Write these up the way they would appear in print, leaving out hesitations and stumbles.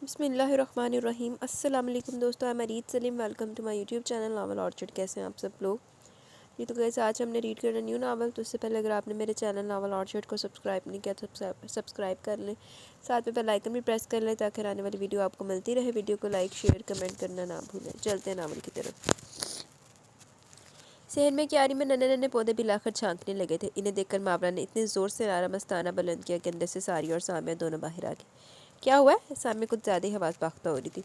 بسم اللہ الرحمن الرحیم۔ السلام علیکم دوستو، میں Reet Saleem, welcome to my YouTube channel novel orchard. کیسے ہیں آپ سب لوگ؟ یہ تو گیس آج ہم نے ریڈ کرنا نیو ناول، تو اس سے پہلے اگر آپ نے میرے چینل ناول آرچڈ کو سبسکرائب نہیں کیا تو سبسکرائب کر لیں، ساتھ میں بیل آئکن بھی پریس کر لیں تاکہ آنے والی ویڈیو آپ کو ملتی رہے۔ ویڈیو کو لائک شیئر کمنٹ کرنا نہ بھولیں۔ چلتے ہیں ناول کی طرف۔ شہر میں کیاری میں ننے ننے پودے بھی لا کر چھانکنے لگے تھے۔ انہیں دیکھ کر ماورا نے اتنے زور سے نعرہ مستانہ بلند کیا کہ اندر سے ساری اور سامیہ دونوں باہر آ گئی۔ کیا ہوا ہے؟ سامیہ کچھ زیادہ ہی حواس باختہ ہو رہی تھی۔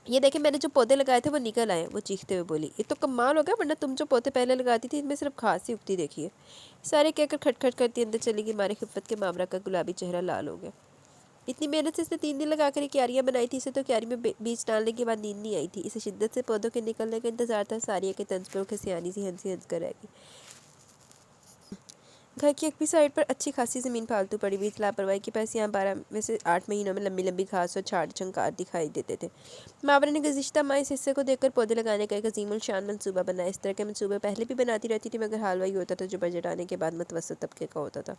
یہ دیکھیں، میں نے جو پودے لگائے تھے وہ نکل آئے، وہ چیختے ہوئے بولی۔ یہ تو کمال ہو گیا، ورنہ تم جو پودے پہلے لگاتی تھی ان میں صرف گھاس ہی اگتی دیکھی ہے۔ سارے کہہ کر کھٹ کھٹ کرتی اندر چلی گئی۔ مارے خفت کے ماورا کا گلابی چہرہ لال ہو گیا۔ اتنی محنت سے اس نے 3 دن لگا کر یہ کیاریاں بنائی تھی، اسے تو کیاری میں بیج ڈالنے کے بعد نیند نہیں آئی تھی۔ اسے شدت سے پودوں کے نکلنے کا انتظار تھا۔ ساریہ کے طنز پر سیانی سی ہنسی ہنس کر رہ گئی۔ گھر کی ایک بھی سائڈ پر اچھی خاصی زمین پھالتو پڑی ہوئی تھی۔ لاپرواہی کے پاس یہاں 12 میں سے 8 مہینوں میں لمبی لمبی گھاس اور چھاڑ جھنکار دکھائی دیتے تھے۔ ماورا نے گزشتہ ماہ اس حصے کو دیکھ کر پودے لگانے کا ایک عظیم الشان منصوبہ بنایا۔ اس طرح کے منصوبے پہلے بھی بناتی رہتی تھی، مگر حال وہی ہوتا تھا جو بجٹ آنے کے بعد متوسط طبقے کا ہوتا تھا۔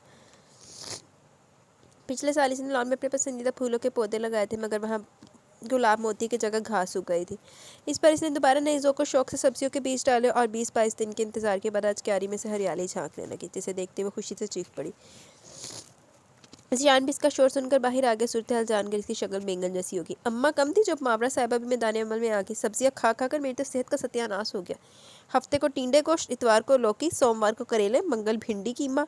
پچھلے سال اس نے لان میں اپنے پسندیدہ پھولوں کے پودے لگائے تھے، مگر وہاں گلاب موتی کی جگہ گھاس اگ گئی تھی۔ اس پر اس نے دوبارہ نئی ذوق و شوق سے سبزیوں کے بیج ڈالے اور 20-22 دن کے انتظار کے بعد آج کیاری میں سے ہریالی جھانکنے لگی، جسے دیکھتے ہوئے خوشی سے چیخ پڑی۔ ذیان بھی اس کا شور سن کر باہر آ گیا۔ صورتحال جان کر اس کی شکل بینگن جیسی ہوگی۔ اماں کم تھی جب ماورا صاحبہ بھی میدان عمل میں آ گئی۔ سبزیاں کھا کھا کر میری تو صحت کا ستیاناش ہو گیا۔ ہفتے کو ٹینڈے گوشت، اتوار کو لوکی، سوموار کو کریلے، منگل بھنڈی قیمہ،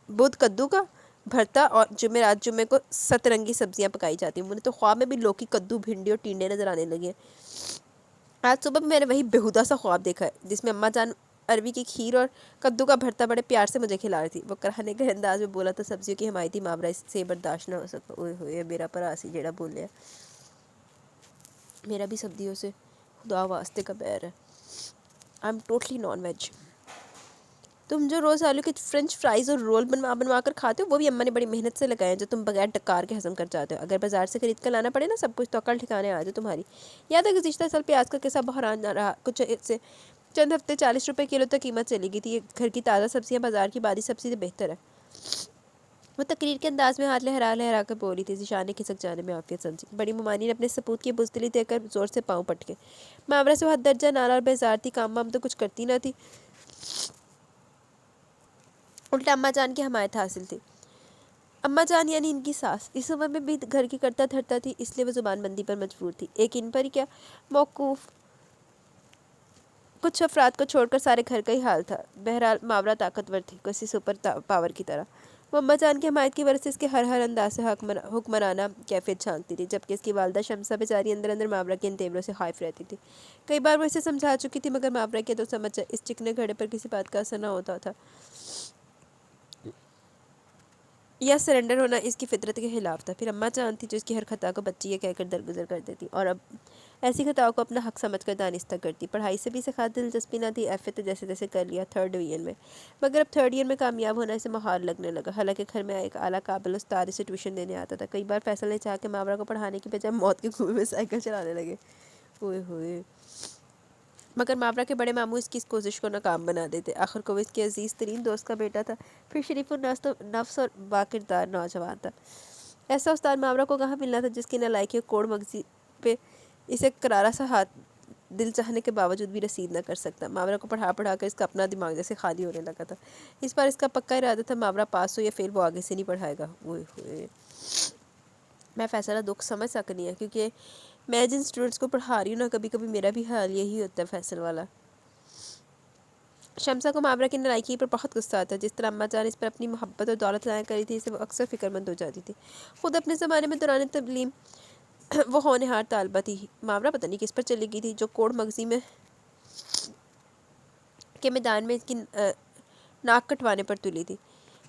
بدھ کدو کا بھرتا اور جمعرات جمعے کو سترنگی سبزیاں پکائی جاتی ہیں۔ مجھے تو خواب میں بھی لوکی، کدو، بھنڈی اور ٹینڈے نظر آنے لگے ہیں۔ آج صبح میں نے وہی بےہودہ سا خواب دیکھا ہے جس میں اماں جان اروی کی کھیر اور کدو کا بھرتا بڑے پیار سے مجھے کھلا رہی تھی۔ وہ کراہنے کے انداز میں بولا تو سبزیوں کی حمایتی ماورا اس سے برداشت نہ ہو سکا۔ اوئے ہوئے، میرا پراسی جیڑا بولیا، میرا بھی سبزیوں سے خدا واسطے کا بیر ہے۔ I am totally non veg. تم جو روز آلو کے فرنچ فرائز اور رول بنوا کر کھاتے ہو وہ بھی اماں نے بڑی محنت سے لگائے ہیں، جو تم بغیر ڈکار کے ہضم کر جاتے ہو۔ اگر بازار سے خرید کر لانا پڑے نا سب کچھ تو عقل ٹھکانے آ جائے تمہاری۔ یاد ہے گزشتہ سال پیاز کا کیسا بحران رہا، کچھ سے چند ہفتے 40 روپے کلو تک قیمت چلی گئی تھی۔ یہ گھر کی تازہ سبزیاں بازار کی بادی سبزی سے بہتر ہے۔ وہ تقریر کے انداز میں ہاتھ لہرا لہرا کر بولی تھی۔ ذیشان نے کھسک جانے میں عافیت سمجھی۔ بڑی ممانی نے اپنے سپوت کی بزدلی دیکھ کر زور سے پاؤں پٹکے۔ ماورا سے وہ حد درجہ نالا اور بیزار تھی، کام وام تو کچھ کرتی نہ تھی، الٹا اماں جان کی حمایت حاصل تھی۔ اماں جان یعنی ان کی ساس اس عمر میں بھی گھر کی کرتا دھرتا تھی، اس لیے وہ زبان بندی پر مجبور تھی۔ ایک ان پر ہی کیا موقوف کچھ افراد کو چھوڑ کر سارے گھر کا ہی حال تھا۔ بہرحال ماورا طاقتور تھی، کسی سپر پاور کی طرح۔ وہ اماں جان کی حمایت کی وجہ سے اس کے ہر انداز سے حکمرانہ کیفیت جھانکتی تھی، جبکہ اس کی والدہ شمسہ بیچاری اندر اندر ماورا کے ان تیوروں سے خائف رہتی تھی۔ کئی بار وہ اسے سمجھا چکی تھی، مگر ماورا کے تو سمجھ اس چکنے گھڑے پر کسی بات کا اثر نہ ہوتا تھا، یا سرنڈر ہونا اس کی فطرت کے خلاف تھا۔ پھر اماں جان تھی جو اس کی ہر خطا کو بچی یہ کہہ کر درگزر کر دیتی، اور اب ایسی خطاؤں کو اپنا حق سمجھ کر دانستہ کرتی۔ پڑھائی سے بھی اسے خاص دلچسپی نہ تھی۔ ایف اے تو جیسے تیسے کر لیا 3rd ڈویژن میں، مگر اب 3rd ایئر میں کامیاب ہونا اسے محال لگنے لگا۔ حالانکہ گھر میں ایک اعلیٰ قابل استاد اسے ٹیوشن دینے آتا تھا۔ کئی بار فیصل نے چاہا کہ ماورا کو پڑھانے کی بجائے موت کے کنویں میں سائیکل چلانے لگے۔ اوئے ہوئے، مگر ماورا کے بڑے ماموں اس کی اس کوشش کو ناکام بنا دیتے۔ آخر کو وہ اس کے عزیز ترین دوست کا بیٹا تھا، پھر شریف النفس اور باکردار نوجوان تھا۔ ایسا استاد ماورا کو کہاں ملنا تھا جس کی نالائکی اور کوڑ مغزی پہ اسے کرارا سا ہاتھ دل چاہنے کے باوجود بھی رسید نہ کر سکتا۔ ماورا کو پڑھا پڑھا کر اس کا اپنا دماغ جیسے خالی ہونے لگا تھا۔ اس بار اس کا پکا ارادہ تھا ماورا پاس ہو یا فیل وہ آگے سے نہیں پڑھائے گا۔ اوئے ہوئے، میں فیصلہ دکھ سمجھ سکنی ہے، کیونکہ میں جن اسٹوڈنٹس کو پڑھا رہی ہوں نا، کبھی کبھی میرا بھی حال یہی ہوتا ہے فیصل والا۔ شمسہ کو ماورا کی نالائکی پر بہت غصہ آتا ہے۔ جس طرح اماں جان اس پر اپنی محبت اور دولت ضائع کری تھی، اسے وہ اکثر فکر مند ہو جاتی تھی۔ خود اپنے زمانے میں دوران تعلیم وہ ہونہار طالبہ تھی، ماورا پتہ نہیں کس پر چلی گئی تھی جو کوڑ مغزی میں کے میدان میں اس کی ناک کٹوانے پر تلی تھی۔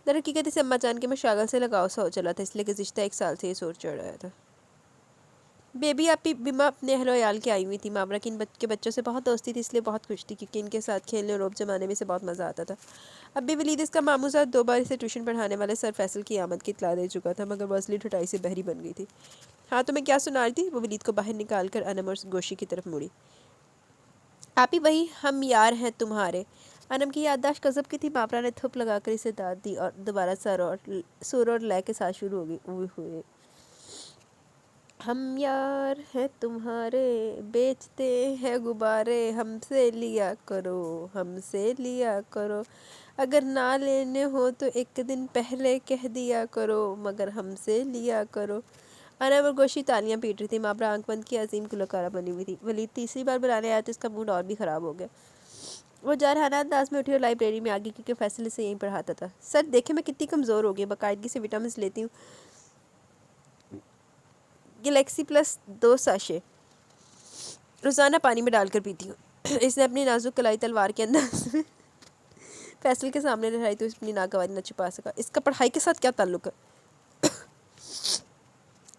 در حقیقت اسے اماں جان کے مشاغل سے لگاؤ سا ہو چلا تھا، اس لیے گزشتہ 1 سال سے یہ سوچ چڑھ رہا تھا۔ بیبی آپی بیمہ اپنے اہل و عیال کے آئی ہوئی تھی۔ ماورا کی ان کے بچوں سے بہت دوستی تھی، اس لیے بہت خوش تھی، کیونکہ ان کے ساتھ کھیلنے اور روب جمانے میں اسے بہت مزہ آتا تھا۔ اب بھی ولید اس کا ماموں زاد 2 بار اسے ٹیوشن پڑھانے والے سر فیصل کی آمد کی اطلاع دے چکا تھا، مگر وہ اصلی ٹھٹائی سے بہری بن گئی تھی۔ ہاں تمہیں کیا سنا رہی تھی؟ وہ ولید کو باہر نکال کر انم اور گوشی کی طرف مڑی۔ آپی وہی ہم یار ہیں تمہارے۔ انم کی یادداشت غضب کی تھی۔ ماورا نے تھپ لگا کر اسے داد دی اور دوبارہ سر اور لے کے ساتھ شروع ہو گئی۔ اوئے ہوئے، ہم یار ہیں تمہارے بیچتے ہیں غبارے، ہم سے لیا کرو، ہم سے لیا کرو، اگر نہ لینے ہو تو ایک دن پہلے کہہ دیا کرو، مگر ہم سے لیا کرو۔ انور گوشی تالیاں پیٹ رہی تھی، مابرا آنکھ بند کی عظیم گلوکارہ بنی ہوئی تھی۔ ولید تیسری بار بلانے آیا تو اس کا موڈ اور بھی خراب ہو گیا۔ وہ جارحانہ انداز میں اٹھی اور لائبریری میں آگے کیونکہ فیصلے سے یہیں پڑھاتا تھا۔ سر دیکھیں میں کتنی کمزور ہو گئی، باقاعدگی سے وٹامنس لیتی ہوں، گلیکسی پلس 2 ساشے روزانہ پانی میں ڈال کر پیتی ہوں۔ اس نے اپنی نازک کلائی تلوار کے انداز میں فیصل کے سامنے لہرائی تو اس اپنی ناگواری نہ چھپا سکا۔ اس کا پڑھائی کے ساتھ کیا تعلق ہے؟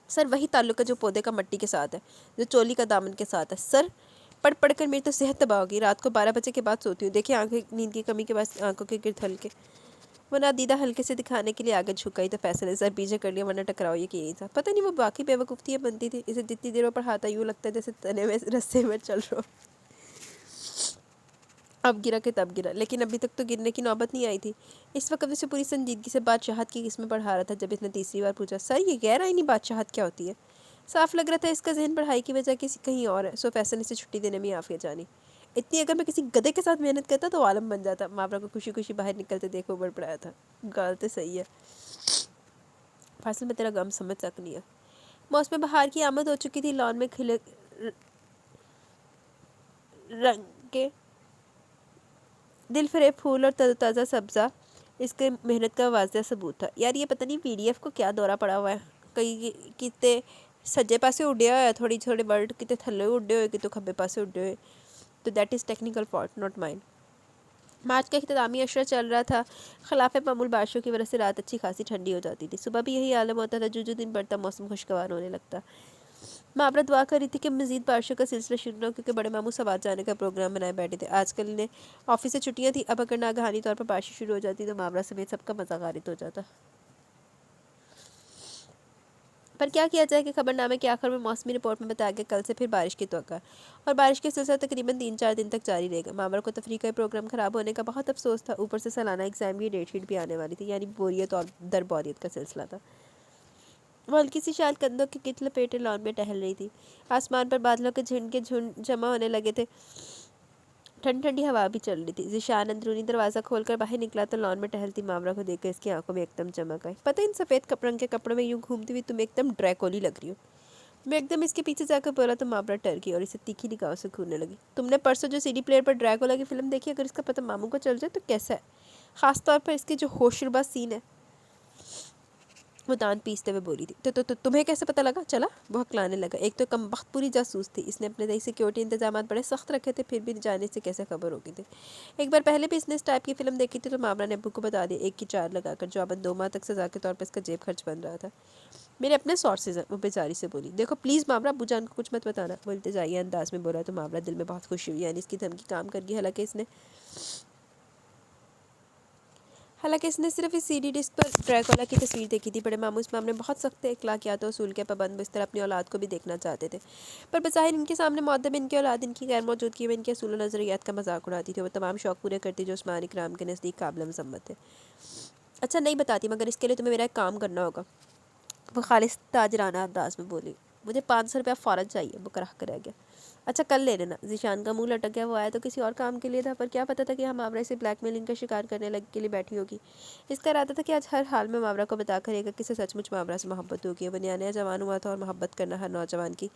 سر وہی تعلق ہے جو پودے کا مٹی کے ساتھ ہے، جو چولی کا دامن کے ساتھ ہے۔ سر پڑھ پڑھ کر میری تو صحت تباہ ہوگی، رات کو 12 بجے کے بعد سوتی ہوں، دیکھیں آنکھیں نیند کی کمی کے بعد آنکھوں کے گرد ہلکے۔ وہ نادیدہ ہلکے سے دکھانے کے لیے آگے جھک گئی تو فیصل نے سر پیچھے کر لیا، ورنہ ٹکراؤ یہ کہ نہیں تھا۔ پتہ نہیں وہ باقی بے وقوفتیاں بنتی تھی، اسے جتنی دیر وہ پڑھاتا یوں لگتا ہے جیسے تنے میں رسے میں چل رہا ہو۔ اب گرا کہ تب گرا، لیکن ابھی تک تو گرنے کی نوبت نہیں آئی تھی۔ اس وقت اسے پوری سنجیدگی سے بادشاہت کی قسمیں پڑھا رہا تھا جب اس نے تیسری بار پوچھا، سر یہ غیر آئینی بادشاہت کیا ہوتی ہے؟ صاف لگ رہا تھا اس کا ذہن پڑھائی کی وجہ کسی کہیں اور ہے، سو فیصل نے اسے چھٹی دینے میں عافیت جانی۔ اتنی اگر میں کسی گدھے کے ساتھ محنت کرتا تو عالم بن جاتا۔ ماورا کو خوشی خوشی باہر نکلتے دیکھ وہ بڑھ پڑایا تھا، گالتے صحیح ہے فیصل، میں تیرا غم سمجھ سکنی ہے۔ موسم بہار کی آمد ہو چکی تھی، لان میں کھلے رنگ کے دل فریب پھول اور تازہ تازہ سبزہ اس کے محنت کا واضح ثبوت تھا۔ یار یہ پتہ نہیں پی ڈی ایف کو کیا دورہ پڑا ہوا ہے، کئی کتے سجے پاسے اڈیا ہوا ہے، تھوڑی چھوڑے ورڈ کتے تھلے اڈے ہوئے کتے کھبے پاسے اڈے ہوئے، تو that is technical fault not mine. March کا اختتامی اشرہ چل رہا تھا، خلاف معمول بارشوں کی وجہ سے رات اچھی خاصی ٹھنڈی ہو جاتی تھی، صبح بھی یہی عالم ہوتا تھا، جو دن بڑھتا موسم خوشگوار ہونے لگتا۔ مابرا دعا کر رہی تھی کہ مزید بارشوں کا سلسلہ شروع نہ ہو، کیونکہ بڑے ماموں سوات جانے کا پروگرام بنائے بیٹھے تھے۔ آج کل انہیں آفس سے چھٹیاں تھیں، اب اگر ناگہانی طور پر بارشیں شروع ہو جاتی تو مابرا سمیت سب کا مزہ غارت ہو جاتا۔ پر کیا جائے کہ خبر نامے کے آخر میں موسمی رپورٹ میں بتایا گیا کل سے پھر بارش کی توقع ہے، اور بارش کے سلسلہ تقریباً 3-4 دن تک جاری رہے گا۔ مابرا کو تفریح کا پروگرام خراب ہونے کا بہت افسوس تھا، اوپر سے سالانہ ایگزام کی ڈیٹ شیٹ بھی آنے والی تھی، یعنی بوریت اور در بوریت کا سلسلہ تھا۔ وہ ہلکی سی شال کندھوں کے کٹ لپیٹے لان میں ٹہل رہی تھی، آسمان پر بادلوں کے جھنڈ جمع ہونے لگے تھے، ٹھنڈی ٹھنڈی ہوا بھی چل رہی تھی۔ ذیشان اندرونی دروازہ کھول کر باہر نکلا تو لان میں ٹہلتی ماورا کو دیکھ کر اس کی آنکھوں میں ایک دم چمک آئی۔ پتہ ان سفید رنگ کے کپڑوں میں یوں گھومتی ہوئی تم ایک دم ڈریکولی لگ رہی ہو۔ میں ایک دم اس کے پیچھے جا کر بولا تو ماورا ٹر گئی اور اسے تیکھی نگاہوں سے گھورنے لگی۔ تم نے پرسوں جو سی ڈی پلیئر پر ڈریکولا کی فلم دیکھی، اگر اس کا پتہ ماموں کو چل جائے تو کیسا ہے؟ خاص طور پر اس کے جو ہوشربا سین ہے۔ وہ دانت پیستے ہوئے بولی تھی۔ تو تمہیں کیسے پتہ لگا؟ چلا؟ وہ ہکلانے لگا۔ ایک تو کم بخت پوری جاسوس تھی، اس نے اپنے نئی سیکیورٹی انتظامات بڑے سخت رکھے تھے، پھر بھی جانے سے کیسے خبر ہوگی تھی۔ ایک بار پہلے بھی اس نے اس ٹائپ کی فلم دیکھی تھی تو ماورا نے ابو کو بتا دیا، 1 کی 4 لگا کر، جو ابد 2 ماہ تک سزا کے طور پر اس کا جیب خرچ بن رہا تھا۔ میرے اپنے سورسز ہیں، وہ بیزاری سے بولی۔ دیکھو پلیز ماورا، ابو جان کو کچھ مت بتانا، وہ التجائی انداز میں بولا تو ماورا دل میں بہت خوشی ہوئی، یعنی اس کی دھمکی کام کر گئی۔ حالانکہ اس نے صرف اس سی ڈی ڈسک پر ڈریکولا کی تصویر دیکھی تھی۔ بڑے ماموں اس معاملے میں بہت سخت اخلاقیات و اصول کے پابند، وہ اس طرح اپنی اولاد کو بھی دیکھنا چاہتے تھے، پر بظاہر ان کے سامنے مؤدب ان کی اولاد ان کی غیر موجودگی میں ان کے اصول و نظریات کا مذاق اڑاتی تھی۔ وہ تمام شوق پورے کرتی جو عثمان اکرام کے نزدیک قابل مذمت تھے۔ اچھا نہیں بتاتی، مگر اس کے لیے تمہیں میرا ایک کام کرنا ہوگا، وہ خالص تاجرانہ انداز میں بولی۔ مجھے 500 روپیہ فوراً چاہیے، وہ کراہ کر رہ گیا۔ اچھا کل لے لینا۔ ذیشان کا منہ لٹک گیا، وہ آیا تو کسی اور کام کے لیے تھا، پر کیا پتہ تھا کہ ہم ماورا سے بلیک میلنگ کا شکار کرنے کے لیے بیٹھی ہوگی۔ اس کا ارادہ تھا کہ آج ہر حال میں ماورا کو بتا کرے گا کہ اسے سچ مچ ماورا سے محبت ہوگی۔ وہ نیا نیا جوان ہوا تھا اور محبت کرنا ہر نوجوان کی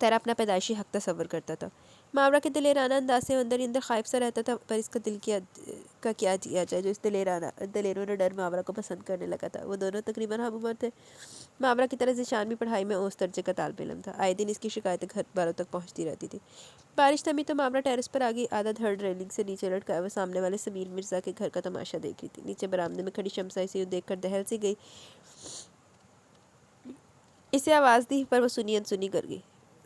طرح اپنا پیدائشی حق تصور کرتا تھا۔ ماورا کے دلیرانہ انداز سے اندر ہی اندر خائف سا رہتا تھا، پر اس کا دل کا کیا کیا جائے جو اس دلیرانہ ڈر ماورا کو پسند کرنے لگا تھا۔ وہ دونوں تقریباً ہم عمر تھے۔ ماورا کی طرح ذیشان بھی پڑھائی میں اوسط درجے کا طالب علم تھا، آئے دن اس کی شکایتیں گھر والوں تک پہنچتی رہتی تھی۔ بارش تھمی تو ماورا ٹیرس پر آگئی، آدھا دھڑ ریلنگ سے نیچے لٹکا وہ سامنے والے سمیر مرزا کے گھر کا تماشا دیکھ رہی تھی۔ نیچے برآمدے میں کھڑی شمسا اسے دیکھ کر دہل سی گئی، اسے آواز دی، پر وہ سنی انسنی کر گئی۔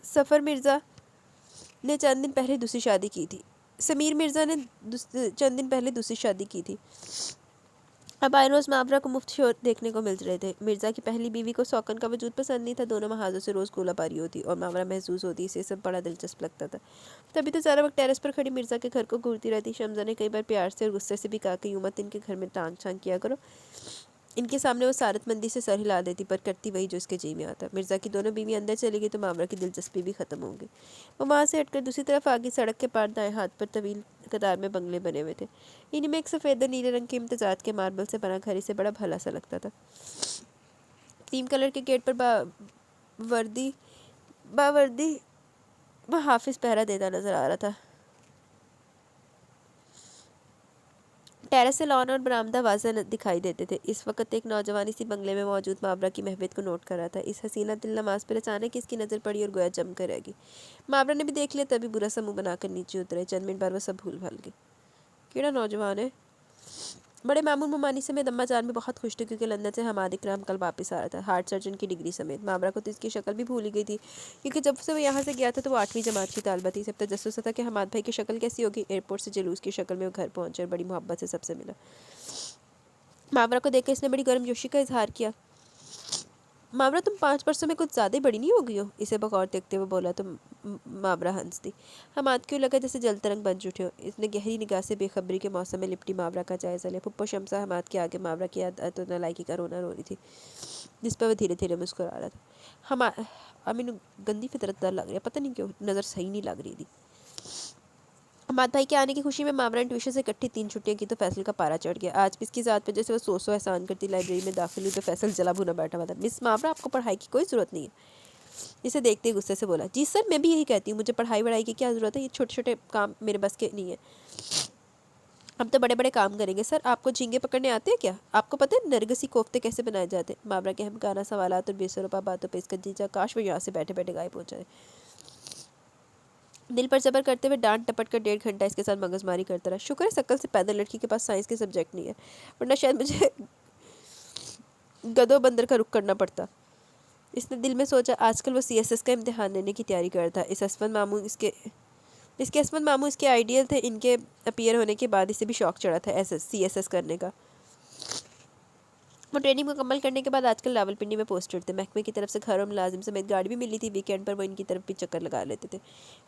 سفیر مرزا نے چند دن پہلے دوسری شادی کی تھی۔ سمیر مرزا نے چند دن پہلے دوسری شادی کی تھی۔ اب آئے روز ماورا کو مفت شور دیکھنے کو مل رہے تھے۔ مرزا کی پہلی بیوی کو سوکن کا وجود پسند نہیں تھا، دونوں محاذوں سے روز گولہ باری ہوتی اور ماورا محظوظ ہوتی، اسے سب بڑا دلچسپ لگتا تھا۔ تبھی تو سارا وقت ٹیرس پر کھڑی مرزا کے گھر کو گھورتی رہتی۔ شمسا نے کئی بار پیار سے اور غصے سے بھی کہا کہ یوں مت ان کے گھر میں ٹانگ چھانگ کیا کرو، ان کے سامنے وہ سارت مندی سے سر ہلا دیتی، پر کرتی وہی جو اس کے جی میں آتا۔ مرزا کی دونوں بیوی اندر چلی گئی تو مامرا کی دلچسپی بھی ختم ہو گئی۔ وہ وہاں سے ہٹ کر دوسری طرف آگئی۔ سڑک کے پار دائیں ہاتھ پر طویل قطار میں بنگلے بنے ہوئے تھے، انہی میں ایک سفید اور نیلے رنگ کے امتزاج کے ماربل سے بنا گھر اسے بڑا بھلا سا لگتا تھا۔ کریم کلر کے گیٹ پر باوردی وہ حافظ پہرا دیتا نظر آ رہا تھا۔ ٹیرس سے لان اور برآمدہ واضح دکھائی دیتے تھے۔ اس وقت ایک نوجوان اسی بنگلے میں موجود مابرا کی مہویت کو نوٹ کر رہا تھا۔ اس حسینہ دل نواز پر اچانک اس کی نظر پڑی اور گویا جم کر رہ گئی۔ مابرا نے بھی دیکھ لیا، تبھی برا سا منہ بنا کر نیچے اترے۔ چند منٹ بعد وہ سب بھول بھال گئی۔ کیڑا نوجوان ہے؟ بڑے معمول ممانی سمیت اماں جان بھی بہت خوش تھی، کیونکہ لندن سے حماد اکرام کل واپس آ رہا تھا، ہارٹ سرجن کی ڈگری سمیت۔ مابرا کو تو اس کی شکل بھی بھول ہی گئی تھی، کیونکہ جب سے وہ یہاں سے گیا تھا تو وہ 8ویں جماعت کی طالبہ تھی۔ سب تجسس تھا کہ حماد بھائی کی شکل کیسی ہوگی۔ ایئرپورٹ سے جلوس کی شکل میں وہ گھر پہنچے اور بڑی محبت سے سب سے ملا۔ مابرا کو دیکھ کر اس نے بڑی گرم جوشی کا اظہار کیا۔ مابرا تم 5 برسوں میں کچھ زیادہ بڑی نہیں ہو گئی ہو؟ اسے بغور دیکھتے ہوئے بولا تو مابرا ہنس دی۔ حماد کیوں لگا جیسے جل ترنگ بن اٹھے ہو۔ اس نے گہری نگاہ سے بے خبری کے موسم میں لپٹی مابرا کا جائزہ لیا۔ پھپھو شمسا حماد کے آگے مابرا کی عادت و نالائکی کا رونا رو رہی تھی، جس پر وہ دھیرے دھیرے مسکرا رہا تھا۔ امینو گندی فطرت دار لگ رہی ہے، پتہ نہیں کیوں نظر صحیح نہیں لگ رہی تھی۔ حماد بھائی کے آنے کی خوشی میں مامرا نے ٹیوشن سے اکٹھی 3 چھٹیاں کی تو فیصل کا پارا چڑھ گیا۔ آج بھی اس کی ذات پر جیسے وہ سو احسان کرتی۔ لائبریری میں داخل ہوئی تو فیصل جلا بھونا بیٹھا ہوا تھا۔ مس مابرا، آپ کو پڑھائی کی کوئی ضرورت نہیں ہے، اسے دیکھتے ہی غصے سے بولا۔ جی سر، میں بھی یہی کہتی ہوں، مجھے پڑھائی وڑھائی کی کیا ضرورت ہے، یہ چھوٹے چھوٹے کام میرے بس کے نہیں ہیں، ہم تو بڑے بڑے کام کریں گے۔ سر، آپ کو جھینگے پکڑنے آتے ہیں کیا؟ آپ کو پتہ ہے نرگسی کوفتے کیسے بنائے جاتے ہیں؟ مابرا کے اہمکانہ سوالات اور بے سروپا باتوں پہ اس کا جی چاہا کاش وہ یہاں سے بیٹھے بیٹھے غائب ہو جائے۔ دل پر زبر کرتے ہوئے ڈانٹ ٹپٹ کر 1.5 گھنٹہ اس کے ساتھ مغز ماری کرتا رہا۔ شکر ہے شکل سے پیدا لڑکی کے پاس سائنس کے سبجیکٹ نہیں ہے، ورنہ شاید مجھے گدو بندر کا رخ کرنا پڑتا۔ اس نے دل میں سوچا۔ آج کل وہ CSS کا امتحان لینے کی تیاری کرتا۔ اس کے عصمت ماموں اس کے آئیڈیل تھے۔ ان کے اپیئر ہونے کے بعد اسے بھی شوق چڑھا تھا CSS کرنے کا۔ وہ ٹریننگ مکمل کرنے کے بعد آج کل راولپنڈی میں پوسٹڈ تھے۔ محکمے کی طرف سے گھر اور ملازم سمیت گاڑی بھی ملی تھی۔ ویکینڈ پر وہ ان کی طرف بھی چکر لگا لیتے تھے۔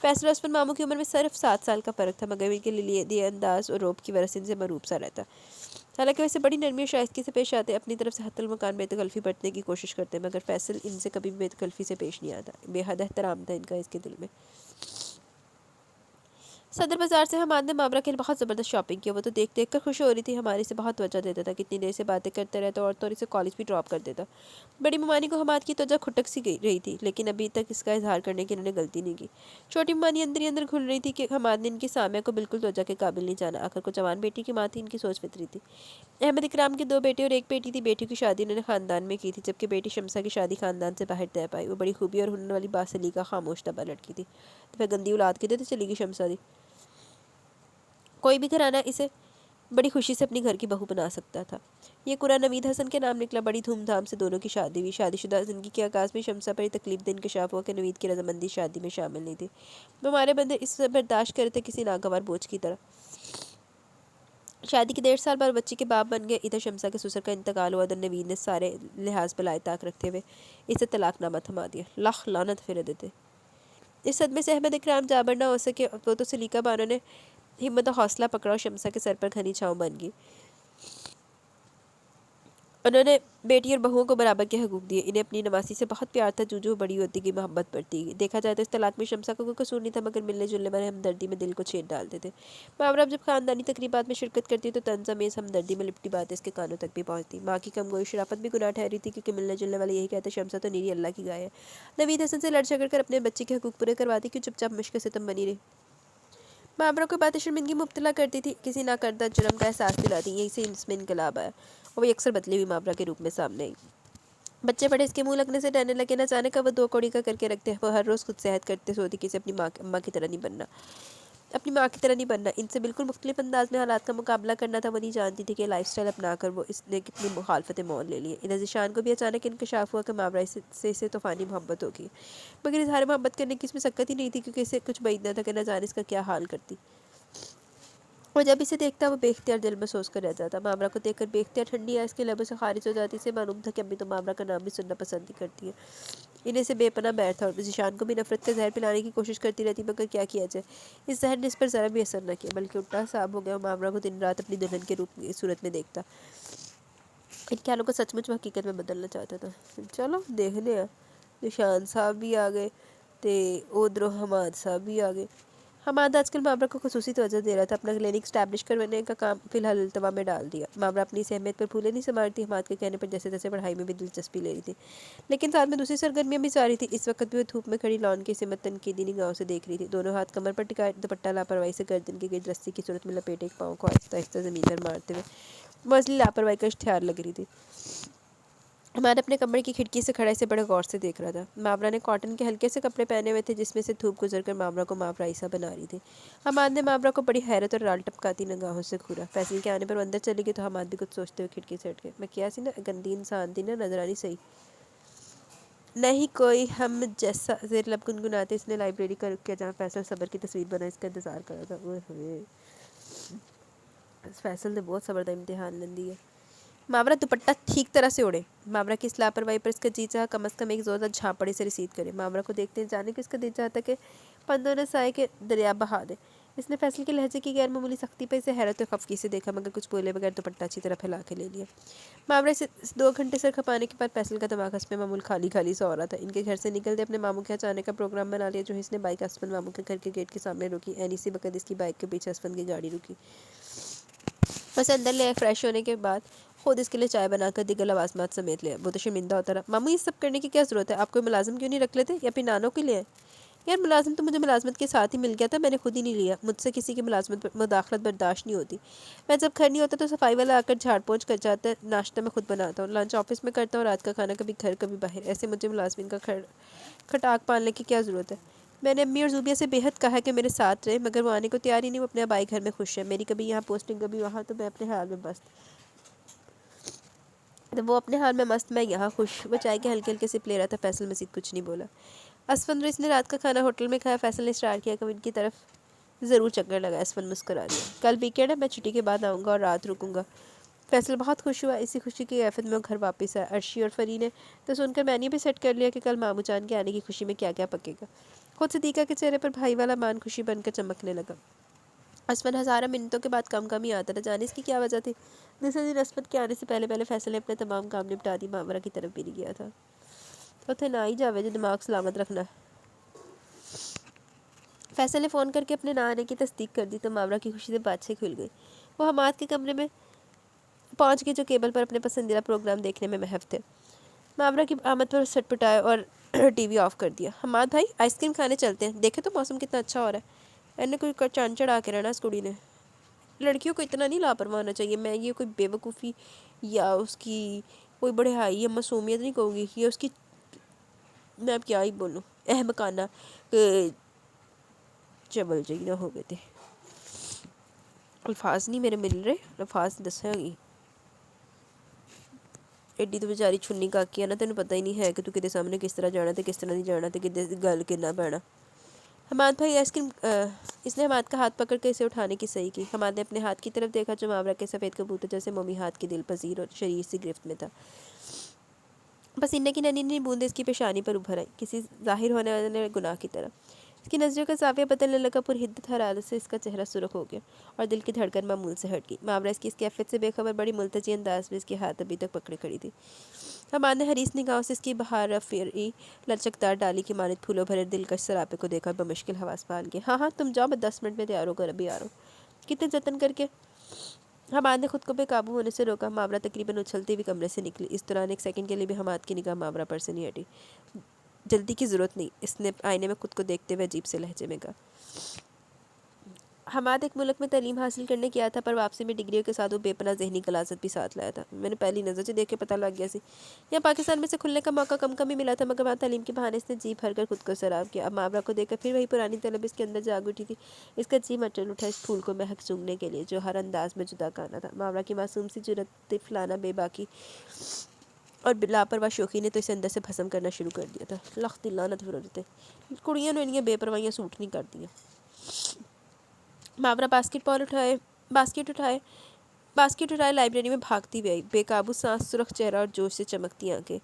فیصل اور عصمت ماموں کی عمر میں صرف 7 سال کا فرق تھا، مگر ان کے لیے انداز اور روب کی وجہ سے ان سے مروب سا رہتا۔ حالانکہ ویسے بڑی نرمی اور شائستگی سے پیش آتے، اپنی طرف سے حتی المکان بے تکلفی برتنے کی کوشش کرتے، مگر فیصل ان سے کبھی بھی بے تکلفی سے پیش نہیں آتا۔ بے حد احترام تھا ان کا اس کے دل میں۔ صدر بازار سے حماد نے مابرا کے لیے بہت زبردست شاپنگ کی۔ وہ تو دیکھ دیکھ کر خوش ہو رہی تھی، ہمارے سے بہت توجہ دیتا تھا، کتنی دیر سے باتیں کرتے رہتا اور اسے کالج بھی ڈراپ کر دیتا۔ بڑی ممانی کو حماد کی توجہ کھٹک سی رہی تھی، لیکن ابھی تک اس کا اظہار کرنے کی انہوں نے غلطی نہیں کی۔ چھوٹی ممانی اندر ہی اندر گھل رہی تھی کہ حماد نے ان کی سامیہ کو بالکل توجہ کے قابل نہیں جانا۔ آخر کو جوان بیٹی کی ماں تھی، ان کی سوچ فطری تھی۔ احمد اکرام کے 2 بیٹے اور 1 بیٹی تھی۔ بیٹی کی شادی انہوں نے خاندان میں کی تھی، جبکہ بیٹی شمسا کی شادی خاندان سے باہر طے پائی۔ وہ بڑی خوبی اور ہنر والی باسلیقہ خاموش طبع لڑکی تھی۔ تو پھر گندی اولاد کے دے تو چلی گئی شمسا دی۔ کوئی بھی گھرانہ اسے بڑی خوشی سے اپنی گھر کی بہو بنا سکتا تھا۔ یہ قرعہ نوید حسن کے نام نکلا۔ بڑی دھوم دھام سے دونوں کی شادی ہوئی۔ شادی شدہ زندگی کے آغاز میں شمسا پر یہ تکلیف دہ انکشاف ہوا کہ نوید کی رضامندی شادی میں شامل نہیں تھی۔ وہ ہمارے بندے اس سے برداشت کر رہے تھے کسی ناگوار بوجھ کی طرح۔ شادی کے 1.5 سال بعد بچی کے باپ بن گئے۔ ادھر شمسا کے سسر کا انتقال ہوا، ادھر نوید نے سارے لحاظ پر لائے طاق رکھتے ہوئے اسے طلاق نامہ تھما دیا۔ لاکھ لعنت پھر دیتے۔ اس صدمے سے احمد اکرام جابر نہ ہو سکے۔ وہ تو سلیقہ بانو نے ہمت و حوصلہ پکڑا اور شمسا کے سر پر گھنی چھاؤں بن گئی۔ انہوں نے بیٹی اور بہوؤں کو برابر کے حقوق دیے۔ انہیں اپنی نواسی سے بہت پیار تھا، جو بڑی ہوتی گئی محبت بڑھتی گئی۔ دیکھا جائے تو اس طلاق میں شمسا کا کوئی قصور نہیں تھا، مگر ملنے جلنے والے ہمدردی میں دل کو چھید ڈالتے تھے۔ مابرا اب جب خاندانی تقریبات میں شرکت کرتی تو طنز آمیز ہمدردی میں لپٹی باتیں اس کے کانوں تک بھی پہنچتی۔ ماں کی کم گوئی شرافت بھی گناہ ٹھہری تھی، کیونکہ ملنے جلنے والے یہی کہتے شمسا تو نیری اللہ کی گائے ہے۔ نوید حسن سے لڑ جھگڑ کر اپنے بچے کے حقوق پورے کرواتی، کیوں چپ چاپ مشق ستم بنی رہی۔ مابرا کو باتیں شرمندگی میں مبتلا کرتی تھی، کسی ناکردہ جرم کا احساس دلاتی۔ یہیں سے اس میں انقلاب آیا اور وہ یکسر بدلی ہوئی مابرا کے روپ میں سامنے آئی۔ بچے بڑے اس کے منہ لگنے سے ڈرنے لگے، نہ جانے کا وہ 2 کوڑی کا کر کے رکھتے۔ وہ ہر روز خود صحت کرتے سوتی کہ اسے اپنی ماں کی طرح نہیں بننا، اپنی ماں کی طرح نہیں بننا۔ ان سے بالکل مختلف انداز میں حالات کا مقابلہ کرنا تھا۔ وہ نہیں جانتی تھی کہ لائف سٹائل اپنا کر وہ اس نے کتنی مخالفتیں مول لے لی ہیں۔ ادھر ذیشان کو بھی اچانک انکشاف ہوا کہ مابرا سے اسے طوفانی محبت ہوگی، مگر اظہار محبت کرنے کی اس میں سکت ہی نہیں تھی، کیونکہ اسے کچھ بعید نہ تھا کہ نہ جانے اس کا کیا حال کرتی۔ وہ جب اسے دیکھتا وہ بے اختیار دل میں سوچ کر رہ جاتا۔ مابرا کو دیکھ کر بے اختیار ٹھنڈی اس کے لبوں سے خارج ہو جاتی۔ اسے معلوم تھا کہ امی تو مابرا کا نام بھی سننا پسند ہی کرتی ہے۔ انہیں سے بے پناہ بیٹھ تھا اور ذیشان کو بھی نفرت کا زہر پلانے کی کوشش کرتی رہتی، مگر کیا کیا جائے، اس زہر نے اس پر ذرا بھی اثر نہ کیا، بلکہ الٹا صاب ہو گیا اور مابرا کو دن رات اپنی دلہن کے روپ صورت میں دیکھتا۔ ان خیالوں کو سچ مچ میں حقیقت میں بدلنا چاہتا تھا۔ چلو دیکھنے ہیں۔ نشان صاحب بھی آ گئے تے ادھر حماد صاحب بھی آ گئے۔ حماد آج کل مابرا کو خصوصی توجہ دے رہا تھا، اپنا کلینک اسٹیبلش کروانے کا کام فی الحال التوا میں ڈال دیا۔ مابرا اپنی اس اہمیت پر پھولے نہیں سمارتی، حماد کے کہنے پر جیسے تیسے پڑھائی میں بھی دلچسپی لے رہی تھی، لیکن ساتھ میں دوسری سرگرمیاں بھی جاری تھی۔ اس وقت بھی وہ دھوپ میں کھڑی لان کی سمت تنقیدی نگاہوں سے دیکھ رہی تھی، دونوں ہاتھ کمر پر ٹکائے، دوپٹہ لاپرواہی سے گردن کے گرد رسی کی صورت میں لپیٹے، ایک پاؤں کو آہستہ آہستہ زمین پر مارتے ہوئے مزلی لاپرواہی کا اشتہار لگ رہی تھی۔ ہمارا اپنے کمرے کی کھڑکی سے کھڑا اسے بڑے غور سے دیکھ رہا تھا۔ مابرا نے کاٹن کے ہلکے سے کپڑے پہنے ہوئے تھے جس میں سے دھوپ گزر کر مابرا کو ماورا عیسیٰ بنا رہی تھی۔ حماد نے مابرا کو بڑی حیرت اور رال ٹپکاتی نگاہوں سے گھورا۔ فیصل کے آنے پر وہ اندر چلی گئی تو حماد بھی کچھ سوچتے ہوئے کھڑکی سے ہٹ گئے۔ میں کیا سی نا گندی انسان تھی نا، نظر آنی صحیح نہیں کوئی ہم جیسا، زیر لب گنگناتے اس نے لائبریری کا رخ کیا جہاں فیصل صبر کی تصویر بنا اس کا انتظار کر رہا تھا۔ اوئے ہوئے، فیصل نے بہت صبر دا امتحان لندی ہے۔ ماورا دوپٹہ ٹھیک طرح سے اڑے۔ ماورا کی اس لاپرواہی پر اس کا جی چاہا کم از کم ایک زوردار جھاپڑی سے رسید کرے۔ ماورا کو دیکھتے ہیں جانے کہ اس کا دل چاہتا کہ پندوں نے سائے کے دریا بہا دے۔ اس نے فیصل کے لہجے کی غیر معمولی سختی پر اسے حیرت و خفگی سے دیکھا، مگر کچھ بولے بغیر دوپٹہ اچھی طرح پھیلا کے لے لیا۔ ماورا سے 2 گھنٹے سر کھپانے کے بعد فیصل کا دماغ اس میں معمول خالی خالی سا ہو رہا تھا۔ ان کے گھر سے نکلتے اپنے ماموں کے یہاں جانے کا پروگرام بنا لیا، جو اس نے بائک اسفند ماموں کے گھر کے گیٹ کے سامنے روکی۔ اینی سی وقت اس کی بائک کے پیچھے اسفند کی گاڑی رکی۔ بس اندر لے آئے۔ فریش ہونے کے بعد خود اس کے لیے چائے بنا کر دیگر لوازمات سمیت لیا۔ وہ تو شرمندہ ہوتا رہا۔ ماموں یہ سب کرنے کی کیا ضرورت ہے؟ آپ کوئی ملازم کیوں نہیں رکھ لیتے یا پھر نانوں کے لیے؟ یار ملازم تو مجھے ملازمت کے ساتھ ہی مل گیا تھا، میں نے خود ہی نہیں لیا۔ مجھ سے کسی کی ملازمت مداخلت برداشت نہیں ہوتی۔ میں جب گھر نہیں ہوتا تو صفائی والا آ کر جھاڑ پونچھ کر جاتا ہے، ناشتہ میں خود بناتا ہوں، لنچ آفس میں کرتا ہوں، رات کا کھانا کبھی گھر کبھی باہر۔ ایسے مجھے ملازمین کا کھٹاک پالنے کی کیا ضرورت ہے؟ میں نے امی اور زوبیہ سے بے حد کہا کہ میرے ساتھ رہے، مگر وہ آنے کو تیار ہی نہیں۔ وہ اپنے آبائی گھر میں خوش ہے، میری کبھی یہاں پوسٹنگ کبھی وہاں، تو میں اپنے حال میں مست میں یہاں خوش۔ وہ چائے کے ہلکے ہلکے سپ لے رہا تھا۔ فیصل مزید کچھ نہیں بولا۔ اسفند اور اس نے رات کا کھانا ہوٹل میں کھایا۔ فیصل نے اصرار کیا کہ ان کی طرف ضرور چکر لگا۔ اسفند مسکرا دیا۔ کل ویکینڈ ہے، میں چھٹی کے بعد آؤں گا اور رات رکوں گا۔ فیصل بہت خوش ہوا۔ اسی خوشی کی کیفیت میں وہ گھر واپس آیا۔ عرشی اور فری نے تو سن کر مینیو بھی سیٹ کر لیا کہ کل ماموں جان کے آنے کی خوشی میں کیا کیا پکے گا۔ خود صدیقہ کے چہرے پر بھائی والا مان خوشی بن کر چمکنے لگا۔ اسفند ہزارہ منٹوں کے بعد کم ہی آتا تھا۔ جانے اس کی کیا وجہ تھی؟ دوسرے دن اسفند کے آنے سے پہلے فیصل نے اپنے تمام کام نپٹا دی۔ ماورا کی طرف بھی نہیں گیا تھا۔ اتنے نہ ہی جاوے جو دماغ سلامت رکھنا۔ فیصل نے فون کر کے اپنے نہ آنے کی تصدیق کر دی تو ماورا کی خوشی سے باتیں کھل گئی۔ وہ حماد کے کمرے میں پہنچ گئے جو کیبل پر اپنے پسندیدہ پروگرام دیکھنے میں محو تھے۔ ماورا کی آمد پر سٹ پٹائے اور ٹی وی آف کر دیا۔ حماد بھائی آئس کریم کھانے چلتے ہیں، دیکھے تو موسم کتنا اچھا ہو رہا ہے۔ انہیں کوئی چان چڑھا کے رہنا اس کڑی نے۔ لڑکیوں کو اتنا نہیں لاپرواہ ہونا چاہیے۔ میں یہ کوئی بے وقوفی یا اس کی کوئی بڑے ہائی یا معصومیت نہیں کہوں گی، یہ اس کی، میں اب کیا ہی بولوں، احمقانہ چبل جی نہ ہو گئے تھے۔ الفاظ نہیں میرے مل رہے، الفاظ دسیں گی۔ ایڈی تو بیچاری چھنی کاکی ہے نا، تینوں پتہ ہی نہیں ہے کہ تو کدے سامنے کس طرح جانا تے کس طرح نہیں جانا تے کدے گل کے نہ بہنا۔ حماد بھائی آئس کریم، اس نے حماد کا ہاتھ پکڑ کے اسے اٹھانے کی صحیح کی۔ حماد نے اپنے ہاتھ کی طرف دیکھا جو ماورا کے سفید کبوتر جیسے مومی ہاتھ کی دل پذیر اور شریر سی گرفت میں تھا۔ پسینے کی ننھی ننھی بوندیں اس کی پیشانی پر ابھر آئی، کسی ظاہر ہونے والے گناہ کی طرح۔ اس کی نظروں کا زاویہ بدلنے لگا، پر حدت حرارت سے اس کا چہرہ سرخ ہو گیا اور دل کی دھڑکن معمول سے ہٹ گئی۔ ماورا اس کی اس کیفیت سے بے خبر بڑی ملتجی انداز میں اس کے ہاتھ ابھی تک پکڑے کھڑی تھی۔ حماد نے حریص نگاہوں سے اس کی بہار رفیع لچکدار ڈالی کی مانند پھولوں بھرے دلکش سراپے کو دیکھا اور بمشکل حواس پال کے ہاں تم جاؤ، میں 10 منٹ میں تیار ہو کر ابھی آ رہا ہوں۔ کتنے جتن کر کے حماد نے خود کو بے قابو ہونے سے روکا۔ ماورا تقریباً اچھلتی ہوئی کمرے سے نکلی۔ اس دوران ایک سیکنڈ کے لیے بھی حماد کی نگاہ ماورا پر سے نہیں ہٹی۔ جلدی کی ضرورت نہیں، اس نے آئینے میں خود کو دیکھتے ہوئے عجیب سے لہجے میں کہا۔ حماد ایک ملک میں تعلیم حاصل کرنے کیا تھا، پر واپسی میں ڈگریوں کے ساتھ وہ بے پناہ ذہنی غلاظت بھی ساتھ لایا تھا۔ میں نے پہلی نظر سے دیکھ کے پتہ لگ گیا سی۔ یہاں پاکستان میں سے کھلنے کا موقع کم ہی ملا تھا، مگر وہاں تعلیم کے بہانے اس نے جی بھر کر خود کو سراب کیا۔ اب ماورا کو دیکھ کر پھر وہی پرانی طلب اس کے اندر جاگ اٹھی تھی۔ اس کا جی مچل اٹھا اس پھول کو مہک چومنے کے لیے جو ہر انداز میں جدا گانا تھا۔ ماورا کی معصوم سی جرأت، طفلانہ بے باکی اور لاپرواہ شوخی نے تو اسے اندر سے بھسم کرنا شروع کر دیا تھا۔ لخت لعنت فرورتے کڑیاں نے انہیں بے پروائیاں سوٹ نہیں کر دیا۔ ماورا باسکٹ اٹھائے لائبریری میں بھاگتی ہوئی آئی، بے قابو سانس، سرخ چہرہ اور جوش سے چمکتی آنکھیں۔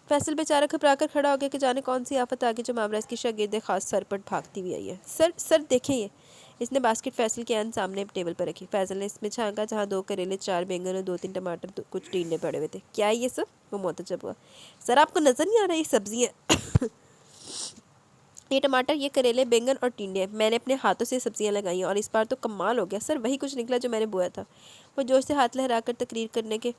فیصل بیچارہ گھبرا کر کھڑا ہو گیا کہ جانے کون سی آفت آگئی جو ماورا اس کی شاگرد خاص سر پر بھاگتی ہوئی آئی ہے۔ سر دیکھیں یہ اس نے باسکٹ فیصل کے عین سامنے ٹیبل پر رکھی۔ فیصل نے اس میں جھانکا جہاں 2 کریلے، 4 بینگن اور 2-3 ٹماٹر، کچھ ٹینڈے پڑے ہوئے تھے۔ کیا ہے یہ سب؟ وہ متعجب ہوا۔ سر آپ کو نظر نہیں آ رہا یہ سبزیاں؟ یہ ٹماٹر، یہ کریلے، بینگن اور ٹینڈے ہیں۔ میں نے اپنے ہاتھوں سے سبزیاں لگائی ہیں اور اس بار تو کمال ہو گیا سر، وہی کچھ نکلا جو میں نے بویا تھا۔ وہ جوش سے ہاتھ لہرا کر تقریر کرنے کے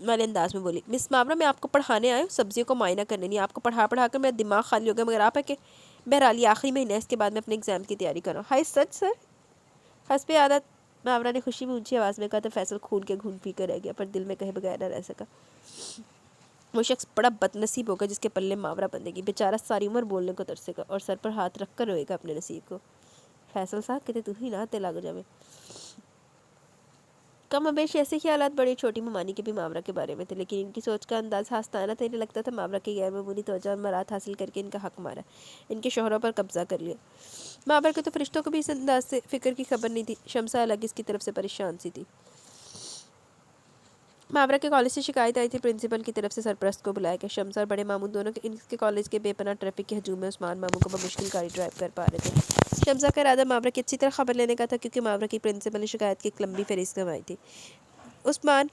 والے انداز میں بولی۔ مس ماورا، میں آپ کو پڑھانے آیا ہوں، سبزیوں کو معائنہ کرنے نہیں۔ آپ کو پڑھا کر میرا دماغ خالی ہو گیا، مگر آپ ہے کہ بہرحال یہ آخری مہینہ ہے، اس کے بعد میں اپنے ایگزام کی تیاری کر رہا ہوں۔ ہائے سچ سر؟ حسب عادت ماورا نے خوشی میں اونچی آواز میں کہا تو فیصل خون کے گھونٹ پی کر رہ گیا، پر دل میں کہے بغیر نہ رہ سکا۔ وہ شخص بڑا بد نصیب ہوگا جس کے پلے ماورا بندھے گی، بیچارہ ساری عمر بولنے کو ترسے گا اور سر پر ہاتھ رکھ کر روئے گا اپنے نصیب کو۔ فیصل صاحب کہتے تو ہی نہ تلا گو جاوے۔ کم و بیش ایسے خیالات بڑی چھوٹی ممانی کے بھی ماورا کے بارے میں تھے، لیکن ان کی سوچ کا انداز ہاستانہ تھا۔ انہیں لگتا تھا ماورا کی غیر معمولی توجہ اور مراد حاصل کر کے ان کا حق مارا، ان کے شوہروں پر قبضہ کر لیا۔ ماورا کے تو فرشتوں کو بھی اس انداز سے فکر کی خبر نہیں تھی۔ شمسا الگ اس کی طرف سے پریشان سی تھی۔ ماورا کے کالج سے شکایت آئی تھی، پرنسپل کی طرف سے سرپرست کو بلایا کہ شمسا اور بڑے ماموں دونوں ان کے کالج کے بے پناہ ٹریفک کے ہجوم میں عثمان ماموں کو بمشکل گاڑی ڈرائیو کر پا رہے تھے۔ شمسا کا ارادہ ماورا کی اچھی طرح خبر لینے کا تھا، کیونکہ ماورا کی پرنسپل نے شکایت کی ایک لمبی فہرست منگوائی تھی۔ عثمان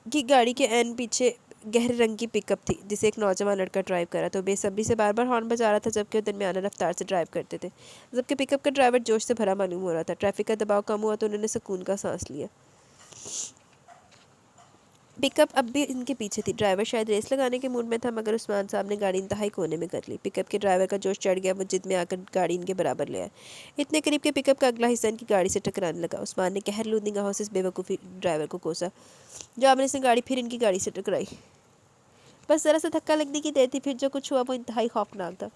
کی گاڑی کے عین پیچھے گہرے رنگ کی پک اپ تھی، جسے ایک نوجوان لڑکا ڈرائیو کر رہا تھا۔ وہ بے صبری سے بار بار ہارن بجا رہا تھا، جبکہ وہ درمیانہ رفتار سے ڈرائیو کرتے تھے۔ جبکہ پک اپ کا ڈرائیور جوش سے بھرا معلوم ہو رہا تھا۔ ٹریفک کا دباؤ کم ہوا تو انہوں نے سکون کا سانس لیا۔ پک اپ اب بھی ان کے پیچھے تھی۔ ڈرائیور شاید ریس لگانے کے موڈ میں تھا، مگر عثمان صاحب نے گاڑی انتہائی کونے میں کر لی۔ پک اپ کے ڈرائیور کا جوش چڑھ گیا، وہ جد میں آ کر گاڑی ان کے برابر لے آیا۔ اتنے قریب کہ پک اپ کا اگلا حصہ ان کی گاڑی سے ٹکرانے لگا۔ عثمان نے قہر لود نگاہوں سے اس بے وقوفی ڈرائیور کو کوسا۔ جواباً اس نے گاڑی پھر ان کی گاڑی سے ٹکرائی۔ بس ذرا سا دھکا لگنے کی دیر تھی، پھر جو کچھ ہوا وہ انتہائی خوفناک تھا۔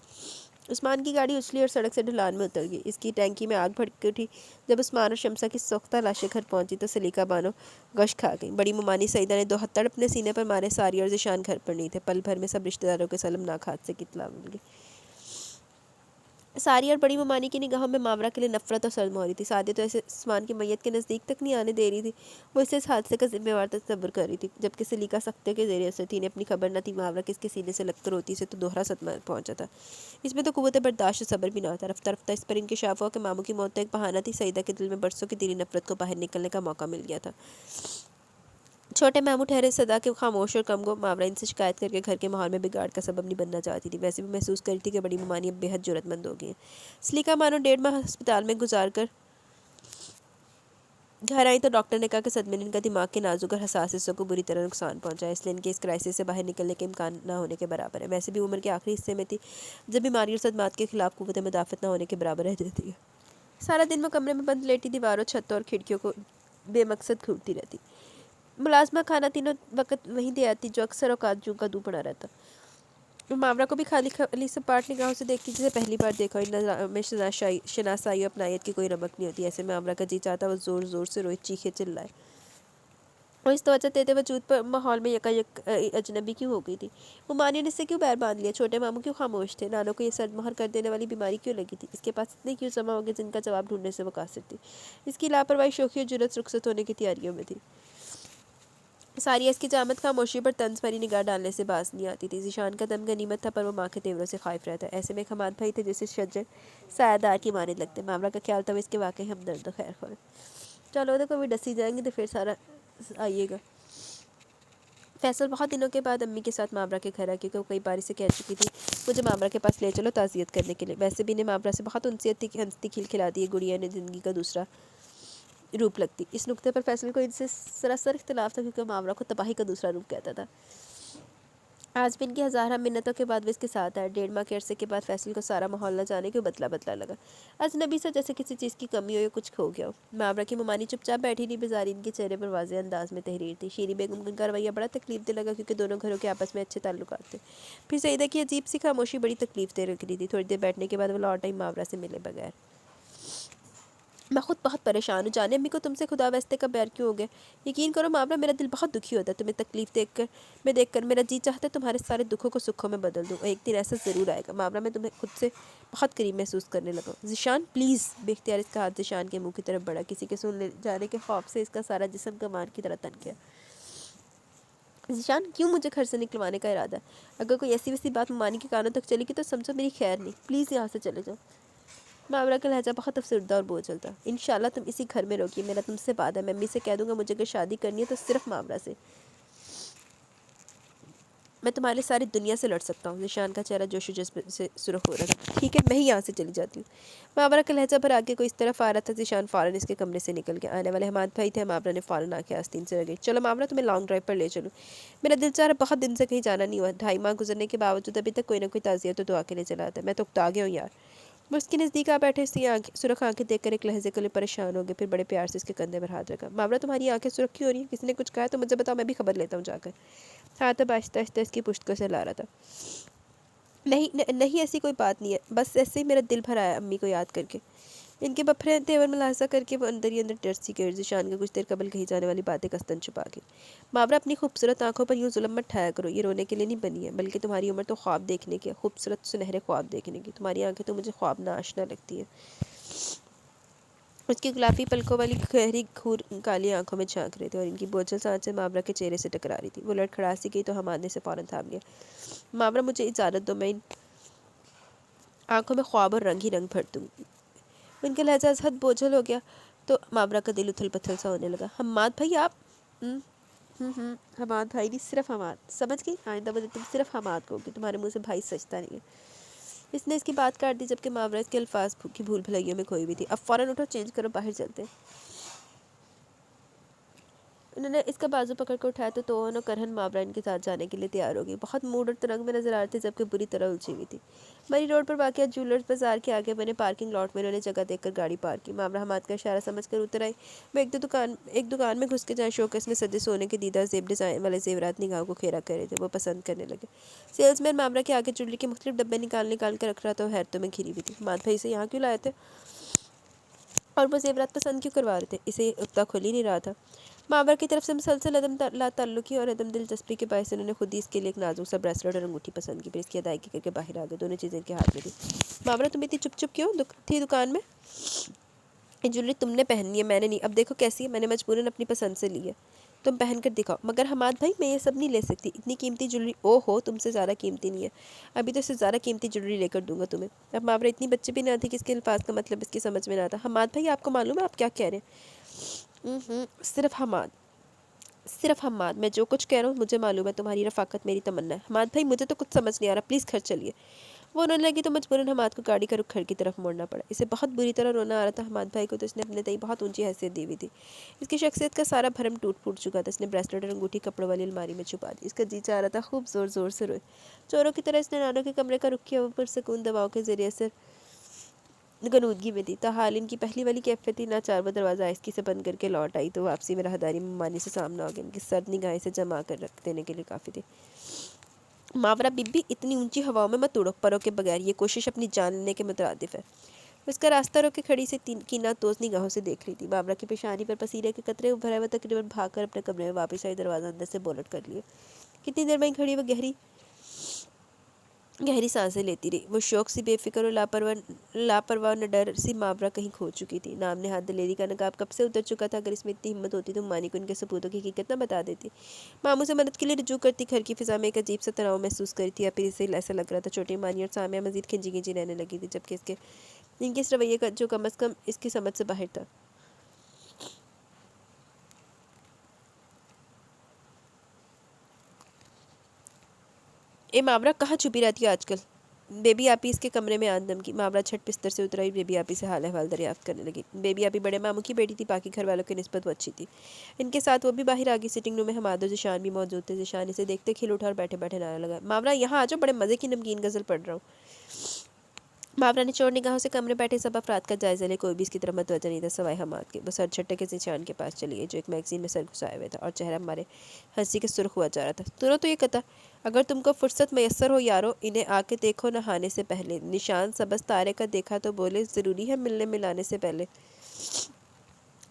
عثمان کی گاڑی اچھلی اور سڑک سے ڈھلان میں اتر گئی۔ اس کی ٹینکی میں آگ بھڑک اٹھی۔ جب عثمان اور شمسا کی سوختہ لاشیں گھر پہنچی تو سلیقہ بانو گوش کھا گئیں۔ بڑی ممانی سعیدہ نے 2 ہتھڑ اپنے سینے پر مارے۔ ساری اور ذیشان گھر پر نہیں تھے۔ پل بھر میں سب رشتہ داروں کے سلمناک حادثے کی اطلاع مل گئی۔ ساری اور بڑی ممانی کی نگاہوں میں ماورا کے لیے نفرت اور سرد موری تھی۔ سعدیہ تو ایسے عثمان کی میت کے نزدیک تک نہیں آنے دے رہی تھی۔ وہ اسے اس حادثے کا ذمہ وار تصور کر رہی تھی، جبکہ سلیقہ سختے کے زیر اثر تھی۔ انہیں اپنی خبر نہ تھی ماورا کس کے سینے سے لگ کر روتی سے تو دوہرا صدمہ پہنچا تھا۔ اس میں تو قوت برداشت اور صبر بھی نہ تھا۔ رفتہ رفتہ اس پر انکشاف ہوا کہ ماموں کی موت تو ایک بہانہ تھی۔ سعیدہ کے دل میں برسوں کی دلی نفرت کو باہر نکلنے کا موقع مل گیا تھا۔ چھوٹے ماموں ٹھہرے صدا کے خاموش اور کم گو۔ ماورا ان سے شکایت کر کے گھر کے ماحول میں بگاڑ کا سبب نہیں بننا چاہتی تھی۔ ویسے بھی محسوس کر رہی تھی کہ بڑی ممانی اب بے حد جرأت مند ہو گئی ہیں۔ سلیقہ بانو 1.5 ماہ ہسپتال میں گزار کر گھر آئی تو ڈاکٹر نے کہا کہ صدمے نے ان کا دماغ کے نازک اور حساس حصوں کو بری طرح نقصان پہنچا ہے، اس لیے ان کے اس کرائسس سے باہر نکلنے کے امکان نہ ہونے کے برابر ہے۔ ویسے بھی عمر کے آخری حصے میں تھی، جب بیماری اور صدمات کے خلاف قوت مدافعت نہ ہونے کے برابر رہ جاتی ہے۔ سارا دن وہ کمرے میں بند لیٹی دیواروں، چھتوں اور کھڑکیوں کو بے مقصد گھورتی رہتی۔ ملازمہ خانہ تینوں وقت وہیں دے آتی، جو اکثر اوقات جوں کا دوں پڑا رہتا۔ وہ ماورا کو بھی خالی خالی سپاٹ نگاہوں سے دیکھتی جسے پہلی بار دیکھا۔ ان نظروں میں شناسائی اور اپنائیت کی کوئی رمق نہیں ہوتی۔ ایسے میں ماورا کا جی چاہتا وہ زور زور سے روئے، چیخے، چلائے۔ وہ اس توجہ دیتے وجود پر ماحول میں یکایک اجنبی کیوں ہو گئی تھی؟ ممانی نے اس سے کیوں بیر باندھ لیا؟ چھوٹے ماموں کیوں خاموش تھے؟ نانوں کو یہ سرد مہر کر دینے والی بیماری کیوں لگی تھی؟ اس کے پاس اتنے کیوں جمع ہو گئے جن کا جواب ڈھونڈنے سے وہ قاصر تھی؟ اس کی لاپرواہی شوخی اور جرأت رخصت ہونے کی تیاریوں میں تھی۔ ساریہ اس کی جامد خاموشی پر طنز بھری نگاہ ڈالنے سے باز نہیں آتی تھی۔ ذیشان کا دم غنیمت تھا، پر وہ ماں کے تیوروں سے خائف رہتا۔ ایسے میں ایک حماد بھائی تھے جسے شجر سایہ دار کی مانند لگتے۔ ماورا کا خیال تھا وہ اس کے واقعی ہمدرد و خیر خواہ ہے۔ چلو تو کبھی ڈسی جائیں گی تو پھر سارا آئیے گا۔ فیصل بہت دنوں کے بعد امی کے ساتھ ماورا کے گھر آیا، کیونکہ وہ کئی بار اسے کہہ چکی تھی مجھے ماورا کے پاس لے چلو تعزیت کرنے کے لیے۔ ویسے بھی انہیں ماورا سے بہت انسیت تھی کہ ہنستی کھلکھلاتی یہ گڑیا انہیں زندگی کا دوسرا روپ لگتی۔ اس نقطے پر فیصل کو ان سے سراسر اختلاف تھا، کیونکہ ماورا کو تباہی کا دوسرا روپ کہتا تھا۔ آج بھی ان کی ہزارہ منتوں کے بعد وہ اس کے ساتھ آیا۔ 1.5 ماہ کے عرصے کے بعد فیصل کو سارا ماحول نہ جانے کیوں بدلا بدلا لگا، اجنبی سا، جیسے کسی چیز کی کمی ہو یا کچھ کھو گیا ہو۔ ماورا کی ممانی چپ چاپ بیٹھی رہی، بیزاری ان کے چہرے پر واضح انداز میں تحریر تھی۔ شیریں بیگم کا رویہ بڑا تکلیف دہ لگا، کیونکہ دونوں گھروں کے آپس میں اچھے تعلقات تھے۔ پھر سعیدہ کی عجیب سی خاموشی بڑی تکلیف دہ لگ رہی تھی۔ تھوڑی دیر بیٹھنے کے بعد وہ لوٹ آئی ماورا سے ملے بغیر۔ میں خود بہت پریشان ہوں، جانے امی کو تم سے خدا واسطے کا بیر کیوں ہو گیا؟ یقین کرو ماورا، میرا دل بہت دکھی ہوتا ہے تمہیں تکلیف دیکھ کر میرا جی چاہتا ہے تمہارے سارے دکھوں کو سکھوں میں بدل دوں، اور ایک دن ایسا ضرور آئے گا ماورا، میں تمہیں خود سے بہت قریب محسوس کرنے لگا ہوں۔ ذیشان پلیز! بے اختیار اس کا ہاتھ ذیشان کے منہ کی طرف بڑھا، کسی کے سن جانے کے خوف سے اس کا سارا جسم کمان کی طرح تن گیا۔ ذیشان کیوں مجھے گھر سے نکلوانے کا ارادہ ہے؟ اگر کوئی ایسی ویسی بات ممانی کے کانوں تک چلی گی تو سمجھو میری خیر نہیں، پلیز یہاں سے چلے جاؤ۔ معمرہ کا لہجہ بہت افسردہ اور بوجھل تھا. انشاءاللہ تم اسی گھر میں رہوگی، میرا تم سے وعدہ ہے. میں امی سے کہہ دوں گا مجھے اگر شادی کرنی ہے تو صرف معمرہ سے. میں تمہارے ساری دنیا سے لڑ سکتا ہوں. ذیشان کا چہرہ جوش و جذبے سے سرخ ہو رہا تھا. ٹھیک ہے، میں ہی یہاں سے چلی جاتی ہوں. معمرہ کا لہجہ پر آگے کوئی اس طرف آ رہا تھا. ذیشان فوراً اس کے کمرے سے نکل گیا. آنے والے حماد بھائی تھے. معمرہ نے فوراً آنکھیں آستین سے رگڑی. چلو معمرہ، تمہیں لانگ ڈرائیو پر لے چلوں. میرا دل چاہ رہا، بہت دن سے کہیں جانا نہیں ہوا. 2.5 ماہ گزرنے کے باوجود ابھی تک کوئی نہ کوئی تعزیت و دعا کے لیے چلا آتا ہے. میں تو اکتا گیا ہوں یار. وہ اس کے نزدیک آ بیٹھے. اس کی سرخ آنکھیں دیکھ کر ایک لحظے کے لیے پریشان ہو گئے، پھر بڑے پیار سے اس کے کندھے پر ہاتھ رکھا. معمرہ، تمہاری آنکھیں سرخ کیوں ہو رہی ہیں؟ کسی نے کچھ کہا ہے تو مجھے بتاؤ، میں بھی خبر لیتا ہوں جا کر. ہاتھ اب آہستہ آہستہ اس کی پشت کو سہلا رہا تھا. نہیں ایسی کوئی بات نہیں ہے، بس ایسے ہی میرا دل بھرا ہے امی کو یاد کر کے. ان کے بپھرے تیور ملاحظہ کر کے وہ اندر ہی اندر ڈر سی گئی. ذیشان کے کچھ دیر قبل کہی جانے والی باتیں قصداً چھپا کے. معمرہ، اپنی خوبصورت آنکھوں پر یوں ظلم مت ٹھایا کرو. یہ رونے کے لیے نہیں بنی ہے، بلکہ تمہاری عمر تو خواب دیکھنے کی ہے، خوبصورت سنہرے خواب دیکھنے کی. تمہاری آنکھیں تو مجھے خواب نہ آشنا لگتی ہیں. اس کی گلابی پلکوں والی گہری گھور کالی آنکھوں میں جھانک رہے تھے اور ان کی بوجھل سی آنچیں معمرہ کے چہرے سے ٹکرا رہی تھی. وہ لڑکھڑا سی گئی تو حماد نے اسے فوراً تھام لیا. معمرہ، مجھے اجازت دو، میں ان آنکھوں میں خواب اور رنگ ہی رنگ بھر دوں. ان کا لہجہ از حد بوجھل ہو گیا تو معمرہ کا دل اتھل پتھل سا ہونے لگا. حماد بھائی آپ؟ حماد بھائی نہیں، صرف حماد. سمجھ گئی؟ آئندہ مجھے تم صرف حماد کہو گی. تمہارے منہ سے بھائی سچتا نہیں ہے. اس نے اس کی بات کاٹ دی جبکہ معمرہ اس کے الفاظ کی بھول بھلائیوں میں کھوئی ہوئی تھی. اب فوراً اٹھو، چینج کرو، باہر چلتے ہیں. انہوں نے اس کا بازو پکڑ کر اٹھایا تو توہن و کرہن معمرہ ان کے ساتھ جانے کے لیے تیار ہو گئی. بہت موڈ اور ترنگ میں نظر آ رہے تھے جبکہ بری طرح الجھی ہوئی تھی. مری روڈ پر واقع جیولرز بازار کے آگے بنے پارکنگ لاٹ میں انہوں نے جگہ دیکھ کر گاڑی پارک کی. معمرہ حماد کا اشارہ سمجھ کر اتر آئی. وہ ایک دکان میں گھس کے جہاں شوکیس میں سجے سونے کے دیدہ زیب ڈیزائن والے زیورات نگاہوں کو کھیرا کر رہے تھے، وہ پسند کرنے لگے. سیلز مین معمرہ کے آگے جویلری کے مختلف ڈبے نکال کر رکھ رہا تھا اور حیرتوں میں گھری ہوئی تھی. حماد بھائی اسے یہاں کیوں لائے تھے اور وہ زیورات پسند کیوں کروا رہے تھے؟ اسے اتنا کھل ہی نہیں رہا تھا. معمر کی طرف سے مسلسل عدم لا تعلقی اور عدم دلچسپی کے باعث انہوں نے خود ہی اس کے لیے ایک نازک سا بریسلیٹ اور انگوٹھی پسند کی، پھر اس کی ادائیگی کر کے باہر آ گئے. دونوں چیزیں ان کے ہاتھ میں تھی. معمرہ، تم اتنی چپ چپ کیوں تھی دکان میں؟ یہ جویلری تم نے پہننی ہے، میں نے نہیں. اب دیکھو کیسی ہے، میں نے مجبوراً اپنی پسند سے لی ہے. تم پہن کر دکھاؤ. مگر حماد بھائی، میں یہ سب نہیں لے سکتی. اتنی قیمتی جویلری او ہو تم سے زیادہ قیمتی نہیں ہے. ابھی تو اس سے زیادہ قیمتی جویلری لے کر دوں گا تمہیں. اب معمرہ اتنی بچی بھی نہ تھی کہ اس کے الفاظ کا مطلب اس کی سمجھ میں نہ تھا. حماد بھائی، آپ کو معلوم ہے آپ کیا کہہ رہے ہیں؟ صرف حماد، صرف حماد. میں جو کچھ کہہ رہا ہوں مجھے معلوم ہے. تمہاری رفاقت میری تمنا ہے. حماد بھائی، مجھے تو کچھ سمجھ نہیں آ رہا، پلیز گھر چلیے. وہ رونے لگی تو مجبوراً حماد کو گاڑی کا رخ گھر کی طرف موڑنا پڑا. اسے بہت بری طرح رونا آ رہا تھا. حماد بھائی کو تو اس نے اپنے تئیں بہت اونچی حیثیت دی ہوئی تھی. اس کی شخصیت کا سارا بھرم ٹوٹ پھوٹ چکا تھا. اس نے بریسلیٹ اور انگوٹھی کپڑوں والی الماری میں چھپا دی. اس کا جی چاہ رہا تھا خوب زور زور سے روئے. چوروں کی طرح اس نے نانوں کے کمرے کا رخ کیا. وہ پرسکون دواؤں کے ذریعے سے غنودگی میں تھی. تاحال ان کی پہلی والی کیفیت تھی. ناچار وہ دروازہ آہستگی سے بند کر کے لوٹ آئی تو واپسی میں راہداری ممانی سے سامنا ہو گیا. ان کی سرد نگاہیں سے جما کر رکھ دینے کے لیے کافی تھی. معمرہ، بی بی اتنی اونچی ہواؤں میں مت اڑو پروں کے بغیر. یہ کوشش اپنی جان لینے کے مترادف ہے. اس کا راستہ روک کے کھڑی سے کینہ توز نگاہوں سے دیکھ رہی تھی. معمرہ کی پیشانی پر پسینے کے قطرے بھرا ہوا تقریباً بھاگ کر اپنے کمرے میں واپس آئی. دروازہ اندر سے بولٹ کر لیا. کتنی دیر میں کھڑی وہ گہری سانسیں لیتی رہی. وہ شوق سی، بے فکر اور لاپرواہ نڈر سی معمرہ کہیں کھو چکی تھی. نام نہاد دلیری کا نقاب کب سے اتر چکا تھا. اگر اس میں اتنی ہمت ہوتی تو مانی کو ان کے ثبوتوں کی حقیقت نہ بتا دیتی. ماموں سے مدد کے لیے رجوع کرتی. گھر کی فضا میں ایک عجیب سا تناؤ محسوس کری تھی یا پھر اسے ایسا لگ رہا تھا چھوٹی مانی اور سامیہ مزید کھنجی کھنجی رہنے لگی تھی، جبکہ ان کے اس رویے کا جو کم از کم اس کی سمجھ سے باہر تھا. اے معمرہ، کہاں چھپی رہتی ہو آج کل؟ بیبی آپی اس کے کمرے میں آن دم کی. معمرہ چھٹ بستر سے اتر آئی. بیبی آپی سے حال احوال دریافت کرنے لگی. بیبی آپی بڑے ماموں کی بیٹی تھی. باقی گھر والوں کی نسبت وہ اچھی تھی. ان کے ساتھ وہ بھی باہر آ گئی. سٹنگ روم میں حماد و ذیشان بھی موجود تھے. ذیشان اسے دیکھتے کھل اٹھا اور بیٹھے بیٹھے نعرہ لگا. معمرہ، یہاں آ جاؤ، بڑے مزے کی نمکین غزل پڑھ رہا ہوں. معمرہ نے چور نگاہوں سے کمرے بیٹھے سب افراد کا جائزہ لے. کوئی بھی اس کی طرف متوجہ نہیں تھا سوائے حماد کے. وہ سر جھٹک کے ذیشان کے پاس چلی گئی جو ایک میگزین میں سر گھسائے ہوئے تھا اور چہرہ ہمارے ہنسی کے سرخ ہوا جا رہا تھا. سنو تو یہ قطع، اگر تم کو فرصت میسر ہو یارو، انہیں آ کے دیکھو نہانے سے پہلے. نشان سبز تارے کا دیکھا تو بولے ضروری ہے ملنے ملانے سے پہلے.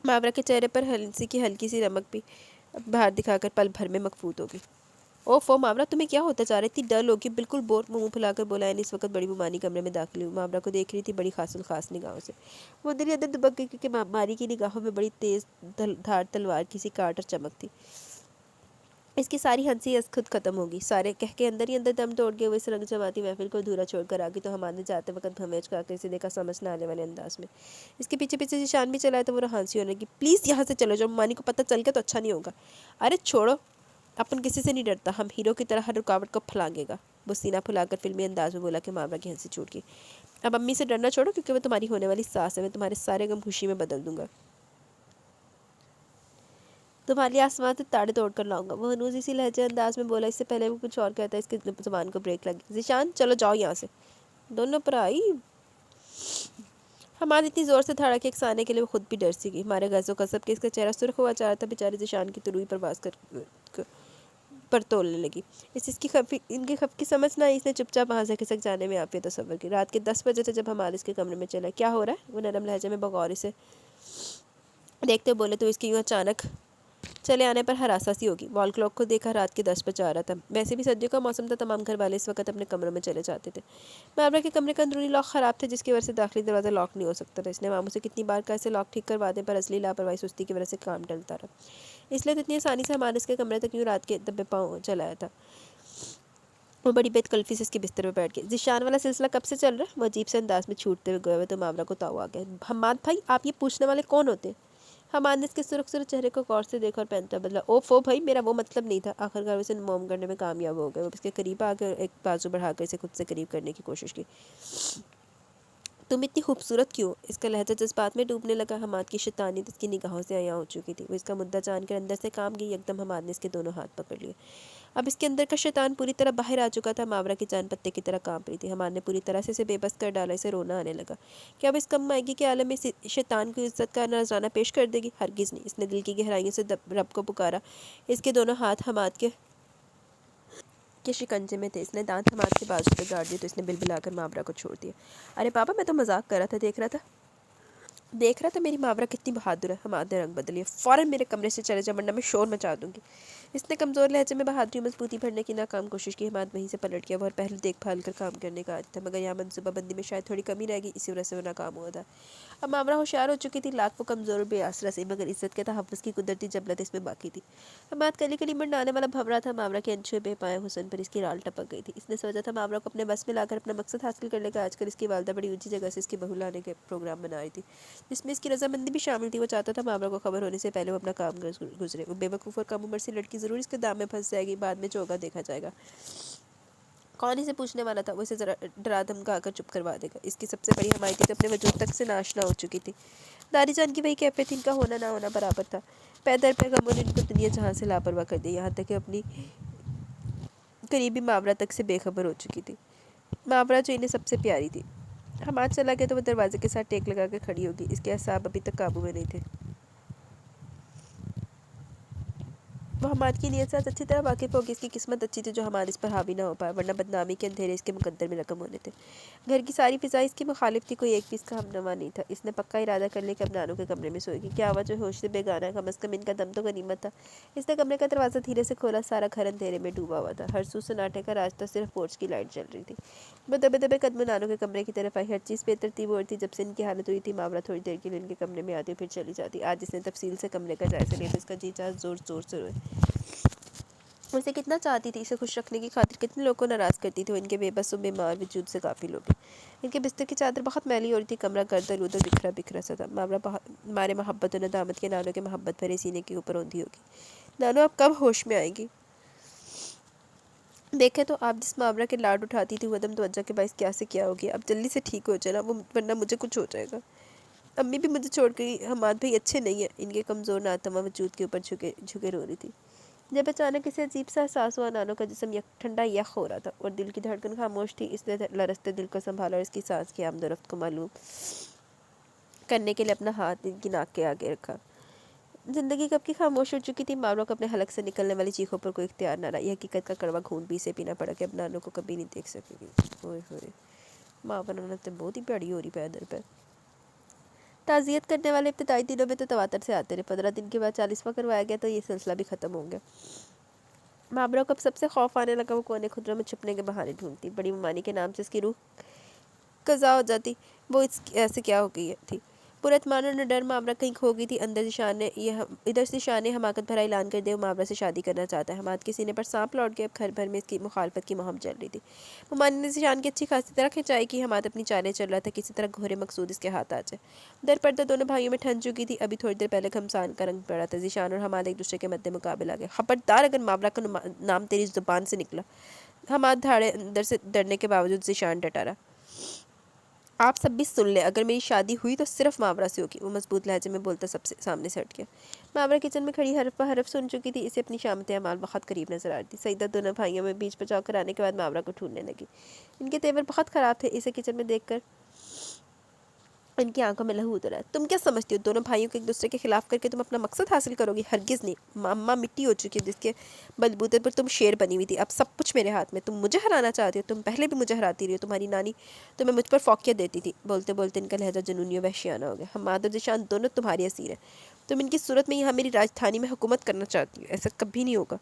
معمرہ کے چہرے پر ہنسی کی ہلکی سی رمق بھی باہر دکھا کر پل بھر میں مکفوت ہو گئی. اوفو معمرہ، تمہیں کیا ہوتا جا رہا ہے؟ اتنی ڈل ہوگی. بالکل بور. منہ پھلا کر بولا. اس وقت بڑی ممانی کمرے میں داخل ہوئی. معمرہ کو دیکھ رہی تھی بڑی خاص الخاص نگاہوں سے. وہ اندر ہی اندر دبک گئی کیونکہ ماری کی نگاہوں میں بڑی تیز دھار تلوار کی سی کاٹ اور چمک تھی. اس کی ساری ہنسی از خود ختم ہوگی، سارے کہہ کے اندر ہی اندر دم توڑ کے وہ اس رنگ جماتی محفل کو ادھورا چھوڑ کر آگی تو ہمارے جاتے وقت بھمیج کا کے اسے دیکھا سمجھ نہ آنے والے انداز میں اس کے پیچھے پیچھے ذیشان بھی چلا ہے تو وہ ہانسی ہونے لگی، پلیز یہاں سے چلو جاؤ، مانی کو پتہ چل گیا تو اچھا نہیں ہوگا۔ ارے چھوڑو، اپن کسی سے نہیں ڈرتا، ہم ہیرو کی طرح ہر رکاوٹ کو پھلانگے گا، وہ سینہ پھلا کر فلمی انداز میں بولا کہ ماورا کی ہنسی چھوٹ گئی۔ اب امی سے ڈرنا چھوڑو کیونکہ وہ تمہاری ہونے والی ساس ہے، میں تمہارے سارے غم خوشی میں بدل دوں گا، تمہارے لیے آسمان سے تاڑے توڑ کر لاؤں گا، وہ ہنوز اسی لہجے انداز میں بولا، اس سے پہلے وہ کچھ اور کہتا ہے اس کی زبان کو بریک لگی۔ ذیشان چلو جاؤ یہاں سے، دونوں پر آئی۔ حماد اتنی زور سے دھڑا کہ ایک ثانیے کے لیے وہ خود بھی ڈر سی گئی، مارے غض و غضب کے اس کا چہرہ سرخ ہوا چاہ رہا تھا، بیچاری ذیشان کی تروئی پرواز پر تولنے لگی۔ اس کی ان کی خفگی سمجھ نہ آئی، اس نے چپ چاپ وہاں سے کھسک جانے میں عافیت تصور کی۔ رات کے 10 بجے تھے جب حماد اس کے کمرے میں چلا۔ کیا ہو رہا ہے؟ وہ نرم لہجے میں بغور اسے دیکھتے بولے تو اس کی یوں اچانک چلے آنے پر ہراساں سی ہوگی۔ وال کلاک کو دیکھا، رات کے 10 بجا رہا تھا، ویسے بھی سردیوں کا موسم تھا، تمام گھر والے اس وقت اپنے کمروں میں چلے جاتے تھے۔ ماورا کے کمرے کا اندرونی لاک خراب تھا جس کی وجہ سے داخلی دروازہ لاک نہیں ہو سکتا تھا، اس نے ماموں سے کتنی بار کہا اسے لاک ٹھیک کروا دیں پر ازلی لاپرواہی سستی کی وجہ سے کام ٹلتا رہا، اس لیے تو اتنی آسانی سے ہمارے اس کے کمرے تک یوں رات کے دبے پاؤں چلایا تھا۔ وہ بڑی بے تکلفی سے اس کے بستر پہ بیٹھ گئی۔ ذیشان والا سلسلہ کب سے چل رہا ہے؟ وہ عجیب سے انداز میں چھوٹتے ہوئے گئے تو ماورا کو تاؤ آ گیا۔ حماد بھائی، آپ یہ پوچھنے والے کون ہوتے ہیں؟ حماد نے اس کے سرخ سرخ چہرے کو غور سے دیکھا اور پینترا بدلا۔ اوفو بھائی، میرا وہ مطلب نہیں تھا۔ آخرکار اسے موم کرنے میں کامیاب ہو گئے، وہ اس کے قریب آ کر ایک بازو بڑھا کر اسے خود سے قریب کرنے کی کوشش کی۔ تم اتنی خوبصورت کیوں؟ اس کا لہجہ جذبات میں ڈوبنے لگا۔ حماد کی شیطانیت اس کی نگاہوں سے عیاں ہو چکی تھی، وہ اس کا مدعا جان کر اندر سے کام گئی۔ یکدم حماد نے اس کے دونوں ہاتھ پکڑ لیے، اب اس کے اندر کا شیطان پوری طرح باہر آ چکا تھا۔ ماورا کی جان پتے کی طرح کانپ رہی تھی، حماد نے پوری طرح سے اسے بے بس کر ڈالا، اسے رونا آنے لگا۔ کیا اب اس کم مائگی کے عالم میں شیطان کو عزت کا نذرانہ پیش کر دے گی؟ ہرگز نہیں۔ اس نے دل کی گہرائیوں سے رب کو پکارا۔ اس کے دونوں ہاتھ حماد کے شکنجے میں تھے، اس نے دانت حماد کے بازو پہ گاڑ دیے تو اس نے بلبلا کر ماورا کو چھوڑ دیا۔ ارے بابا، میں تو مذاق کر رہا تھا، دیکھ رہا تھا میری ماورا کتنی بہادر ہے۔ حماد نے رنگ بدل لیا۔ فوراً میرے کمرے سے چلے جا ورنہ میں شور مچا دوں گی۔ اس نے کمزور لہجے میں بہادری و مضبوطی بھرنے کی ناکام کوشش کی۔ حماد وہیں سے پلٹ گیا، وہ اور پہلے دیکھ بھال کر کام کرنے کا عادت تھا، مگر یہاں منصوبہ بندی میں شاید تھوڑی کمی رہ گئی، اسی وجہ سے وہ ناکام ہوا تھا۔ اب ماورا ہوشیار ہو چکی تھی، لاکھ وہ کمزور اور بے آسرا سی، مگر عزت کے تحفظ کی قدرتی جبلت اس میں باقی تھی۔ حماد کلی کلی منڈ آنے والا بھنورا تھا، ماورا کے انچھوئے بے پائے حسن پر اس کی رال ٹپک گئی تھی۔ اس نے سوچا تھا ماورا کو اپنے بس میں لا کر اپنا مقصد حاصل کر لے گا، آج کل اس کی والدہ بڑی اونچی جگہ سے اس کی بہو لانے کے پروگرام بنا رہی تھی جس میں اس کی رضامندی بھی شامل تھی۔ وہ چاہتا تھا ماورا کو خبر ہونے سے پہلے وہ اپنا کام گزرے، وہ بے وقوف اور کم عمر سی لڑکی ضرور اس کے دام میں پھنس جائے گی، بعد میں جو ہوگا دیکھا جائے گا۔ کون اسے پوچھنے والا تھا؟ وہ اسے ذرا ڈرا دھمکا کر چپ کروا دے گا۔ اس کی سب سے بڑی حمایتی تو اپنے وجود تک سے ناشنا ہو چکی تھی، داری جان کی وہی کیفیت تھی، ان کا ہونا نہ ہونا برابر تھا۔ پے در پے غموں نے ان کو دنیا جہاں سے لاپرواہ کر دیا، یہاں تک کہ اپنی قریبی ماورا تک سے بے خبر ہو چکی تھی، ماورا جو انہیں سب سے پیاری تھی۔ حماد چلا گیا تو وہ دروازے کے ساتھ ٹیک لگا کے کھڑی ہوگی، اس کے اعصاب ابھی تک قابو میں نہیں تھے۔ وہ حماد کی نیت سے آج اچھی طرح واقف ہوگی، اس کی قسمت اچھی تھی جو حماد اس پر حاوی نہ ہو پایا، ورنہ بدنامی کے اندھیرے اس کے مقدر میں رقم ہونے تھے۔ گھر کی ساری فضائیں اس کی مخالف تھی، کوئی ایک بھی اس کا ہمنوا نہیں تھا۔ اس نے پکا ارادہ کر لیا کہ اب نانو کے کمرے میں سوئے گی، کیا ہوا جو ہوش سے بیگانہ ہے، کم از کم ان کا دم تو غنیمت تھا۔ اس نے کمرے کا دروازہ دھیرے سے کھولا، سارا گھر اندھیرے میں ڈوبا ہوا تھا، ہر سو سناٹے کا راج تھا، صرف پورچ کی لائٹ جل رہی تھی۔ وہ دبے دبے قدموں نانو کے کمرے کی طرف آئی، ہر چیز بے ترتیب ہو رہی تھی۔ جب سے ان کی حالت ہوئی تھی ماورا تھوڑی دیر کے لیے ان کے کمرے میں آتی پھر چلی جاتی، آج اس نے تفصیل سے کمرے کا جائزہ لیا تو اس کا جی چاہا زور زور سے روئے۔ وہ اسے کتنا چاہتی تھی، اسے خوش رکھنے کی خاطر کتنے لوگوں کو ناراض کرتی تھی، وہ ان کے بے بس و بیمار وجود سے غافل ہو گئی۔ ان کے بستر کی چادر بہت میلی ہو رہی تھی، کمرہ گرد آلود اور بکھرا بکھرا سا تھا۔ ماورا مارے محبت و ندامت کے نانو کے محبت بھرے سینے کے اوپر اوندھی ہوگی۔ نانو اب کب ہوش میں آئے گی؟ دیکھے تو آپ جس ماورا کے لاڈ اٹھاتی تھی وہ عدم توجہ کے باعث کیا سے کیا ہو گیا، اب جلدی سے ٹھیک ہو جانا ورنہ مجھے کچھ ہو جائے گا۔ امی بھی مجھے چھوڑ گئی، حماد بھائی اچھے نہیں ہیں، ان کے کمزور ناتواں وجود کے اوپر جھکے رو رہی تھی۔ جب اچانک اسے عجیب سا احساس ہوا، نانو کا جسم ٹھنڈا یخ ہو رہا تھا اور دل کی دھڑکن خاموش تھی۔ اس نے لرزتے دل کو سنبھالا اور اس کی سانس کی آمد و رفت کو معلوم کرنے کے لیے اپنا ہاتھ ان کی ناک کے آگے رکھا۔ زندگی کب کی خاموش ہو چکی تھی، ماورا کو اپنے حلق سے نکلنے والی چیخوں پر کوئی اختیار نہ رہا، یہ حقیقت کا کڑوا گھونٹ بھی اسے پینا پڑا کہ اب نانو کو کبھی نہیں دیکھ سکے گی۔ ہوئے ہوئے ماورا نے بہت ہی پیڑی ہو رہی پیدر پہ۔ تعزیت کرنے والے ابتدائی دنوں میں تو تواتر سے آتے رہے، 15 دن کے بعد 40واں کروایا گیا تو یہ سلسلہ بھی ختم ہو گیا۔ ماورا کو اب سب سے خوف آنے لگا، وہ کونے خدروں میں چھپنے کے بہانے ڈھونڈتی، بڑی ممانی کے نام سے اس کی روح قضا ہو جاتی، وہ ایسے کیا ہو گئی تھی، پراطمان اور ڈر معاورہ کہیں کھو گئی تھی. ادھر سے شان نے حماقت بھرا اعلان کر دیا وہ معاورہ سے شادی کرنا چاہتا ہے. حماد کے سینے پر سانپ لوٹ گیا. اب گھر بھر میں اس کی مخالفت کی مہم چل رہی تھی. ممانی نے ذیشان کی اچھی خاصی طرح کھنچائی کہ حماد اپنی چالیں چل رہا تھا کسی طرح گھورے مقصود اس کے ہاتھ آ جائے. در پردہ دونوں بھائیوں میں ٹھن چکی تھی. ابھی تھوڑی دیر پہلے گھمسان کا رنگ پڑا تھا. ذیشان اور حماد ایک دوسرے کے مد مقابل آ گئے. خبردار اگر معاورہ کا نام تیری زبان سے نکلا. حماد دھاڑے اندر سے ڈرنے کے باوجود ذیشان ڈٹا رہا. آپ سب بھی سن لیں اگر میری شادی ہوئی تو صرف معاورہ سے ہوگی. وہ مضبوط لہجے میں بولتا سب سے سامنے سے ہٹ گیا. معاورہ کچن میں کھڑی حرف پر حرف سن چکی تھی. اسے اپنی شامت اعمال بہت قریب نظر آ رہی تھی. سعیدہ دونوں بھائیوں میں بیچ بچاؤ کرانے کے بعد معاورہ کو ڈھونڈنے لگی. ان کے تیور بہت خراب تھے. اسے کچن میں دیکھ کر ان کی آنکھوں میں لہو اترا. تم کیا سمجھتی ہو دونوں بھائیوں کو ایک دوسرے کے خلاف کر کے تم اپنا مقصد حاصل کرو گی؟ ہرگز نہیں. اماں مٹی ہو چکی ہے جس کے بلبوتے پر تم شیر بنی ہوئی تھی. اب سب کچھ میرے ہاتھ میں. تم مجھے ہرانا چاہتی ہو. تم پہلے بھی مجھے ہراتی رہی ہو. تمہاری نانی تمہیں مجھ پر فوقیت دیتی تھی. بولتے بولتے ان کا لہجہ جنونی و وحشیانہ ہو گیا. حماد اور ذیشان دونوں تمہاری اسیر ہیں. تم ان کی صورت میں یہاں میری راجدھانی میں حکومت کرنا چاہتی ہو. ایسا کبھی نہیں ہوگا.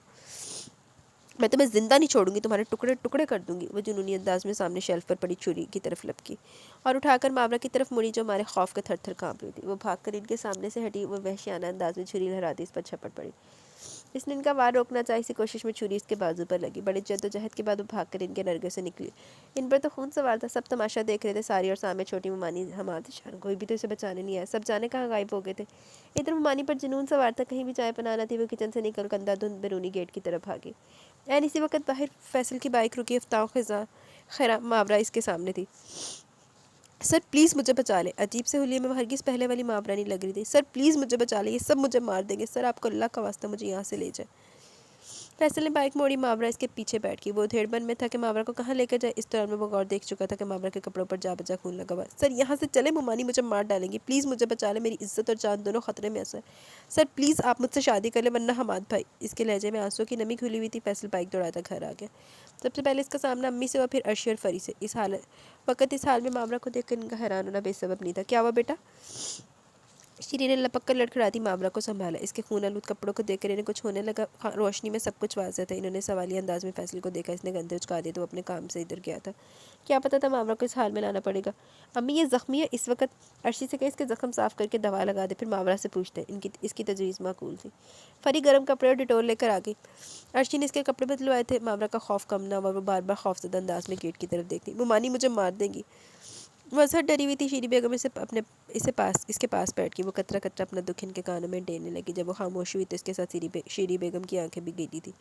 میں تمہیں زندہ نہیں چھوڑوں گی. تمہارے ٹکڑے ٹکڑے کر دوں گی. وہ جنونی انداز میں سامنے شیلف پر پڑی چھری کی طرف لپکی اور اٹھا کر معاورہ کی طرف مڑی جو ہمارے خوف کا تھر تھر کانپ رہی تھی. وہ بھاگ کر ان کے سامنے سے ہٹی. وہ وحشیانہ انداز میں چھری لہراتی اس پر جھپٹ پڑی. اس نے ان کا وار روکنا چاہا. اسی کوشش میں چھری اس کے بازو پر لگی. بڑے جد و جہد کے بعد وہ بھاگ کر ان کے نرگے سے نکلی. ان پر تو خون سوار تھا. سب تماشا دیکھ رہے تھے. ساری اور سامنے چھوٹی ممانی حماد ذیشان. کوئی بھی تو اسے بچانے نہیں آیا. سب جانے کہاں غائب ہو گئے تھے. ادھر ممانی پر جنون سوار تھا. کہیں بھی چائے پناہ نہ تھی. وہ کچن سے نکل کر اندھا دھند بیرونی گیٹ کی طرف بھاگی. عین اسی وقت باہر فیصل کی بائک رکی. افتاء و خیراں معاورہ اس کے سامنے تھی. سر پلیز مجھے بچا لیں. عجیب سے حلیے میں وہ ہرگز پہلے والی معاورہ نہیں لگ رہی تھی. سر پلیز مجھے بچا لیں. یہ سب مجھے مار دیں گے. سر آپ کو اللہ کا واسطہ مجھے یہاں سے لے جائے. فیصل نے بائک موڑی. معاورہ اس کے پیچھے بیٹھ گئی. وہ دھیڑ بند میں تھا کہ معاورہ کو کہاں لے کر جائے. اس دوران میں وہ غور دیکھ چکا تھا کہ معاورہ کے کپڑوں پر جا بجا خون لگا ہوا. سر یہاں سے چلے. ممانی مجھے مار ڈالیں گی. پلیز مجھے بچا لیں. میری عزت اور جان دونوں خطرے میں ہے. سر پلیز آپ مجھ سے شادی کر لیں ورنہ حماد بھائی. اس کے لہجے میں آنسوں کی نمی گھلی ہوئی تھی. فیصل بائک دوڑاتا گھر آ گیا. سب سے پہلے اس کا سامنا امی سے ہوا پھر عرشی اور فری سے. اس حال میں معاورہ کو دیکھ کر ان کا حیران ہونا بے سبب نہیں تھا. کیا ہوا بیٹا؟ شیری نے لپک کر لڑکھڑاتی معاورہ کو سنبھالا. اس کے خون آلود کپڑوں کو دیکھ کر انہیں کچھ ہونے لگا. روشنی میں سب کچھ واضح تھا. انہوں نے سوالیہ انداز میں فیصل کو دیکھا. اس نے گندے اچکا دیے تو وہ اپنے کام سے ادھر گیا تھا. کیا پتا تھا معاورہ کو اس حال میں لانا پڑے گا. امی یہ زخمی ہے. اس وقت عرشی سے کہ اس کے زخم صاف کر کے دوا لگا دے. پھر معاورہ سے پوچھتے. اس کی تجویز معقول تھی. فری گرم کپڑے اور ڈیٹول لے کر آ گئی. عرشی نے اس کے کپڑے بدلوائے تھے. معاورہ کا خوف کم نہ ہوا. وہ بار بار خوفزدہ انداز میں گیٹ کی طرف دیکھتی. ممانی مجھے مار دیں گی. وہ ازحد ڈری ہوئی تھی. شیری بیگم اس کے پاس بیٹھ گئی. وہ قطرہ قطرہ اپنا دکھ ان کے کانوں میں ڈینے لگی. جب وہ خاموش ہوئی تو اس کے ساتھ شیری بیگم کی آنکھیں بھی گیلی تھی.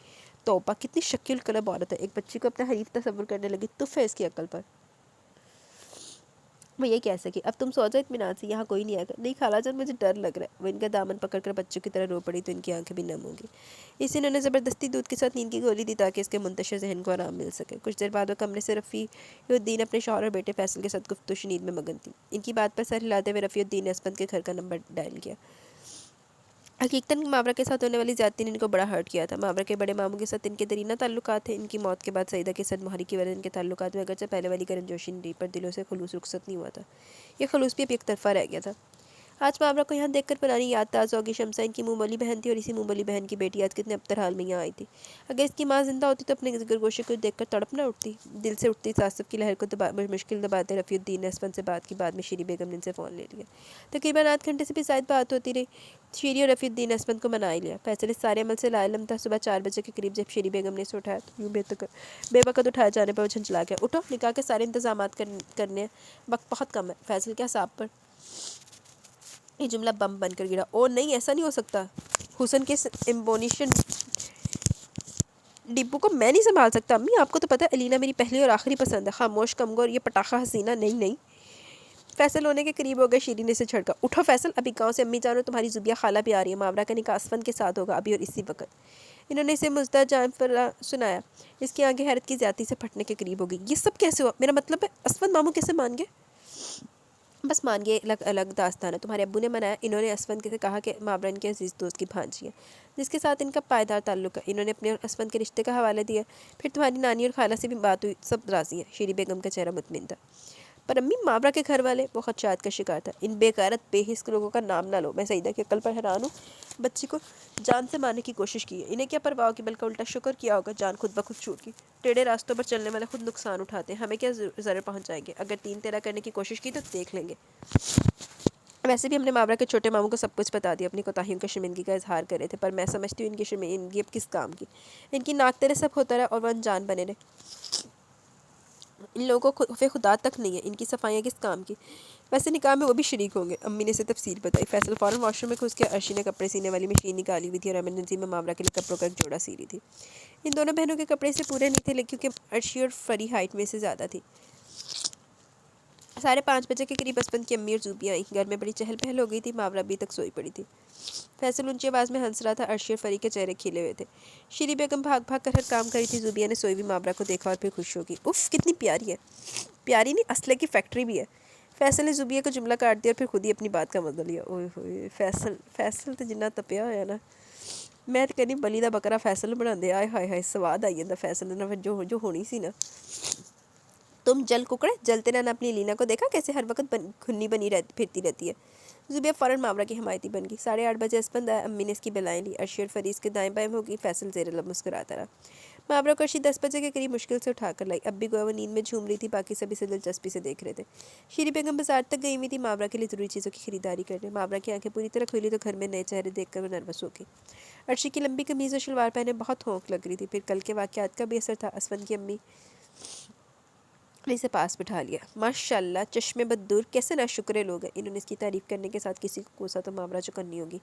توبہ کتنی شکیل قلب عورت ہے. ایک بچی کو اپنا حریف تصور کرنے لگی. تف ہے اس کی عقل پر. وہ یہ کہہ سکی. اب تم سو جاؤ اطمینان سے. یہاں کوئی نہیں آئے گا. نہیں خالہ جان مجھے ڈر لگ رہا ہے. وہ ان کا دامن پکڑ کر بچوں کی طرح رو پڑی تو ان کی آنکھیں بھی نم ہو گئی. اس انہوں نے زبردستی دودھ کے ساتھ نیند کی گولی دی تاکہ اس کے منتشر ذہن کو آرام مل سکے. کچھ دیر بعد وہ کمرے سے رفیع الدین اپنے شوہر اور بیٹے فیصل کے ساتھ گفتگو شنید میں مگن تھی. ان کی بات پر سر ہلاتے ہوئے رفیع الدین نے اسپند کے گھر کا نمبر ڈائل کیا. حقیقتاً معاورہ کے ساتھ ہونے والی زیادتی نے ان کو بڑا ہرٹ کیا تھا. معاورہ کے بڑے ماموں کے ساتھ ان کے دیرینہ تعلقات تھے. ان کی موت کے بعد سعیدہ کے ساتھ مہری کی وجہ ان کے تعلقات میں اگرچہ پہلے والی گرمجوشی نہیں پر دلوں سے خلوص رخصت نہیں ہوا تھا. یہ خلوص بھی اب یک طرفہ رہ گیا تھا. آج معاورہ کو یہاں دیکھ کر پرانی یاد تازہ ہوگی. شمسہ ان کی منہ مولی بہن تھی اور اسی منہ مولی بہن کی بیٹی آج کتنے ابتر حال میں یہاں آئی تھی. اگر اس کی ماں زندہ ہوتی تو اپنے گرگوشے کو دیکھ کر تڑپ نہ اٹھتی. دل سے اٹھتی تعصب کی لہر کو مشکل دباتے رفیع الدین نے اسپند سے بات کی. بعد میں شیری بیگم نے ان سے فون لے لیا. تقریباً آدھ گھنٹے سے بھی زائد بات ہوتی رہی. شیری اور رفیع الدین نے اسپند کو منا ہی لیا. فیصل اس سارے عمل سے لاعلم تھا. صبح 4 بجے کے قریب جب شیری بیگم نے اسے اٹھایا تو یوں بے وقت اٹھائے جانے پر وہ جھنجھلا گیا. اٹھو نکاح کے سارے انتظامات کرنے ہیں. وقت بہت کم ہے. فیصل کیا صاحب پر یہ جملہ بم بن کر گرا. او نہیں ایسا نہیں ہو سکتا. حسن کے ایمبونیشن ڈبو کو میں نہیں سنبھال سکتا. امی آپ کو تو پتہ ہے علینا میری پہلی اور آخری پسند ہے. خاموش کمگو اور یہ پٹاخہ حسینہ نہیں. فیصل ہونے کے قریب ہو گئے. شیری نے اسے جھڑکا. اٹھو فیصل. ابھی گاؤں سے امی جان اور تمہاری زبیہ خالہ بھی آ رہی ہے. معاورہ کا نکاح اسفند کے ساتھ ہوگا ابھی اور اسی وقت. انہوں نے اسے مزدہ جان پر سنایا. اس کی آنکھیں حیرت کی زیادتی سے پھٹنے کے قریب ہو گئی. یہ سب کیسے ہوا؟ میرا مطلب ہے اسفند ماموں کیسے مان گئے؟ بس مان گئے. الگ داستان ہے. تمہارے ابو نے منایا. انہوں نے اسفند سے کہا کہ معاورہ ان کے عزیز دوست کی بھانجی ہے جس کے ساتھ ان کا پائیدار تعلق ہے. انہوں نے اپنے اور اسفند کے رشتے کا حوالہ دیا. پھر تمہاری نانی اور خالہ سے بھی بات ہوئی. سب راضی ہیں. شیری بیگم کا چہرہ مطمئن تھا. پر امی معاورہ کے گھر والے وہ خدشات کا شکار تھا. ان بے غیرت بے حس لوگوں کا نام نہ لو. میں سعیدہ کی عقل پر حیران ہوں. بچی کو جان سے مارنے کی کوشش کی ہے. انہیں کیا پرواہ ہوگی بلکہ الٹا شکر کیا ہوگا. جان خود بخود چھوٹ کی. ٹیڑھے راستوں پر چلنے والے خود نقصان اٹھاتے ہیں. ہمیں کیا ضرر پہنچائیں گے. اگر تین تیرا کرنے کی کوشش کی تو دیکھ لیں گے. ویسے بھی ہم نے ماورا کے چھوٹے ماموں کو سب کچھ بتا دیا، اپنی کوتاہیوں کا شرمندگی کا اظہار کرے تھے، پر میں سمجھتی ہوں ان کی شرمندگی اب کس کام کی، ان کی ناک تیرے سب ہوتا رہا اور وہ انجان بنے رہے، ان لوگوں کو خوف خدا تک نہیں ہے، ان کی صفائیاں کس کام کی، ویسے نکاح میں وہ بھی شریک ہوں گے۔ امی نے اسے تفصیل بتائی۔ فیصل فوراً واش روم میں گھس کے عرشی نے کپڑے سینے والی مشین نکالی ہوئی تھی اور ایمرجنسی میں ماورا کے لیے کپڑوں کا ایک جوڑا سی رہی تھی۔ ان دونوں بہنوں کے کپڑے سے پورے نہیں تھے لیکن کیونکہ عرشی اور فری ہائٹ میں سے زیادہ تھی۔ 5:30 کے قریب اسپن کی امی اور زوبی آئیں۔ گھر میں بڑی چہل پہل ہو گئی تھی، ماورا ابھی تک سوئی پڑی تھی۔ فیصل اونچی آواز میں ہنس رہا تھا، عرشی اور فری کے چہرے کھلے ہوئے تھے۔ شیری بیگم بھاگ بھاگ کر ہر کام کری تھی۔ زوبیہ نے سوئی ہوئی ماورا کو دیکھا اور پھر خوش ہو گئی۔ اف کتنی پیاری ہے، پیاری نہیں اسلحے کی فیکٹری بھی ہے۔ فیصل نے زوبیہ کو جملہ کاٹ دیا اور پھر خود ہی اپنی بات کا مزہ لیا۔ اوئے ہوئے فیصل تو جنہ تپیا ہوا ہے نا، میں تو کہنی بلی دا بکرا فیصل بنا دے، آئے ہائے ہائے سواد آئی جاتا فیصل نے جو ہونی سی نا۔ تم جل ککڑے، جلتے رہنا اپنی لینا کو دیکھا کیسے ہر وقت کھنی بنی پھرتی رہتی ہے۔ زوبیہ فوراً ماورا کی حمایتی بن گئی۔ 8:30 اسپن آیا، امی نے اس کی بلائیں لی، عرشی اور فریز کے دائیں بائیں ہو گئی۔ فیصل زیر لب مسکراتا رہا۔ ماورا کو عرشی 10 بجے کے قریب مشکل سے اٹھا کر لائی، اب بھی گویا وہ نیند میں جھوم رہی تھی، باقی سب اسے دلچسپی سے دیکھ رہے تھے۔ شیری بیگم بازار تک گئی ہوئی تھی ماورا کے لیے ضروری چیزوں کی خریداری کرنے۔ ماورا کی آنکھیں پوری طرح کھلی تو گھر میں نئے چہرے دیکھ کر وہ نروس ہو گئی۔ عرشی کی لمبی قمیض اور شلوار پہنے بہت ہونک لگ رہی تھی، پھر کل کے واقعات کا بھی اثر تھا۔ اسفن کی امی نے اسے پاس بٹھا لیا۔ ماشاءاللہ چشمے بددور، کیسے ناشکرے لوگ ہیں۔ انہوں نے اس کی تعریف کرنے کے ساتھ کسی کو کوسا تو ماورا چکنی ہوگی۔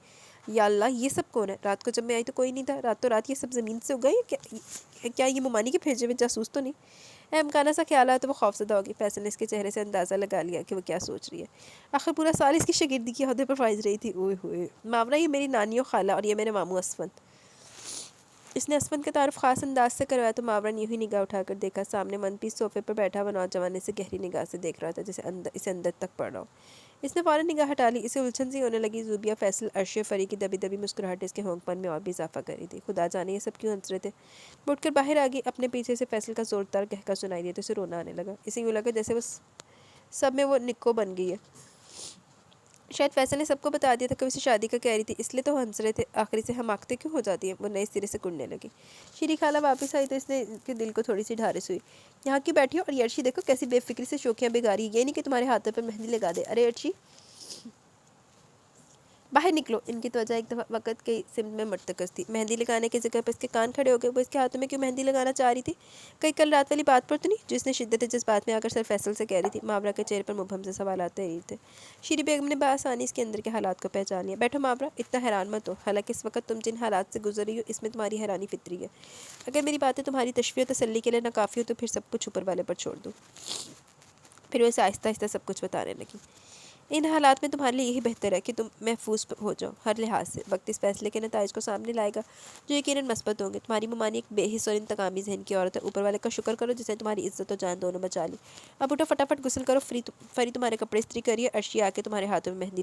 یا اللہ یہ سب کون ہے؟ رات کو جب میں آئی تو کوئی نہیں تھا، رات یہ سب زمین سے اگئی کیا یہ ممانی کے بھیجے ہوئے جاسوس تو نہیں؟ امکانہ سا خیال آیا تو وہ خوفزدہ ہوگی۔ فیصل نے اس کے چہرے سے اندازہ لگا لیا کہ وہ کیا سوچ رہی ہے۔ آخر پورا سال اس کی شاگردی کے عہدے پر فائز رہی تھی۔ اوئے ہوئے ماورا، یہ میری نانی و خالہ اور یہ میرے ماموں اسفن۔ اس نے اسفن کا تعارف خاص انداز سے کروایا تو ماورا نے یوں ہی نگاہ اٹھا کر دیکھا، سامنے ون پیس صوفے پر بیٹھا ہوا نوجوان اسے گہری نگاہ سے دیکھ رہا تھا، جیسے اسے اندر تک پڑھ رہا ہو۔ اس نے فوراً نگاہ ہٹا لی، اسے الجھن سی ہونے لگی۔ زوبیہ، فیصل، عرشی اور فری کی دبی دبی مسکراہٹ اس کے ہونک پن میں اور بھی اضافہ کر رہی تھی۔ خدا جانے یہ سب کیوں ہنس رہے تھے۔ وہ اٹھ کر باہر آ گئی، اپنے پیچھے سے فیصل کا زوردار قہقہ سنائی دیا تو اسے رونا آنے لگا۔ اسے یوں لگا جیسے وہ سب میں وہ نکو بن گئی ہے۔ شاید فیصل نے سب کو بتا دیا تھا کہ وہ اسے شادی کا کہہ رہی تھی، اس لیے تو وہ ہنس رہے تھے۔ آخری سے حماقتیں کیوں ہو جاتی ہیں؟ وہ نئے سرے سے کڑنے لگی۔ شیری خالہ واپس آئی تو اس نے کے دل کو تھوڑی سی ڈھارس ہوئی۔ یہاں کی بیٹھی ہو اور یہ عرشی دیکھو کیسی بے فکری سے شوخیاں بگاری، یہ نہیں کہ تمہارے ہاتھوں پہ مہندی لگا دے۔ ارے عرشی باہر نکلو۔ ان کی توجہ ایک وقت کی سمت میں مرتکز تھی۔ مہندی لگانے کی جگہ پر اس کے کان کھڑے ہو گئے۔ وہ اس کے ہاتھوں میں کیوں مہندی لگانا چاہ رہی تھی؟ کئی کل رات والی بات پر تو نہیں، جس نے شدت جذبات میں آ کر سر فیصل سے کہہ رہی تھی۔ ماورا کے چہرے پر مبہم سے سوالات تحریر تھے۔ شیری بیگم نے بآسانی اس کے اندر کے حالات کو پہچان لیا۔ بیٹھو ماورا، اتنا حیران مت ہو، حالانکہ اس وقت تم جن حالات سے گزر رہی ہو اس میں تمہاری حیرانی فطری ہے۔ اگر میری باتیں تمہاری تشفیع و تسلی کے لیے ناکافی ہو تو پھر سب کچھ اوپر والے پر چھوڑ دو۔ پھر وہ اسے آہستہ آہستہ سب کچھ بتانے لگی۔ ان حالات میں تمہارے لیے یہی بہتر ہے کہ تم محفوظ ہو جاؤ ہر لحاظ سے۔ وقت اس فیصلے کے نتائج کو سامنے لائے گا جو یقیناً مثبت ہوں گے۔ تمہاری ممانی ایک بے حس اور انتقامی ذہن کی عورت ہے۔ اوپر والے کا شکر کرو جس نے تمہاری عزت و جان دونوں بچا لی۔ اب اٹھو فٹافٹ غسل کرو، فری تمہارے کپڑے استری کریے، عرشی آ کے تمہارے ہاتھوں میں مہندی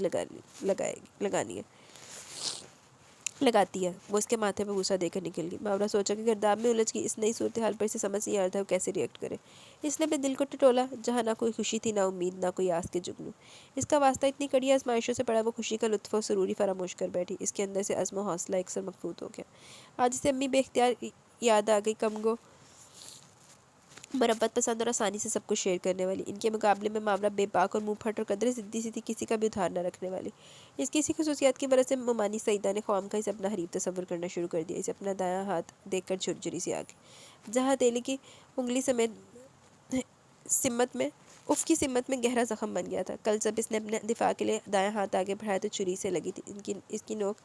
لگاتی ہے۔ وہ اس کے ماتھے پہ بوسہ دے کر نکل گئی۔ ماورا سوچا کہ گرداب میں الجھ گئی، اس نئی صورتحال پر اسے سمجھ نہیں آ رہا تھا وہ کیسے ریئیکٹ کرے۔ اس نے اپنے دل کو ٹٹولا، جہاں نہ کوئی خوشی تھی، نہ امید، نہ کوئی آس کے جگنو۔ اس کا واسطہ اتنی کڑی آزمائشوں سے پڑا، وہ خوشی کا لطف و سروری فراموش کر بیٹھی۔ اس کے اندر سے عزم و حوصلہ یکسر مفقود ہو گیا۔ آج اسے امی بے اختیار یاد آ گئی، کم گو مربت پسند اور آسانی سے سب کچھ شیئر کرنے والی۔ ان کے مقابلے میں ماورا بے باک اور منہ پھٹ اور قدرے ضدی سی تھی، کسی کا بھی ادھار نہ رکھنے والی۔ اس کی اسی خصوصیات کی وجہ سے ممانی سعیدہ نے خواہمخواہ اسے اپنا حریف تصور کرنا شروع کر دیا۔ اسے اپنا دایاں ہاتھ دیکھ کر جھرجھری سی آ گئی، جہاں ہتھیلی کی انگلی سمت میں گہرا زخم بن گیا تھا۔ کل جب اس نے اپنے دفاع کے لیے دایاں ہاتھ آگے بڑھایا تو چھری سے لگی تھی۔ اس کی نوک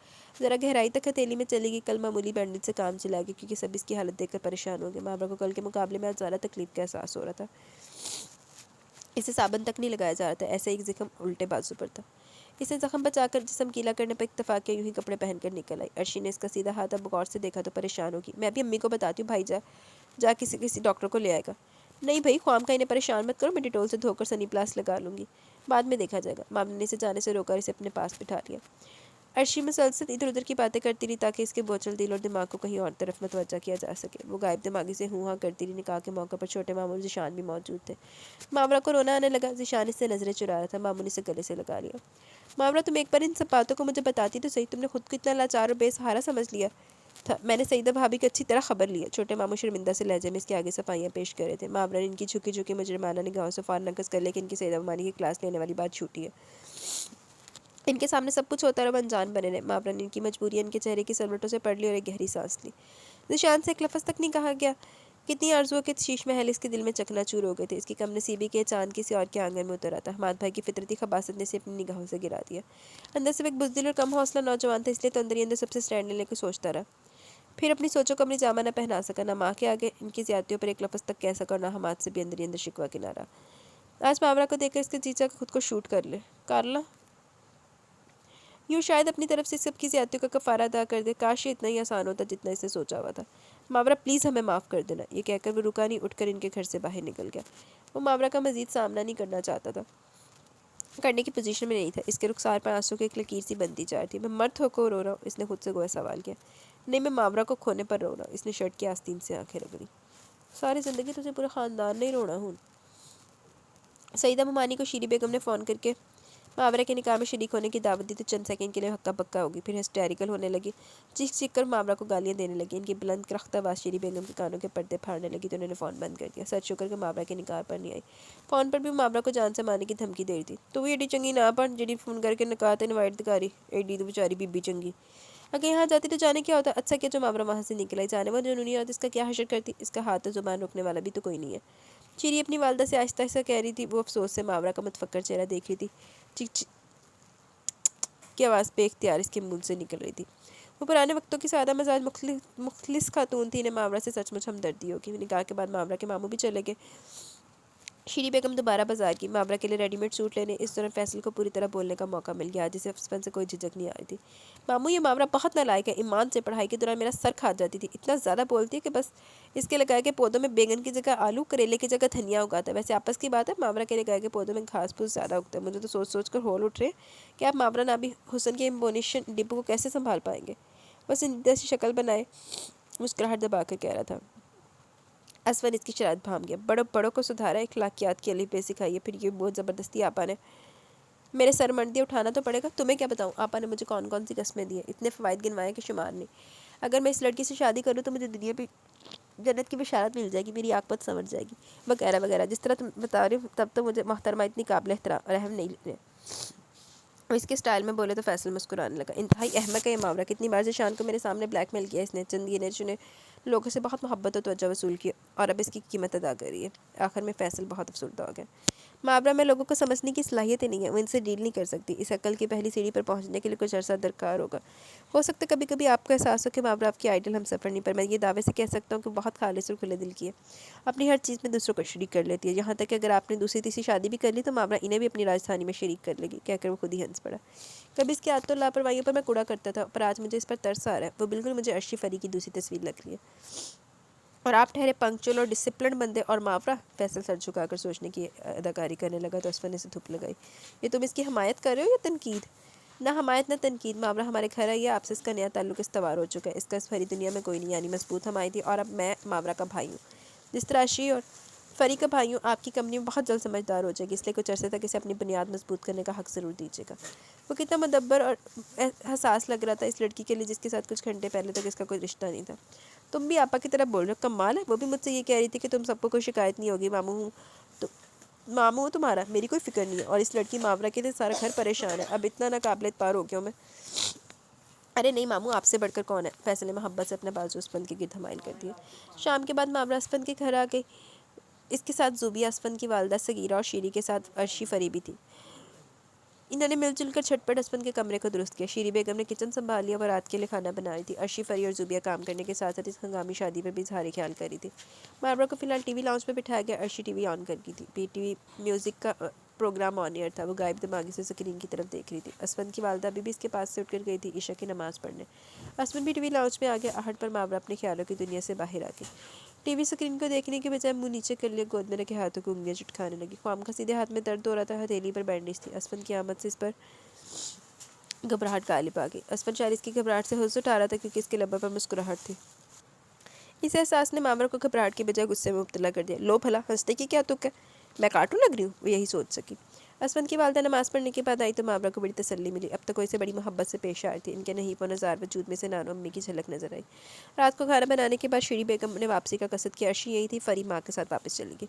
ذرا گہرائی تک ہتھیلی میں چلی گئی۔ کل معمولی بینڈیج سے کام چلا گیا کیونکہ سب اس کی حالت دیکھ کر پریشان ہو گئے۔ ماورا کو کل کے مقابلے میں آج زیادہ تکلیف کا احساس ہو رہا تھا۔ اسے صابن تک نہیں لگایا جا رہا تھا، ایسا ایک زخم الٹے بازو پر تھا۔ اس نے زخم بچا کر جسم گیلا کرنے پر اتفاق کیا، یوں ہی کپڑے پہن کر نکل آئی۔ عرشی نے اس کا سیدھا ہاتھ اب غور سے دیکھا تو پریشان ہوگی۔ میں بھی امی کو بتاتی ہوں، بھائی جا کسی ڈاکٹر کو لے آئے گا۔ نہیں بھائی، خواہم کا انہیں پریشان مت کرو، میں ڈیٹول سے دھو کر سنی پلاس لگا لوں گی، بعد میں دیکھا جائے گا۔ ماموں نے اسے جانے سے روکا اور اسے اپنے پاس بٹھا لیا۔ عرشی مسلسل ادھر ادھر کی باتیں کرتی رہی تاکہ اس کے بوچھل دل اور دماغ کو کہیں اور طرف متوجہ کیا جا سکے۔ وہ غائب دماغی سے ہوں ہاں کرتی رہی۔ نکاح کے موقع پر چھوٹے ماموں اور ذیشان بھی موجود تھے۔ ماورا کو رونا آنے لگا۔ ذیشان اس سے نظریں چرا رہا تھا۔ ماموں نے اسے گلے سے لگا لیا۔ ماورا، تم ایک بار ان سب باتوں کو مجھے بتاتی تو صحیح، تم نے خود کو اتنا لاچار اور بے سہارا سمجھ لیا تھا۔ میں نے سعیدہ بھابھی کی اچھی طرح خبر لی ہے۔ چھوٹے ماموں شرمندہ سے لہجے میں اس کے آگے صفائیاں پیش کر رہے تھے۔ ماورا نے ان کی جھکی جھکی مجرمانہ نگاہوں سے فوراً نقص کر لیا کہ ان کی سعیدہ ممانی کی کلاس لینے والی بات جھوٹی ہے۔ ان کے سامنے سب کچھ ہوتا رہا، وہ انجان بنے رہے۔ ماورا نے ان کی مجبوریاں ان کے چہرے کی سلوٹوں سے پڑھ لی اور ایک گہری سانس لی۔ ذیشان سے ایک لفظ تک نہیں کہا گیا۔ کتنی آرزوؤں کے شیش محل اس کے دل میں چکنا چور ہو گئے تھے۔ اس کی کم نصیبی کے چاند کسی اور کے آنگن میں اتر آتا۔ حماد بھائی کی فطرتی خباثت نے اسے اپنی نگاہوں سے گرا دیا۔ اندر سے وہ ایک بزدل اور کم حوصلہ نوجوان تھا، اس لیے تو اندر ہی اندر سب سے سٹینڈ لینے کو سوچتا رہا۔ پھر اپنی سوچوں کو اپنی جامہ نہ پہنا سکا، نہ ماں کے آگے ان کی زیادتیوں پر ایک لفظ تک کہہ سکا، اور نہ حماد سے بھی اندر ہی اندر شکوہ کنارا۔ آج ماورا کو دیکھ کر اس کے جی چاہا کہ خود کو شوٹ کر لے۔ کارلا یوں شاید اپنی طرف سے سب کی زیادتیوں کا کفارہ ادا کر دے۔ کاش یہ اتنا ہی آسان ہوتا جتنا اس نے سوچا ہوا تھا۔ ماورا پلیز ہمیں معاف کر دینا، یہ کہہ کر وہ رکا نہیں، اٹھ کر ان کے گھر سے باہر نکل گیا۔ وہ ماورا کا مزید سامنا نہیں کرنا چاہتا تھا، کرنے کی پوزیشن میں نہیں تھا۔ اس کے رخسار پر آنسوں کی ایک لکیر سی بنتی جا رہی تھی۔ میں مرد ہو کر رو رہا ہوں، اس نے خود سے گویا سوال کیا۔ نہیں، میں ماورا کو کھونے پر رو رہا ہوں، اس نے شرٹ کی آستین سے آنکھیں رگڑی۔ ساری زندگی تجھے پورا خاندان نہیں رونا ہوں۔ سعیدہ ممانی کو شیری بیگم نے فون کر کے ماورا کے نکاح میں شریک ہونے کی دعوت دی تو چند سیکنڈ کے لیے ہکا بکا ہوگی، پھر ہسٹیریکل ہونے لگی، چیخ چیخ کر ماورا کو گالیاں دینے لگی۔ ان کی بلند کرختہ آواز شیری بیگم کے کانوں کے پردے پھاڑنے لگی تو انہوں نے فون بند کر دیا۔ سچ شکر کہ ماورا کے نکاح پر نہیں آئی۔ فون پر بھی ماورا کو جان سے مارنے کی دھمکی دے رہی تھی۔ تو وہ ایڈی چنگی نہ پڑ جڑی فون کر کے نکاح تے انوائٹ دکاری، ایڈی تو بیچاری بی بی چنگی۔ اگر یہاں جاتی تو جانے کیا ہوتا، اچھا کیا جو ماورا وہاں سے نکل آئی، جانے وہ جنونی عورت اس کا کیا حشر کرتی، اس کا ہاتھ و زبان روکنے والا بھی تو کوئی نہیں ہے۔ شیری اپنی والدہ سے آہستہ آہستہ کہہ رہی تھی، وہ افسوس سے ماورا کا متفکر چہرہ دیکھ رہی تھی۔ چیخ چیخ کی آواز بے اختیار اس کے منہ سے نکل رہی تھی۔ وہ پرانے وقتوں کی سادہ مزاج مخلص خاتون تھی، انہیں ماورا سے سچ مچ ہمدردی ہوگی۔ نکاح کے بعد ماورا کے ماموں بھی چلے گئے۔ شیری بیگم دوبارہ بازار کی، ماورا کے لیے ریڈی میڈ سوٹ لینے۔ اس دوران فیصل کو پوری طرح بولنے کا موقع مل گیا، جسے اسپن سے کوئی جھجک نہیں آ رہی تھی۔ ماموں، یہ ماورا بہت نالائق ہے، ایمان سے پڑھائی کے دوران میرا سر کھا جاتی تھی، اتنا زیادہ بولتی ہے کہ بس اس کے لگائے کے پودوں میں بیگن کی جگہ آلو، کریلے کی جگہ دھنیا اگاتا ہے۔ ویسے آپس کی بات ہے، ماورا کے لگائے کے پودوں میں گھاس پھوس زیادہ اگتا ہے۔ مجھے تو سوچ سوچ کر ہول اٹھ رہے کہ آپ ماورا نابی حسن کے امبونیشن ڈبو کو کیسے سنبھال پائیں گے۔ بس جیسی شکل بنائے مسکراہٹ دبا کر کہہ رہا تھا۔ اسون اس کی شرارت بھام گیا۔ بڑوں بڑوں کو سدھارا، اخلاقیات کی الف بے سکھائی ہے، پھر یہ بہت زبردستی آپا نے میرے سر منڈی اٹھانا تو پڑے گا۔ تمہیں کیا بتاؤں آپا نے مجھے کون کون سی قسمیں دی ہیں، اتنے فوائد گنوائے کہ شمار نہیں۔ اگر میں اس لڑکی سے شادی کروں تو مجھے دنیا پہ جنت کی بشارت مل جائے گی، میری آنکھ پت سمجھ جائے گی، وغیرہ وغیرہ۔ جس طرح تم بتا رہی ہو تب تو مجھے محترمہ اتنی قابل احترام رحم نہیں لے۔ اس کے سٹائل میں بولے تو فیصل مسکرانے لگا۔ انتہائی احمق ہے یہ ماورا، کتنی بار ذیشان کو میرے سامنے بلیک میل کیا اس نے، چند گنے چنے لوگوں سے بہت محبت و توجہ وصول کی، اور اب اس کی قیمت ادا کر رہی ہے۔ آخر میں فیصل بہت افسردہ ہو گیا۔ ماورا میں لوگوں کو سمجھنے کی صلاحیت ہی نہیں ہے، وہ ان سے ڈیل نہیں کر سکتی۔ اس عقل کی پہلی سیڑھی پر پہنچنے کے لیے کچھ عرصہ درکار ہوگا۔ ہو سکتا ہے کبھی کبھی آپ کو احساس ہو کہ ماورا آپ کی آئیڈل ہم سفر نہیں، پر میں یہ دعوے سے کہہ سکتا ہوں کہ بہت خالص اور کھلے دل کی ہے، اپنی ہر چیز میں دوسروں کو شریک کر لیتی ہے، یہاں تک کہ اگر آپ نے دوسری تیسری شادی بھی کر لی تو ماورا انہیں بھی اپنی راجدھانی میں شریک کر لے گی۔ کہہ کر وہ خود ہی ہنس پڑا۔ کبھی اس کی عادت اور لاپرواہیوں پر میں کوڑا کرتا تھا، پر آج مجھے اس پر ترس آ رہا ہے، وہ بالکل مجھے عرشی فری کی دوسری تصویر لگ رہی ہے۔ اور آپ ٹھہرے پنکچول اور ڈسپلن بندے، اور ماورا فیصل سر جھکا کر سوچنے کی اداکاری کرنے لگا تو اسفن نے اسے تھپ لگائی۔ یہ تم اس کی حمایت کر رہے ہو یا تنقید؟ نہ حمایت نہ تنقید، ماورا ہمارے گھر آئی ہے، آپ سے اس کا نیا تعلق استوار ہو چکا ہے، اس کا اس بھری دنیا میں کوئی نہیں، یعنی مضبوط ہم آئی تھی، اور اب میں ماورا کا بھائی ہوں۔ جس طرح عرشی اور فری کا بھائی ہوں، آپ کی کمپنی بہت جلد سمجھدار ہو جائے گی، اس لیے کچھ عرصے تک اسے اپنی بنیاد مضبوط کرنے کا حق ضرور دیجیے گا۔ وہ کتنا مدبر اور حساس لگ رہا تھا اس لڑکی کے لیے جس کے ساتھ کچھ گھنٹے پہلے تک اس کا کوئی رشتہ نہیں تھا۔ تم بھی آپا کی طرف بول رہے ہو، کمال ہے، وہ بھی مجھ سے یہ کہہ رہی تھی کہ تم سب کو کوئی شکایت نہیں ہوگی، ماموں ہوں تو ماموں ہوں تمہارا، میری کوئی فکر نہیں ہے، اور اس لڑکی ماورا کے لیے سارا گھر پریشان ہے، اب اتنا ناقابل اعتبار ہو گیا ہوں میں۔ ارے نہیں ماموں، آپ سے بڑھ کر کون ہے؟ فیصل نے محبت سے اپنے بازو اسپن کے گرد حمائل کر دیے۔ شام کے بعد ماورا اسپن کے گھر آ گئی، اس کے ساتھ زوبیہ اسپن کی والدہ صغیرہ اور شیری کے ساتھ عرشی فری بھی تھی۔ انہوں نے مل جل کر چھٹپٹ اسپن کے کمرے کو درست کیا۔ شیری بیگم نے کچن سنبھال لیا، وہ رات کے لیے کھانا بنا رہی تھی۔ عرشی فری اور زوبیہ کام کرنے کے ساتھ ساتھ اس ہنگامی شادی پر بھی اظہار خیال کر رہی تھی۔ ماورا کو فی الحال ٹی وی لاؤنج پہ بٹھایا گیا، عرشی ٹی وی آن کر کی تھی، پی ٹی وی میوزک کا پروگرام آن ایئر تھا، وہ غائب دماغی سے اسکرین کی طرف دیکھ رہی تھی۔ اسپن کی والدہ بھی اس کے پاس سے اٹھ کر گئی تھی عشاء کی نماز پڑھنے۔ اسپن بھی ٹی وی لاؤنج میں آ گیا، آہٹ پر ماورا اپنے خیالوں کی دنیا سے باہر آ گئی۔ ٹی وی اسکرین کو دیکھنے کے بجائے منہ نیچے کر لیا، گود میں رکھے ہاتھوں کو انگلیاں چٹکانے لگی۔ خام کا سیدھے ہاتھ میں درد ہو رہا تھا، ہتھیلی پر بینڈیج تھی۔ اسپن کی آمد سے اس پر گھبراہٹ غالب آ گئی۔ اسپن شاید اس کی گھبراہٹ سے ہوش اٹھا رہا تھا کیونکہ اس کے لبوں پر مسکراہٹ تھی۔ اس احساس نے ماورا کو گھبراہٹ کی بجائے غصے میں مبتلا کر دیا۔ لو بھلا، ہنسنے کی کیا تک ہے، میں کارٹون لگ رہی ہوں، وہ یہی سوچ سکی۔ اسپن کی والدہ نماز پڑھنے کے بعد آئی تو ماورا کو بڑی تسلی ملی، اب تک وہ اسے بڑی محبت سے پیش آ رہی تھی۔ ان کے نحیف و نزار وجود میں سے نانو امی کی جھلک نظر آئی۔ رات کو کھانا بنانے کے بعد شیری بیگم نے واپسی کا قصد کیا، عرشی یہی تھی، فری ماں کے ساتھ واپس چلی گئی۔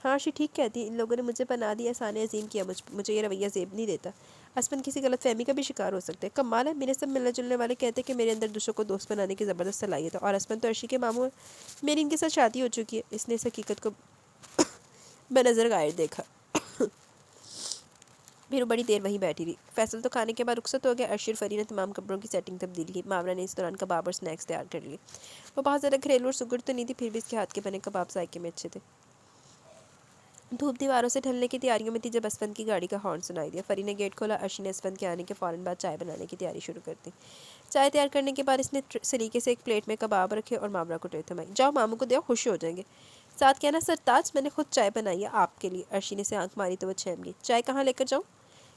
ہاں شی ٹھیک کہتی ہے، ان لوگوں نے مجھے بنا دیا، احسان عظیم کیا مجھے یہ رویہ زیب نہیں دیتا۔ اسپن کسی غلط فہمی کا بھی شکار ہو سکتے ہیں۔ کمال ہے، میرے سب ملنے جلنے والے کہتے ہیں کہ میرے اندر دوسروں کو دوست بنانے کی زبردست صلاحیت ہے، اور اسپن تو عرشی کے ماموں ہے، میری ان کے ساتھ شادی ہو چکی ہے۔ اس نے اس حقیقت کو بنظر غائر دیکھا، پھر وہ بڑی دیر وہیں بیٹھی رہی۔ فیصل تو کھانے کے بعد رخصت ہو گیا۔ عرشی اور فری نے تمام کپڑوں کی سیٹنگ تبدیل کی، ماورا نے اس دوران کباب اور سنیکس تیار کر لیے۔ وہ بہت زیادہ گھریلو اور سگڑ تو نہیں تھی، پھر بھی اس کے ہاتھ کے بنے کباب ذائقے میں اچھے تھے۔ دھوپ دیواروں سے ڈھلنے کی تیاریوں میں تھی جب اسفند کی گاڑی کا ہارن سنائی دیا۔ فری نے گیٹ کھولا، عرشی نے اسفند کے آنے کے فوراً بعد چائے بنانے کی تیاری شروع کر دی۔ چائے تیار کرنے کے بعد اس نے سلیقے سے ایک پلیٹ میں کباب رکھے اور ماورا کو ٹرے تھمائی۔ جاؤ ماموں کو دو، خوش ہو جائیں گے۔ ساتھ کہنا سرتاج میں نے خود چائے بنائی ہے آپ کے لیے۔ عرشی نے اسے آنکھ ماری تو وہ چھین گئی۔ چائے کہاں لے کر جاؤں؟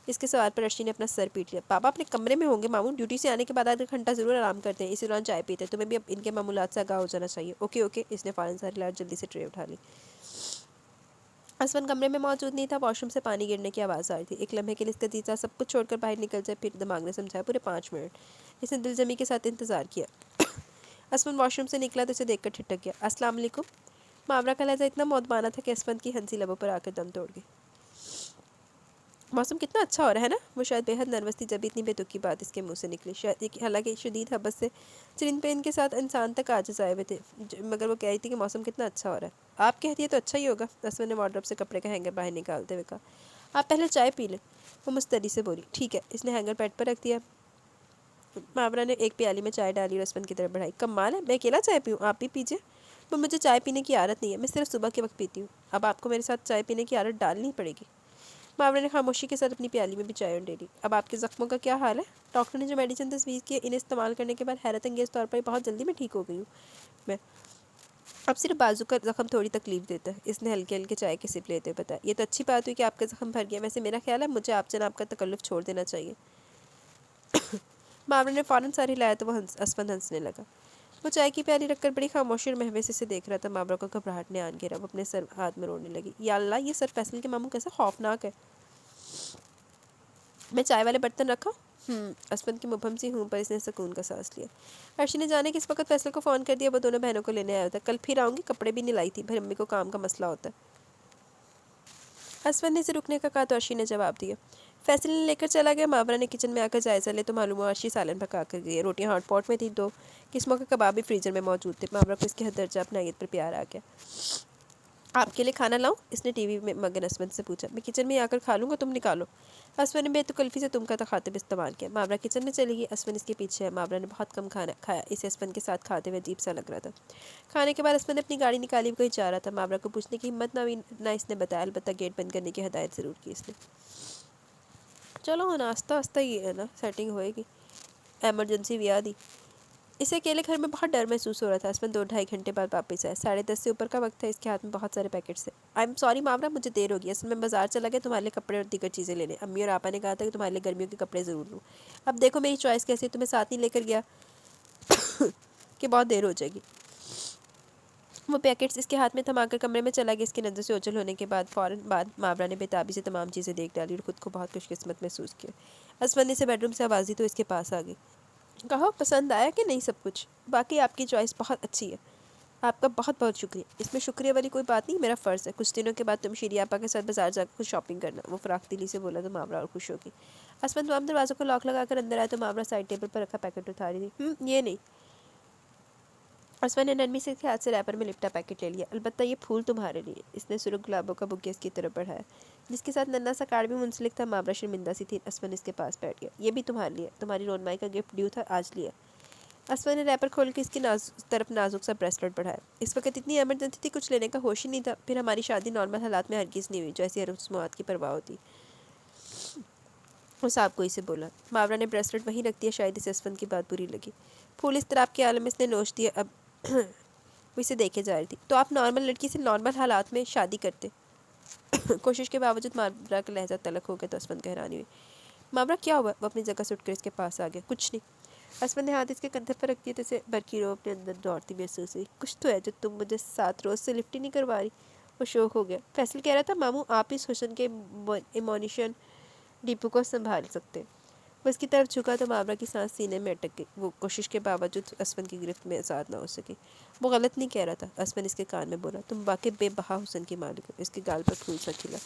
اس کے سوال پر عرشی نے اپنا سر پیٹ لیا۔ پاپا اپنے کمرے میں ہوں گے ماموں، ڈیوٹی سے آنے کے بعد آدھا گھنٹہ ضرور آرام کرتے ہیں، اسی دوران چائے پیتے ہیں، تمہیں بھی اب ان کے معمولات سے آگاہ ہو جانا چاہیے۔ اوکے اوکے، اس نے فوراً سر ہلا اور جلدی سے ٹرے اٹھا لی۔ اسفند کمرے میں موجود نہیں تھا، واش روم سے پانی گرنے کی آواز آ رہی تھی۔ ایک لمحے کے لیے اس کا جی چاہا سب کچھ چھوڑ کر باہر نکل جائے، پھر دماغ نے سمجھایا پورے 5 منٹ۔ اس نے دل جمی کے ساتھ انتظار کیا۔ اسفند واش روم سے نکلا تو اسے دیکھ کر ٹھٹک گیا۔ السلام علیکم۔ ماورا کا لہجہ اتنا مودبانہ تھا کہ اسفند کی ہنسی لبوں پر آ کر دم توڑ گئی۔ موسم کتنا اچھا ہو رہا ہے نا؟ وہ شاید بے حد نروس تھی جب اتنی بے تکی بات اس کے منہ سے نکلی۔ حالانکہ شدید حبس سے چرند پرند کے ساتھ انسان تک عاجز آئے ہوئے تھے، مگر وہ کہہ رہی تھی کہ موسم کتنا اچھا ہو رہا ہے۔ آپ کہتی ہے تو اچھا ہی ہوگا، اسفند نے وارڈروب سے کپڑے کا ہینگر باہر نکالتے ہوئے کہا۔ آپ پہلے چائے پی لیں، وہ مستری سے بولی۔ ٹھیک ہے، اس نے ہینگر پیڈ پر رکھ دیا۔ ماورا نے ایک پیالی میں چائے ڈالی اور اسفند کی طرف بڑھائی۔ کمال ہے، میں اکیلا چائے پیوں، آپ بھی پیجیے۔ وہ مجھے چائے پینے کی عادت نہیں ہے، میں صرف صبح کے وقت پیتی ہوں، اب آپ کو میرے ساتھ چائے پینے کی عادت ڈالنی پڑے گی۔ ماورا نے خاموشی کے ساتھ اپنی پیالی میں بھی چائے ڈالی۔ اب آپ کے زخموں کا کیا حال ہے؟ ڈاکٹر نے جو میڈیسن تجویز کی ہے، انہیں استعمال کرنے کے بعد حیرت انگیز طور پر بہت جلدی میں ٹھیک ہو گئی ہوں میں۔ اب صرف بازو کا زخم تھوڑی تکلیف دیتا ہے، اس نے ہلکے ہلکے چائے کے سپ لیتے ہوئے بتایا۔ یہ تو اچھی بات ہوئی کہ آپ کا زخم بھر گیا، ویسے میرا خیال ہے مجھے آپ جناب کا تکلف چھوڑ دینا چاہیے۔ ماورا نے فوراً سر ہلایا تو وہ اسفند ہنسنے لگا۔ وہ چائے کی پیالی رکھ کر بڑی خاموشی اور مہوے سے دیکھ رہا تھا۔ ماورا کو گھبراہٹ نے آن گھیرا، وہ اپنے سر ہاتھ میں رونے لگی۔ یا اللہ، یہ سر فیصل کے ماموں کیسا خوفناک ہے۔ میں چائے والے برتن رکھا؟ اسفند کی مبہم سی ہوں پر اس نے سکون کا سانس لیا۔ عرشی نے جانے کس وقت فیصل کو فون کر دیا، وہ دونوں بہنوں کو لینے آیا ہوتا ہے۔ کل پھر آؤں گی، کپڑے بھی نہیں لائی تھی، پھر امی کو کام کا مسئلہ ہوتا ہے۔ اسفند نے اسے رکنے کا کہا تو عرشی نے جواب دیا۔ فیصل نے لے کر چلا گیا۔ ماورا نے کچن میں آ کر جائزہ لے تو معلوم ہوا عرشی سالن پکا کر گئی ہے۔ روٹیاں ہاٹ پاٹ میں تھیں، 2 قسموں کا کباب بھی فریزر میں موجود تھے۔ ماورا کو اس کے حد درجہ اپنائیت پر پیار آ گیا۔ آپ کے لیے کھانا لاؤں؟ اس نے ٹی وی میں مگن اسفند سے پوچھا۔ میں کچن میں آ کر کھا لوں گا، تم نکالو۔ اسفند نے بے تکلفی سے تم کا تخاطب استعمال کیا۔ ماورا کچن میں چلی گئی، اسفند اس کے پیچھے ہے۔ ماورا نے بہت کم کھانا کھایا، اسے اسفند کے ساتھ کھاتے ہوئے عجیب سا لگ رہا تھا۔ کھانے کے بعد اسفند نے اپنی گاڑی نکالی، وہ کہیں جا رہا تھا۔ ماورا کو پوچھنے کی ہمت نہ ہوئی، نہ اس نے بتایا، البتہ گیٹ بند کرنے کی ہدایت ضرور کی اس نے۔ چلو ہاں، آہستہ آہستہ ہی ہے نا سیٹنگ ہوئے گی، ایمرجنسی بھی آ دی۔ اسے اکیلے گھر میں بہت ڈر محسوس ہو رہا تھا۔ اسفند 2-2.5 گھنٹے بعد واپس آیا، 10:30 سے اوپر کا وقت تھا۔ اس کے ہاتھ میں بہت سارے پیکٹس تھے۔ آئی ایم سوری ماورا، مجھے دیر ہو گئی، اصل میں بازار چلا گیا تمہارے لیے کپڑے اور دیگر چیزیں لینے۔ امی اور آپا نے کہا تھا کہ تمہارے لیے گرمیوں کے کپڑے ضرور لوں۔ اب دیکھو میری چوائس کیسی ہے، تمہیں ساتھ نہیں لے کر گیا کہ بہت دیر ہو جائے گی۔ وہ پیکٹس اس کے ہاتھ میں تھما کر کمرے میں چلا گیا۔ اس کی نظر سے اوجھل ہونے کے بعد فوراً بعد ماورا نے بے تابی سے تمام چیزیں دیکھ ڈالی اور خود کو بہت خوش قسمت محسوس کیا۔ اسفند نے اسے بیڈ روم سے آواز دی تو اس کے پاس آ گئی۔ کہو پسند آیا کہ نہیں سب کچھ؟ باقی آپ کی چوائس بہت اچھی ہے، آپ کا بہت بہت شکریہ۔ اس میں شکریہ والی کوئی بات نہیں، میرا فرض ہے۔ کچھ دنوں کے بعد تم شیری آپا کے ساتھ بازار جا کر کچھ شاپنگ کرنا۔ وہ فراخ دلی سے بولا تو ماورا اور خوش ہو گئی۔ اسفند تمام دروازوں کو لاک لگا کر اندر آیا تو ماورا سائڈ ٹیبل پر رکھا پیکٹ اٹھا رہی تھی۔ یہ نہیں۔ اسفند نے نرمی سے اس کے ہاتھ سے ریپر میں لپٹا پیکٹ لے لیا۔ البتہ یہ پھول تمہارے لیے۔ اس نے سرخ گلابوں کا بکے اس کی طرف بڑھایا، جس کے ساتھ ننھا سا کارڈ بھی منسلک تھا۔ ماورا شرمندہ سی تھی۔ اسفند اس کے پاس بیٹھ گیا۔ یہ بھی تمہارے لیے، تمہاری رونمائی کا گفٹ ڈیو تھا، آج لیا۔ اسفند نے ریپر کھول کے اس کی طرف نازک سا بریسلٹ بڑھایا۔ اس وقت اتنی ایمرجنسی تھی، کچھ لینے کا ہوش ہی نہیں تھا۔ پھر ہماری شادی نارمل حالات میں ہرگز نہیں ہوئی جو ایسی رسومات کی پرواہ ہوتی۔ وہ صاحب کو اسے بولا۔ ماورا نے بریسلٹ وہیں رکھ دیا، شاید اسے اسفند کی بات بری لگی۔ پھول اس طرح کے عالم میں اس نے نوچ دیا۔ اب وہ اسے دیکھے جا رہی تھی۔ تو آپ نارمل لڑکی سے نارمل حالات میں شادی کرتے؟ کوشش کے باوجود ماورا کا لہجہ تلخ ہو گیا تو اسفند کو حیرانی ہوئی۔ ماورا کیا ہوا؟ وہ اپنی جگہ سے اٹھ کر اس کے پاس آ گیا۔ کچھ نہیں۔ اسفند نے ہاتھ اس کے کندھے پر رکھ دیا تو اسے برقی رو اپنے اندر دوڑتی محسوس ہوئی۔ کچھ تو ہے جو تم مجھے 7 روز سے لفٹ ہی نہیں کروا رہی۔ وہ شوق ہو گیا۔ فیصل کہہ رہا تھا ماموں آپ اس حسن کے ایمونیشن ڈپو کو سنبھال سکتے۔ وہ اس کی طرف جھکا تو مابرہ کی سانس سینے میں اٹک گئی۔ وہ کوشش کے باوجود اسفن کی گرفت میں آزاد نہ ہو سکی۔ وہ غلط نہیں کہہ رہا تھا، اسفن اس کے کان میں بولا، تم واقعی بے بہا حسن کی مالک ہو۔ اس کے گال پر پھول سا کھلا۔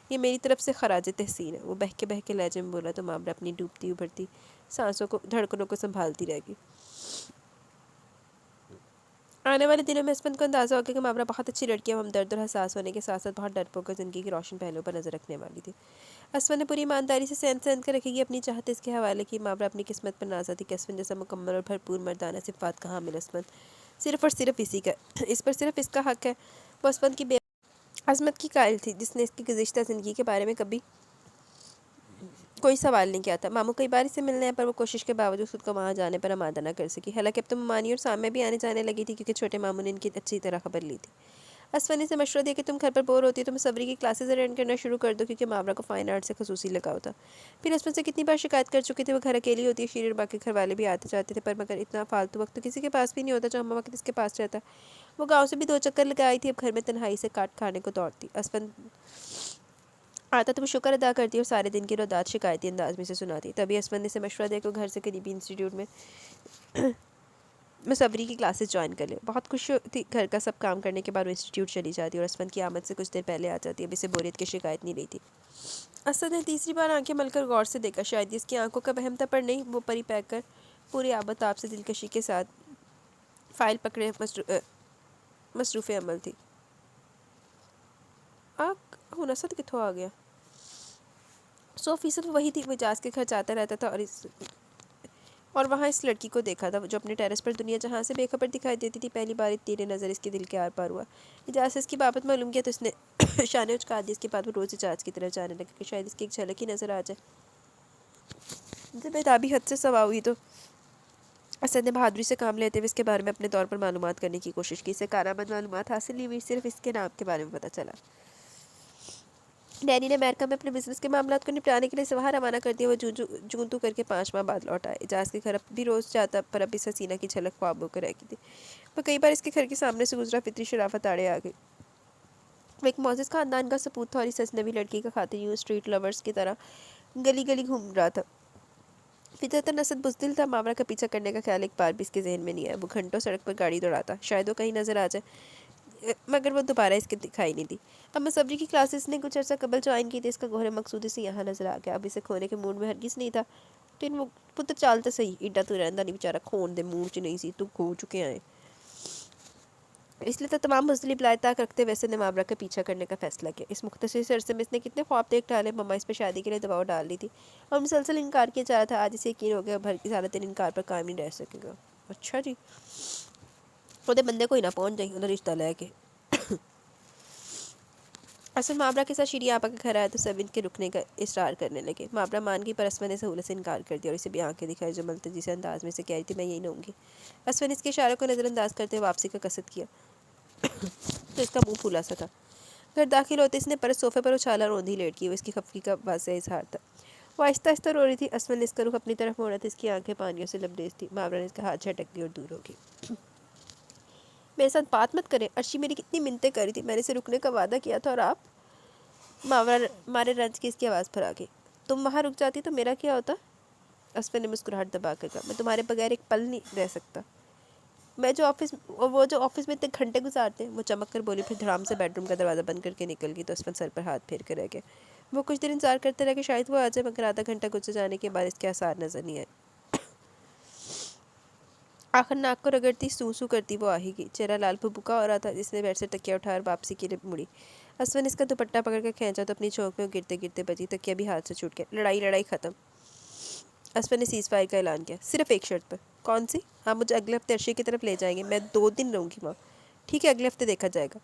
یہ میری طرف سے خراج تحسین ہے۔ وہ بہہ کے لہجے میں بولا تو مابرہ اپنی ڈوبتی ابھرتی سانسوں کو دھڑکنوں کو سنبھالتی رہ گئی۔ آنے والے دنوں میں اسفن کو اندازہ ہو گیا کہ مابرہ بہت اچھی لڑکی ہے، ہم درد اور حساس ہونے کے ساتھ ساتھ بہت ڈرپوک اور زندگی کے روشن پہلوؤں پر نظر رکھنے والی تھی۔ اسفن نے پوری ایمانداری سے سہن کر رکھے گی اپنی چاہت اس کے حوالے کی۔ مابرہ اپنی قسمت پر ناز آتی کہ اسفن جیسا مکمل اور بھرپور مردانہ صفات کا حامل صرف اور صرف اسی کا اس پر صرف اس کا حق ہے۔ وہ اسفن کی بے عظمت کی قائل تھی جس نے اس کی گزشتہ زندگی کے بارے میں کبھی کوئی سوال نہیں کیا تھا۔ ماموں کئی بار اسے ملنے پر وہ کوشش کے باوجود خود کو وہاں جانے پر آمادہ نہ کر سکی۔ حالانکہ اب تو ممانی اور سامنے بھی آنے جانے لگی تھی کیونکہ چھوٹے ماموں نے ان کی اچھی طرح خبر لی تھی۔ اسفن سے مشورہ دیا کہ تم گھر پر بور ہوتی ہے تو مصوری کی کلاسز اٹینڈ کرنا شروع کر دو، کیونکہ مابرہ کو فائن آرٹ سے خصوصی لگاؤ تھا۔ پھر اسفن سے کتنی بار شکایت کر چکی تھی وہ گھر اکیلی ہوتی ہے، شیرین اور باقی گھر والے بھی آتے جاتے تھے، پر مگر اتنا فالتو وقت تو کسی کے پاس بھی نہیں ہوتا جو ہم وقت اس کے پاس رہتا۔ وہ گاؤں سے بھی 2 چکر لگا آئی تھی، اب گھر میں تنہائی سے کاٹ کھانے کو دوڑتی۔ اسفن آتا تو وہ شکر ادا کرتی اور سارے دن کی رودات شکایتی انداز میں سے سناتی۔ تبھی اسفن نے اسے مشورہ دیا کہ وہ گھر سے قریبی انسٹیٹیوٹ میں مصوری کی کلاسز جوائن کر لے۔ بہت خوش تھی، گھر کا سب کام کرنے کے بعد وہ انسٹیٹیوٹ چلی جاتی اور اسفن کی آمد سے کچھ دیر پہلے آ جاتی۔ اب اسے بوریت کی شکایت نہیں رہی تھی۔ اسد نے تیسری بار آنکھیں مل کر غور سے دیکھا، شاید اس کی آنکھوں کا وہم تھا، پر نہیں، وہ پری پیک کر پورے آب و تاب سے دلکشی کے ساتھ فائل پکڑے مصروف عمل تھی۔ اسد کتوں آ گیا؟ 100% وہی تھی۔ وہ اجاز کے گھر جاتا رہتا تھا اور وہاں اس لڑکی کو دیکھا تھا جو اپنے ٹیرس پر دنیا جہاں سے بے خبر دکھائی دیتی تھی۔ پہلی بار تیرے نظر اس کے دل کے آر پار ہوا۔ اجاز سے اس کی بابت معلوم کیا تو اس نے شانے اچکا دی۔ اس کے بعد وہ روز اجاز کی طرف جانے لگا کہ شاید اس کی ایک جھلک ہی نظر آ جائے۔ جب بیتابی حد سے سوا ہوئی تو اسد نے بہادری سے کام لیتے ہوئے اس کے بارے میں اپنے طور پر معلومات کرنے کی کوشش کی۔ اسے کارآمد معلومات حاصل نہیں ہوئی، صرف اس کے نام کے بارے میں پتہ چلا۔ ڈینی نے امریکہ میں اپنے بزنس کے معاملات کو نپٹانے کے لیے سواہ روانہ کر دیا۔ وہ جون تو کر کے 5 ماہ بعد لوٹ آئے۔ اجاز کے گھر بھی روز جاتا، پر اب اس حسینہ کی جھلک خوابوں کو رہ گئی تھی۔ وہ کئی بار اس کے گھر کے سامنے سے گزرا، فطری شرافت آڑے آ گئی۔ وہ ایک معزز خاندان کا سپوت تھا اور اس اجنبی لڑکی کا خاطر یوں اسٹریٹ لورز کی طرح گلی گلی گھوم رہا تھا۔ فطرتاً اسد بزدل تھا، ماورا کا پیچھا کرنے کا خیال ایک بار بھی اس کے ذہن میں نہیں آیا۔ وہ گھنٹوں سڑک پر گاڑی دوڑاتا، شاید وہ کہیں نظر آ جائے، مگر وہ دوبارہ اس کے دکھائی نہیں دی۔ اب مصوری کی کلاسز نے کچھ عرصہ قبل جوائن کی تھی، اس کا گوہر مقصود اسے یہاں نظر آ گیا۔ اب اسے کھونے کے موڈ میں ہرگز نہیں تھا۔ تو ان پتر چالتا صحیح، ایڈا تو رہندا نہیں بیچارہ، کھون دے موڈ چ نہیں سی، تو کھو چکے آئے۔ اس لیے تو تمام بزدلی بلائے طاق رکھتے ہوئے اسد نے مابرہ کا پیچھا کرنے کا فیصلہ کیا۔ اس مختصر سے عرصے میں اس نے کتنے خواب دیکھ ڈالے۔ مما اس پہ شادی کے لیے دباؤ ڈال دی تھی اور مسلسل انکار کیا جا رہا تھا۔ آج اسے یقین ہو گیا بھر کی سارا دن انکار پر قائم نہیں رہ سکے گا۔ اچھا جی، خودے بندے کوئی نہ پہنچ جائیں انہیں رشتہ لے کے۔ اسد مابرہ کے ساتھ شیری آپا کے گھر آیا تو سب ان کے رکنے کا اصرار کرنے لگے۔ مابرہ مان گئی، پر اسفن نے سہولت سے انکار کر دیا اور اسے بھی آنکھیں دکھائی جو ملتجی سے انداز میں سے کہہ رہی تھی میں یہی رہوں گی۔ اسفن نے اس کے اشاروں کو نظر انداز کرتے ہوئے واپسی کا قصد کیا تو اس کا منہ پھولا سا تھا۔ گھر داخل ہوتے اس نے پرس صوفے پر اچھالا، روندھی لیٹ کی۔ وہ اس کی خفگی کا واضح اظہار تھا۔ وہ آہستہ آہستہ رو رہی تھی۔ اسفن نے اس کا رخ اپنی طرف موڑا تھا، اس کی آنکھیں پانیوں سے لبریز تھی۔ مابرہ نے اس کا ہاتھ جھٹک دیا اور دور ہو گئی۔ میرے ساتھ بات مت کریں، ارشی میری کتنی منتیں کری تھی، میں نے اسے رکنے کا وعدہ کیا تھا اور آپ؟ ماورا مارے رنج کی اس کی آواز پھر آ گئی۔ تم وہاں رک جاتی تو میرا کیا ہوتا؟ اسفن نے مسکراہٹ دبا کر کہا، میں تمہارے بغیر ایک پل نہیں رہ سکتا۔ وہ جو آفس میں اتنے گھنٹے گزارتے ہیں، وہ چمک کر بولی، پھر دھڑام سے بیڈ روم کا دروازہ بند کر کے نکل گئی تو اسفن سر پر ہاتھ پھیر کر رہ گیا۔ وہ کچھ دیر انتظار کرتے رہ کہ شاید وہ آ جائے، مگر آدھا گھنٹہ گزر جانے کے بعد اس کے آثار نظر نہیں آئے۔ آخر ناک کو رگڑتی سو سو کرتی وہ آ ہی گئی۔ چہرہ لال بھبکا ہو رہا تھا، جس نے بیڈ سے تکیا اٹھا اور واپسی کے لیے مڑی۔ اسفن نے اس کا دوپٹہ پکڑ کر کھینچا تو اپنی چونک میں گرتے گرتے بچی، تکیا بھی ہاتھ سے چھوٹ گیا۔ لڑائی ختم۔ اسفن نے سیز فائر کا اعلان کیا، صرف ایک شرط پر۔ کون سی؟ آپ مجھے اگلے ہفتے ارشی کی طرف لے جائیں گے، میں 2 دن رہوں گی وہاں۔ ٹھیک ہے، اگلے ہفتے دیکھا جائے گا۔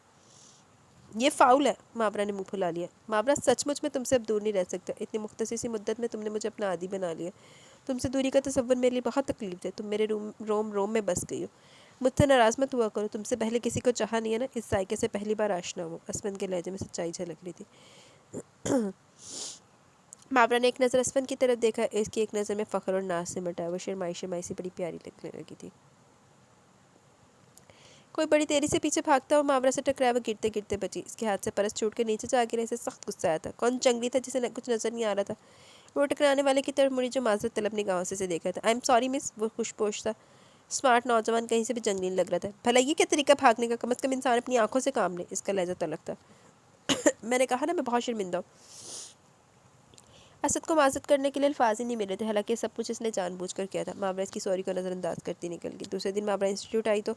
یہ فاؤل ہے، مابرہ نے منہ پھلا لیا۔ مابرہ سچ مچ میں تم سے اب دور نہیں رہ سکتا، اتنی مختصر سی مدت میں تم نے مجھے اپنا عادی بنا لیا۔ تم سے دوری کا تصور میرے لیے بہت تکلیف ہے، تم میرے روم میں بس گئی ہو۔ مجھ سے ناراض مت ہوا کرو، تم سے پہلے کسی کو چاہا نہیں ہے نا، اس ذائقے سے پہلی بار آشنا ہو۔ اسفن کے لہجے میں سچائی جھلک رہی تھی۔ مابرہ نے ایک نظر اسفن کی طرف دیکھا، اس کی ایک نظر میں فخر اور ناز سمٹا، وہ شرمائی سی بڑی پیاری لگنے لگی تھی۔ کوئی بڑی تیزی سے پیچھے بھاگتا ہوا مابرہ سے ٹکرایا، وہ گرتے گرتے بچی۔ اس کے ہاتھ سے پرس چھوٹ کے نیچے جا گرا، اسے سخت غصہ آیا تھا۔ کون جنگلی تھا جسے کچھ نظر نہیں آ رہا تھا؟ وہ ٹکرانے والے کی طرف مڑی جو معذرت طلب نگاہوں سے دیکھ رہا تھا. آئی ایم سوری مس. وہ خوش پوش تھا. اسمارٹ نوجوان کہیں سے بھی جنگلی لگ رہا تھا. بھلا یہ کیا طریقہ بھاگنے کا؟ کم از کم انسان اپنی آنکھوں سے کام لے. اس کا لہجہ تلخ تھا. میں نے کہا نا میں بہت شرمندہ ہوں. اسد کو معذرت کرنے کے لیے الفاظ ہی نہیں مل رہے تھے. حالانکہ سب کچھ اس نے جان بوجھ کر کیا تھا. مابرا اس کی سوری کو نظر انداز کرتی نکل گئی. دوسرے دن مابرا انسٹیٹیوٹ آئی تو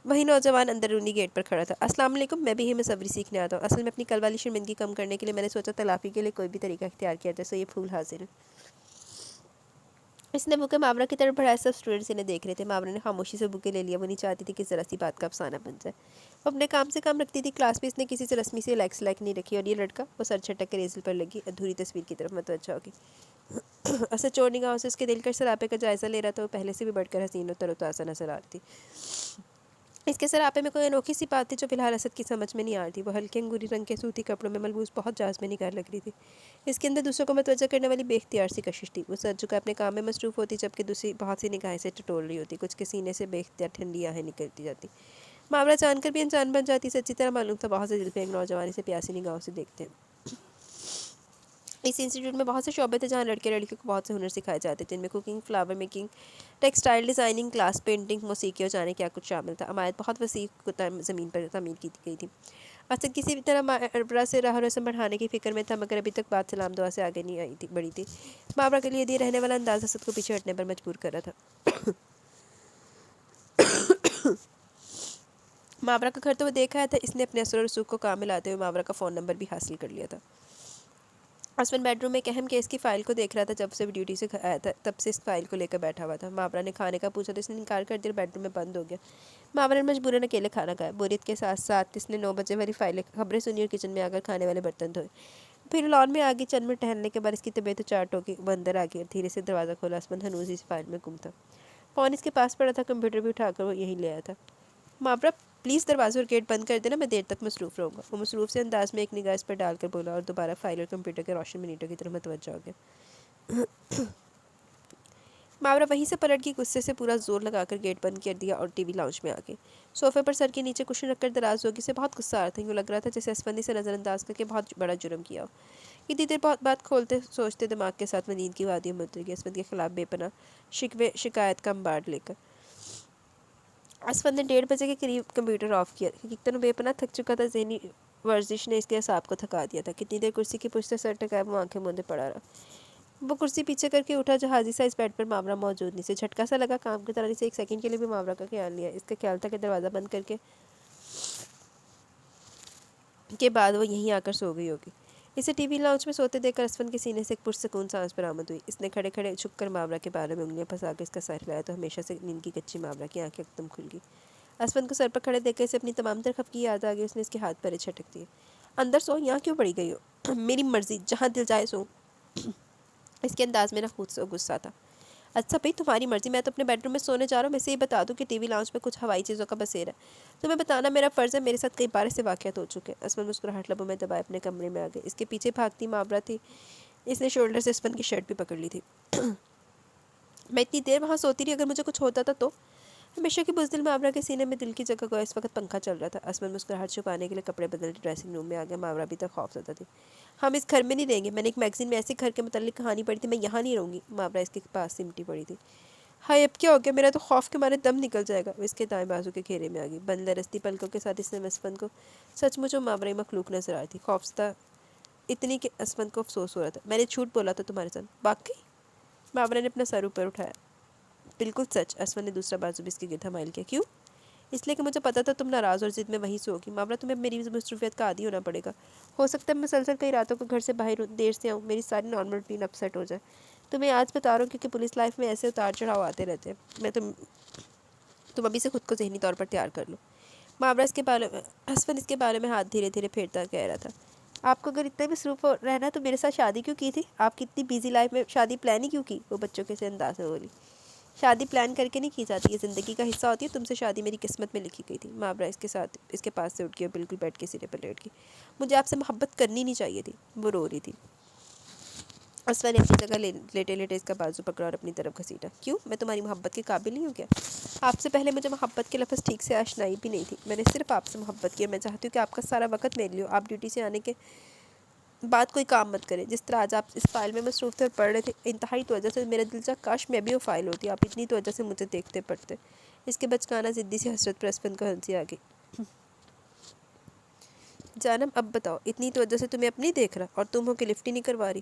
وہی نوجوان اندرونی گیٹ پر کھڑا تھا. السلام علیکم. میں بھی ہی مصوری سیکھنے آتا ہوں. اصل میں اپنی کل والی شرمندگی کم کرنے کے لیے میں نے سوچا تلافی کے لیے کوئی بھی طریقہ اختیار کیا جائے. سو یہ پھول حاضر ہے. اس نے بکے ماورا کی طرف بڑھایا. سب اسٹوڈنٹس انہیں دیکھ رہے تھے. ماورا نے خاموشی سے بکے لے لیا. وہ نہیں چاہتی تھی کہ ذرا سی بات کا افسانہ بن جائے. وہ اپنے کام سے کام رکھتی تھی. کلاس میں اس نے کسی سے رسمی سے لائک نہیں رکھی. اور یہ لڑکا وہ سر چھٹک کے ریزل پر لگی ادھوری تصویر کی طرف متوجہ ہوگی. اسد چور نگاہوں سے اس کے دل کے سراپے کا جائزہ لے رہا تھا. وہ پہلے سے بھی بڑھ کر حسین و تر و تازہ نظر آ رہی تھی. اس کے سراپے میں کوئی انوکھی سی بات تھی جو فی الحال اسد کی سمجھ میں نہیں آ رہی تھی. وہ ہلکے انگوری رنگ کے سوتی کپڑوں میں ملبوس بہت جاز میں نگار لگ رہی تھی. اس کے اندر دوسروں کو متوجہ کرنے والی بے اختیار سی کشش تھی. وہ سر جھکا اپنے کام میں مصروف ہوتی جبکہ دوسری بہت سی نگاہیں سے ٹٹول رہی ہوتی. کچھ کے سینے سے بے اختیار ٹھنڈی آہیں نکلتی جاتی. ماورا جان کر بھی انجان بن جاتی. سچی طرح معلوم تھا بہت سے دل پہ نوجوانی سے پیاسی نگاہوں سے دیکھتے ہیں. اس انسٹیٹیوٹ میں بہت سے شعبے تھے جہاں لڑکے لڑکیوں کو بہت سے ہنر سکھائے جاتے تھے. جن میں cooking, flower making, textile designing, glass painting, موسیقی اور جانے کیا کچھ شامل تھا. عمارت بہت وسیع زمین پر تعمیر کی گئی تھی. اسد کسی بھی طرح مابرا سے راہ و رسم بڑھانے کی فکر میں تھا مگر ابھی تک بات سلام دعا سے آگے نہیں آئی تھی بڑھی تھی. مابرا کے لیے دیر رہنے والا انداز اسد کو پیچھے ہٹنے پر مجبور کر رہا تھا. مابرا کا گھر تو وہ دیکھ آیا تھا. اس نے اپنے اثر و رسوخ کو کام میں لاتے ہوئے مابرا کا فون نمبر بھی حاصل کر لیا تھا. اسفن بیڈ روم میں ایک اہم کیس کی فائل کو دیکھ رہا تھا. جب سے وہ ڈیوٹی سے آیا تھا تب سے اس فائل کو لے کر بیٹھا ہوا تھا. مابرا نے کھانے کا پوچھا تو اس نے انکار کر دیا. بیڈ روم میں بند ہو گیا. مابرا نے مجبوراً اکیلے کھانا کھایا. بوریت کے ساتھ ساتھ اس نے 9 بجے والی فائلیں خبریں سنی اور کچن میں آ کر کھانے والے برتن دھوئے. پھر لان میں آگے چند منٹ ٹہلنے کے بعد اس کی طبیعت چارٹ ہو گئی. وہ اندر آ گیا. دھیرے سے دروازہ کھولا. اسفن ہنوز اس فائل میں گم تھا. فون اس کے پاس پڑا تھا. کمپیوٹر بھی اٹھا کر وہ یہیں لے آیا تھا. مابرا پلیز دروازے اور گیٹ بند کر دینا. میں دیر تک مصروف رہوں گا. وہ مصروف سے انداز میں ایک نگاہ اس پر ڈال کر بولا اور دوبارہ فائل اور کمپیوٹر کے روشن منیٹوں کی طرف متوجہ ہو گیا. ماورا وہیں سے پلٹ گئی. غصے سے پورا زور لگا کر گیٹ بند کر دیا اور ٹی وی لاؤنج میں آ گئی. صوفے پر سر کے نیچے کشن رکھ کر دراز ہوگی سے بہت غصہ آ رہا تھا. یوں لگ رہا تھا جیسے اسفندی سے نظر انداز کر کے بہت بڑا جرم کیا ہو. اتنی دیر بات کھولتے سوچتے دماغ کے ساتھ میں نیند کی وادیوں میں اتر گیا. اسفند کے خلاف بے پناہ شکوے شکایت کا امبار لے کر اسفند نے 1:30 بجے کے قریب کمپیوٹر آف کیا. حقیقتاً بے پناہ تھک چکا تھا. ذہنی ورزش نے اس کے اعصاب کو تھکا دیا تھا. کتنی دیر کرسی کی پشت سے سر ٹکائے وہ آنکھیں موندے پڑا رہا. وہ کرسی پیچھے کر کے اٹھا. جہازی سا اس بیڈ پر ماورا موجود نہیں. سے جھٹکا سا لگا. کام کی طرح سے ایک سیکنڈ کے لیے بھی ماورا کا خیال لیا. اس کا خیال تھا کہ دروازہ بند کر کے بعد وہ یہیں آ کر سو گئی ہوگی. اسے ٹی وی لاؤنج میں سوتے دیکھ کر اسفند کے سینے سے ایک پرسکون سانس برآمد ہوئی. اس نے کھڑے کھڑے چھپ کر ماورا کے بالوں میں انگلیاں پھنسا کر اس کا سر ہلایا تو ہمیشہ سے نیند کی کچی ماورا کی آنکھیں ایک دم کھل گئی. اسفند کو سر پر کھڑے دیکھ کر اسے اپنی تمام تر خفگی یاد آ گئی. اس نے اس کے ہاتھ پر جھٹک دیے. اندر سو. یہاں کیوں پڑی گئی ہو؟ میری مرضی. جہاں دل جائے سو. اس کے انداز میں نہ خود سے غصہ تھا. اچھا بھائی تمہاری مرضی. میں تو اپنے بیڈ روم میں سونے جا رہا ہوں. میں سے یہ بتا دوں کہ ٹی وی لاؤنج میں کچھ ہوائی چیزوں کا بسیرا ہے. تمہیں بتانا میرا فرض ہے. میرے ساتھ کئی بار ایسے واقعات ہو چکے ہیں. اسفند مسکراہٹ لبوں میں دبائے اپنے کمرے میں آ گئے. اس کے پیچھے بھاگتی ماورا تھی. اس نے شولڈر سے اسفند کی شرٹ بھی پکڑ لی تھی. میں اتنی دیر وہاں سوتی رہی. اگر مجھے کچھ ہوتا تھا تو ہمیشہ کی بزدل ماورا کے سینے میں دل کی جگہ کو اس وقت پنکھا چل رہا تھا. اسفند مسکراہٹ چھپانے کے لیے کپڑے بدل کے ڈریسنگ روم میں آ گیا. ماورا ابھی تک خوف زدہ تھی. ہم اس گھر میں نہیں رہیں گے. میں نے ایک میگزین میں ایسے گھر کے متعلق کہانی پڑھی تھی. میں یہاں نہیں رہوں گی. ماورا اس کے پاس سمٹی پڑی تھی. ہائے اب کیا ہو گیا؟ میرا تو خوف کے مارے دم نکل جائے گا. وہ اس کے دائیں بازو کے گھیرے میں آ گئی. بند لرزتی پلکوں کے ساتھ اس نے اسفند کو سچ مچ ماورائی مخلوق نظر آئی تھی. خوفزدہ اتنی کہ اسفند کو افسوس ہو رہا تھا. میں نے جھوٹ بولا تھا تمہارے ساتھ. باقی ماورا نے اپنا سر اوپر اٹھایا. بالکل سچ. اسفند نے دوسرا بازو بھی اس کے گرد حمائل کیا. کیوں؟ اس لیے کہ مجھے پتا تھا تم ناراض اور ضد میں وہیں سے ہوگی. ماورا تمہیں میری مصروفیت کا عادی ہونا پڑے گا. ہو سکتا ہے مسلسل کئی راتوں کو گھر سے باہر دیر سے آؤں. میری ساری نارمل روٹین اپسیٹ ہو جائے. تمہیں آج بتا رہا ہوں کیونکہ پولیس لائف میں ایسے اتار چڑھاؤ آتے رہتے ہیں. تم ابھی سے خود کو ذہنی طور پر تیار کر لو. ماورا اس کے بالوں میں اسفند اس کے بالوں میں ہاتھ دھیرے دھیرے پھیرتا کہہ رہا تھا. آپ کو اگر اتنے مصروف رہنا تو میرے ساتھ شادی کیوں کی تھی؟ آپ کی اتنی بیزی لائف میں شادی پلان ہی کیوں کی؟ وہ بچوں کے سے انداز میں بولی. شادی پلان کر کے نہیں کی جاتی. یہ زندگی کا حصہ ہوتی ہے. تم سے شادی میری قسمت میں لکھی گئی تھی. ماورا اس کے پاس سے اٹھ گئی اور بالکل بیڈ کے سرے پر لیٹ گئی. مجھے آپ سے محبت کرنی نہیں چاہیے تھی. وہ رو رہی تھی. اسفند نے اپنی جگہ لیٹے لیٹے اس کا بازو پکڑا اور اپنی طرف گھسیٹا. کیوں؟ میں تمہاری محبت کے قابل نہیں ہوں کیا؟ آپ سے پہلے مجھے محبت کے لفظ ٹھیک سے آشنائی بھی نہیں تھی. میں نے صرف آپ سے محبت کی. میں چاہتی ہوں کہ آپ کا سارا وقت میرے لیے ہو. آپ ڈیوٹی سے آنے کے بات کوئی کام مت کرے. جس طرح آج آپ اس فائل میں مصروف تھے اور پڑھ رہے تھے, انتہائی توجہ سے, میرا دل چاہا کاش میں بھی وہ فائل ہوتی, آپ اتنی توجہ سے مجھے دیکھتے پڑھتے. اس کے بچکانہ ضدی سی حسرت پر اسفند کو ہنسی آ گئی. جانم اب بتاؤ, اتنی توجہ سے تمہیں اپنی دیکھ رہا اور تم ہو کہ لفٹ ہی نہیں کروا رہی.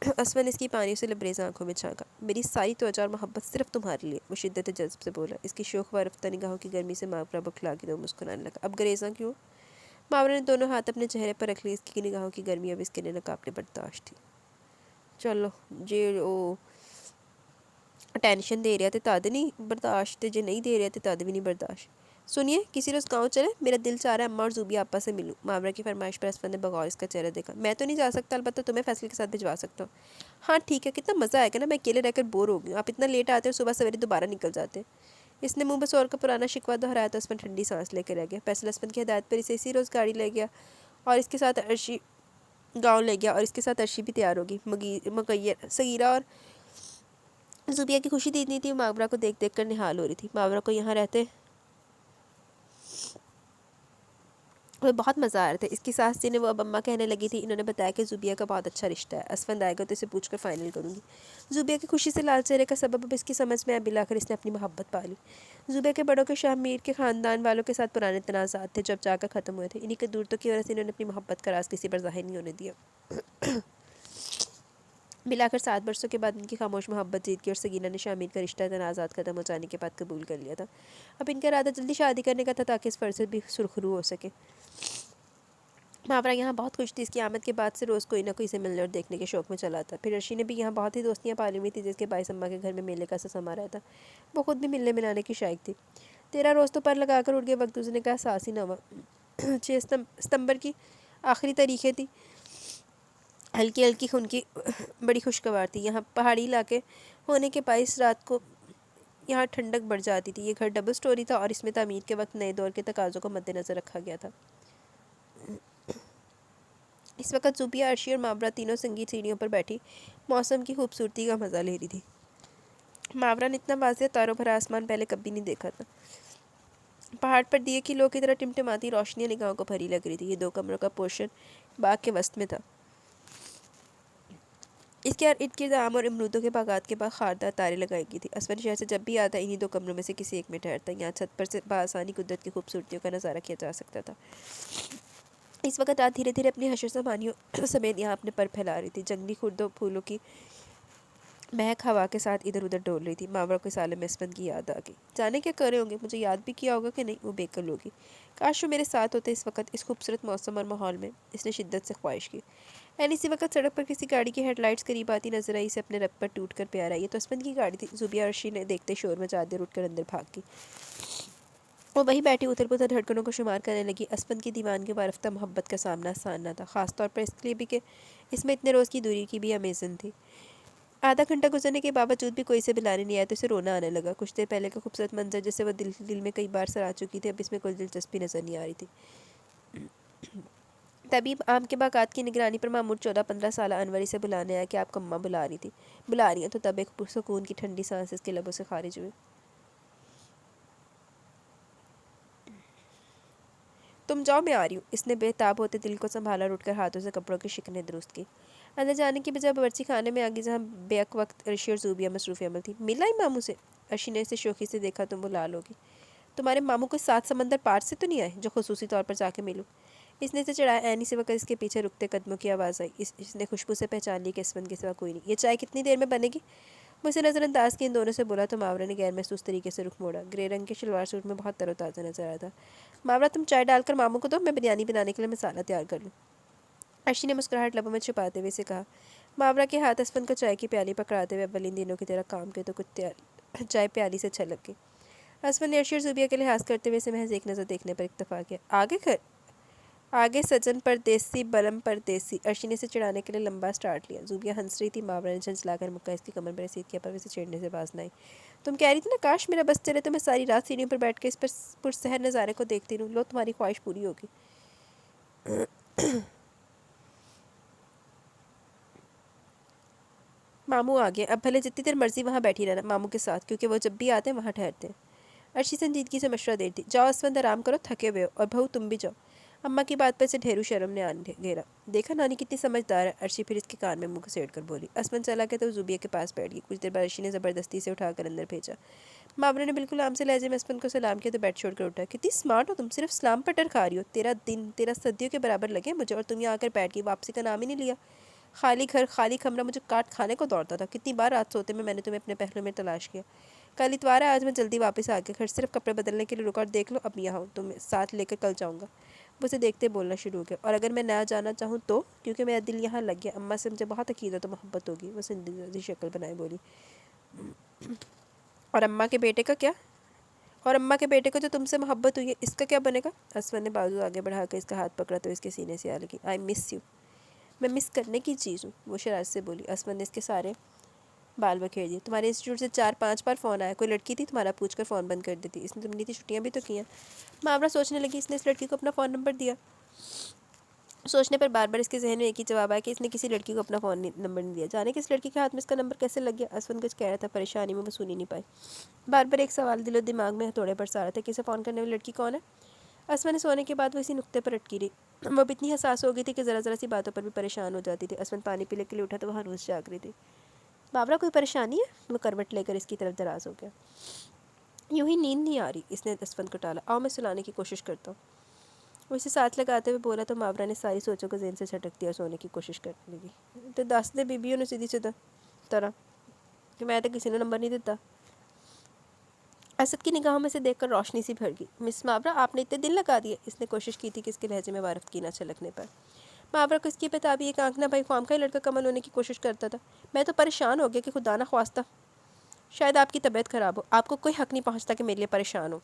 اسفند اس کی پانی سے لبریز آنکھوں میں جھانکا. میری ساری توجہ اور محبت صرف تمہارے لیے, وہ شدت جذب سے بولا. اس کی شوخ و رفتہ نگاہوں کی گرمی سے ماورا بکھلا کے دو مسکرانے لگا. اب گریزاں کیوں؟ ماورا نے دونوں ہاتھ اپنے چہرے پر رکھ لی. اس کی نگاہوں کی گرمی اب اس کے لیے ناقابل برداشت تھی. چلو جی وہ ٹینشن دے رہا تھے تد نہیں برداشت, جی نہیں دے رہے تھے تد بھی نہیں برداشت. سنیے, کسی روز گاؤں چلے, میرا دل چاہ رہا ہے اماں اور زوبی آپا سے ملوں. ماورا کی فرمائش پر اسفند نے بغور اس کا چہرہ دیکھا. میں تو نہیں جا سکتا, البتہ تمہیں فیصلے کے ساتھ بھجوا سکتا ہوں. ہاں ٹھیک ہے, کتنا مزہ آئے گا نا, میں اکیلے رہ کر بور ہو گئی ہوں. آپ اتنا لیٹ آتے اور صبح سویرے دوبارہ نکل جاتے. اس نے منہ بس اور کا پرانا شکوہ دہرایا تو اسفند ٹھنڈی سانس لے کے رہ گیا. فیصل اسفند کی ہدایت پر اسے اسی روز گاڑی لے گیا اور اس کے ساتھ عرشی گاؤں لے گیا, اور اس کے ساتھ عرشی بھی تیار ہوگی. مغیر صغیرہ اور زوبیہ کی خوشی اتنی تھی, ماورا کو دیکھ دیکھ کر نہال ہو رہی تھی. ماورا کو یہاں رہتے وہ بہت مزہ آ رہا تھا. اس کی ساس جی نے وہ اب اماں کہنے لگی تھی, انہوں نے بتایا کہ زوبیہ کا بہت اچھا رشتہ ہے. اسفند آئے گا تو اسے پوچھ کر فائنل کروں گی. زوبیہ کی خوشی سے لال چہرے کا سبب اب اس کی سمجھ میں آیا. بلا کر اس نے اپنی محبت پا لی. زوبیہ کے بڑوں کے شاہ میر کے خاندان والوں کے ساتھ پرانے تنازعات تھے جو اب جا کر ختم ہوئے تھے. انہی کے دور تو کی وجہ سے انہوں نے اپنی محبت کا راز کسی پر ظاہر نہیں ہونے دیا. ملا کر 7 برسوں کے بعد ان کی خاموش محبت جیت گئی اور سگینہ نے شامیر کا رشتہ تنازعات ختم ہو جانے کے بعد قبول کر لیا تھا. اب ان کا ارادہ جلدی شادی کرنے کا تھا تاکہ اس فرصت بھی سرخرو ہو سکے. ماورا یہاں بہت خوش تھی. اس کی آمد کے بعد سے روز کوئی نہ کوئی سے ملنے اور دیکھنے کے شوق میں چلا تھا. پھر عرشی نے بھی یہاں بہت ہی دوستیاں پالی ہوئی تھی, جس کے باعث اماں کے گھر میں میلے کا سا سما رہا تھا. وہ خود بھی ملنے ملانے کی شائق تھی. 13 روز تو پر لگا کر اٹھ گئے, وقت گزرنے کا احساس ہی نہ ہوا. 6 ستمبر کی آخری تاریخیں تھی. ہلکی ہلکی خنکی بڑی خوشگوار تھی. یہاں پہاڑی علاقے ہونے کے باعث رات کو یہاں ٹھنڈک بڑھ جاتی تھی. یہ گھر ڈبل سٹوری تھا اور اس میں تعمیر کے وقت نئے دور کے تقاضوں کو مد نظر رکھا گیا تھا. اس وقت زوبیہ, عرشی اور ماورا تینوں سنگیت سیڑھیوں پر بیٹھی موسم کی خوبصورتی کا مزہ لے رہی تھی. ماورا نے اتنا واضح تاروں بھرا آسمان پہلے کبھی نہیں دیکھا تھا. پہاڑ پر دیے کی لو کی طرح ٹمٹماتی روشنیاں نگاہوں کو بھری لگ رہی تھی. یہ 2 کمروں کا پورشن باغ کے وسط میں تھا. اس کے ارد گرد آم اور امرودوں کے باغات کے بعد خاردار تاریں لگائی گئی تھی. اسفند شہر سے جب بھی آتا انہی 2 کمروں میں سے کسی ایک میں ٹھہرتا. یہاں چھت پر سے بآسانی قدرت کی خوبصورتیوں کا نظارہ کیا جا سکتا تھا. اس وقت رات دھیرے دھیرے اپنی حشر سمانیوں سمیت یہاں اپنے پر پھیلا رہی تھی. جنگلی خردوں پھولوں کی مہک ہوا کے ساتھ ادھر ادھر ڈول رہی تھی. ماورا کو اس عالم میں اسفند کی یاد آ گئی. جانے کیا کر رہے ہوں گے, مجھے یاد بھی کیا ہوگا کہ نہیں, وہ بے عقل ہوگی. کاش وہ میرے ساتھ ہوتے اس وقت, اس خوبصورت موسم اور ماحول میں. اس نے شدت سے خواہش کی. اسی وقت سڑک پر کسی گاڑی کی ہیڈ لائٹس قریب آتی نظر آئی. اسے اپنے رب پر ٹوٹ کر پیار آئی. یہ تو اسفند کی گاڑی تھی. زوبیہ اور عرشی نے دیکھتے شور میں چادر اٹھ کر اندر بھاگ گئی. وہ وہیں بیٹھی اتر پتر دھڑکنوں کو شمار کرنے لگی. اسفند کی دیوانگی وارفتہ محبت کا سامنا آسان نہ تھا, خاص طور پر اس لیے بھی کہ اس میں اتنے روز کی دوری کی بھی امیزن تھی. آدھا گھنٹہ گزرنے کے باوجود بھی کوئی سے بلانے نہیں آیا تو اسے رونا آنے لگا. کچھ دیر پہلے کا خوبصورت منظر جسے وہ دل میں کئی بار سرا چکی تھی, اب اس میں کوئی دلچسپی نظر نہیں آ رہی تھی. طبیب آم کے باغات کی نگرانی پر مامور 14-15 سالہ انور اسے بلانے آیا کہ آپ کو اماں بلا رہی ہیں. تو تب ایک پرسکون کی ٹھنڈی سانس اس کے لبوں سے خارج ہوئی. تم جاؤ, میں آ رہی ہوں. اس نے بے تاب ہوتے دل کو سنبھالا اور اٹھ کر ہاتھوں سے کپڑوں کی شکنیں درست کی. اندر جانے کی بجائے باورچی خانے میں آگے جہاں بیک وقت عرشی اور زوبیہ مصروف عمل تھی. ملا ہی ماموں سے؟ عرشی نے اسے شوخی سے دیکھا تو وہ لال ہوگی. تمہارے ماموں کوئی 7 سمندر پار سے تو نہیں آئے جو خصوصی طور پر جا کے ملوں؟ اس نے اسے چڑھایا. اسی وقت اس کے پیچھے رکتے قدموں کی آواز آئی. اس نے خوشبو سے پہچان لی کہ اسفند کے سوا کوئی نہیں. یہ چائے کتنی دیر میں بنے گی؟ مجھے نظر انداز کی ان دونوں سے بولا تو ماورا نے غیر محسوس طریقے سے رخ موڑا. گرے رنگ کے شلوار سوٹ میں بہت تر و تازہ نظر آیا تھا. ماورا تم چائے ڈال کر ماموں کو دو, میں بریانی بنانے کے لیے مسالہ تیار کر لوں. عرشی نے مسکراہٹ لبوں میں چھپاتے ہوئے سے کہا. ماورا کے ہاتھ اسفند کو چائے کی پیالی پکڑاتے ہوئے اولین دنوں کی طرح کام کے تو کچھ چائے پیالی سے چھلک گئی. اسفند نے عرشی اور زوبیہ کے لحاظ کرتے ہوئے اسے محض ایک نظر دیکھنے پر اکتفا کیا. آگے سجن پردیسی بلم پردیسی. عرشی نے اسے چڑھانے کے لیے لمبا سٹارٹ لیا. زوبیہ ہنس رہی تھی. ماورا نے جھنجھلا کر مکہ اس کی کمر پر رسید کیا پر اسے چھیڑنے سے باز نہ آئی. تم کہہ رہی تھی نا کاش میرا بس چلے تو میں ساری رات سیڑھیوں پر بیٹھ کے اس پر پرسحر نظارے کو دیکھتی رہوں. لو تمہاری خواہش پوری ہوگی. ماموں آ گئے. اب بھلے جتنی دیر مرضی وہاں بیٹھی رہنا ماموں کے ساتھ, کیونکہ وہ جب بھی آتے ہیں وہاں ٹھہرتے ہیں. عرشی سنجیدگی سے مشورہ دے رہی تھی. جاؤ اسفند, آرام کرو, تھکے ہوئے ہو, اور بہو تم بھی جاؤ. اماں کی بات پر سے ڈھیرو شرم نے آن گھیرا۔ دیکھا نانی کتنی سمجھدار ہے، عرشی پھر اس کے کان میں منہ گھسیٹ کر بولی۔ اسمن چلا گیا تو وہ زوبیہ کے پاس بیٹھ گئی۔ کچھ دیر بعد عرشی نے زبردستی سے اٹھا کر اندر بھیجا۔ مابرہ نے بالکل عام سے لہجے میں اسمن کو سلام کیا تو بیٹھ چھوڑ کر اٹھا۔ کتنی سمارٹ ہو تم، صرف سلام پٹر کھا رہی ہو، تیرا دن تیرا صدیوں کے برابر لگے مجھے، اور تم یہاں آ کر بیٹھ گئی، واپسی کا نام ہی نہیں لیا۔ خالی گھر خالی کمرہ مجھے کاٹ کھانے کو دوڑتا تھا۔ کتنی بار رات سوتے میں نے تمہیں اپنے پہلو میں تلاش کیا۔ کل اتوار ہے، آج میں جلدی واپس آ گیا، گھر صرف کپڑے بدلنے کے لیے رکا، اور دیکھ لو اب یہاں ہوں، تم ساتھ لے کر کل جاؤں گا۔ وہ اسے دیکھتے بولنا شروع ہو گیا۔ اور اگر میں نہ جانا چاہوں تو، کیونکہ میرا دل یہاں لگ گیا، اماں سے مجھے بہت عقیدت و محبت ہوگی۔ وہ سندھی شکل بنائے بولی۔ اور اماں کے بیٹے کا کیا؟ اور اماں کے بیٹے کو جو تم سے محبت ہوئی ہے، اس کا کیا بنے گا؟ اسمن نے بازو آگے بڑھا کر اس کا ہاتھ پکڑا تو اس کے سینے سے آ لگی۔ آئی مس یو، میں مس کرنے کی چیز ہوں، وہ شرارت سے بولی۔ اسمن نے اس کے سارے بال بکھیر دیے۔ تمہارے انسٹیٹیوٹ سے 4-5 بار فون آیا، کوئی لڑکی تھی تمہارا پوچھ کر فون بند کر دیتی، اس نے تم نے تھی چھٹیاں بھی تو کی ہیں۔ ماورا سوچنے لگی، اس نے اس لڑکی کو اپنا فون نمبر دیا؟ سوچنے پر بار بار اس کے ذہن میں ایک ہی جواب آیا کہ اس نے کسی لڑکی کو اپنا فون نمبر نہیں دیا۔ جانے کس لڑکی کے ہاتھ میں اس کا نمبر کیسے لگ گیا؟ اسمن کچھ کہہ رہا تھا، پریشانی میں وہ سن ہی نہیں پائی۔ بار بار ایک سوال دل و دماغ میں ہتھوڑے پر سارا تھا کہ اسے فون کرنے والی لڑکی کون ہے؟ اسمن نے سونے کے بعد وہ اسی نقطے پر اٹکی رہی۔ وہ اتنی حساس ہو گئی تھی کہ ذرا ذرا سی باتوں پر بھی پریشان ہو جاتی تھی۔ اسمن پانی پینے کے لیے اٹھا تو وہ ہنوز جاگ رہی تھی۔ ماورا کوئی پریشانی ہے؟ وہ کروٹ لے کر اس کی طرف دراز ہو گیا۔ یوں ہی نیند نہیں آ رہی، اس نے اسفند کو ٹالا۔ آؤ میں سلانے کی کوشش کرتا ہوں۔ وہ اسے ساتھ لگاتے ہوئے بولا تو ماورا نے ساری سوچوں کو ذہن سے جھٹک دیا اور سونے کی کوشش کرنے لگی۔ تو دس دے بیبیوں نے سیدھی سیدھا طرح کہ میں تو کسی نے نمبر نہیں دیتا۔ اسد کی نگاہوں میں سے دیکھ کر روشنی سی بھر گئی۔ مس ماورا، آپ نے اتنے دل لگا دیے؟ اس نے کوشش کی تھی کہ اس کے لہجے میں وارف کی نہ چھلکنے پر۔ ماورا کو اس کی بتابی ایک آنکھ نہ بھائی، خام کا ہی لڑکا کمل ہونے کی کوشش کرتا تھا۔ میں تو پریشان ہو گیا کہ خدا نہ خواستہ شاید آپ کی طبیعت خراب ہو، آپ کو کوئی حق نہیں پہنچتا کہ میرے لیے پریشان ہو۔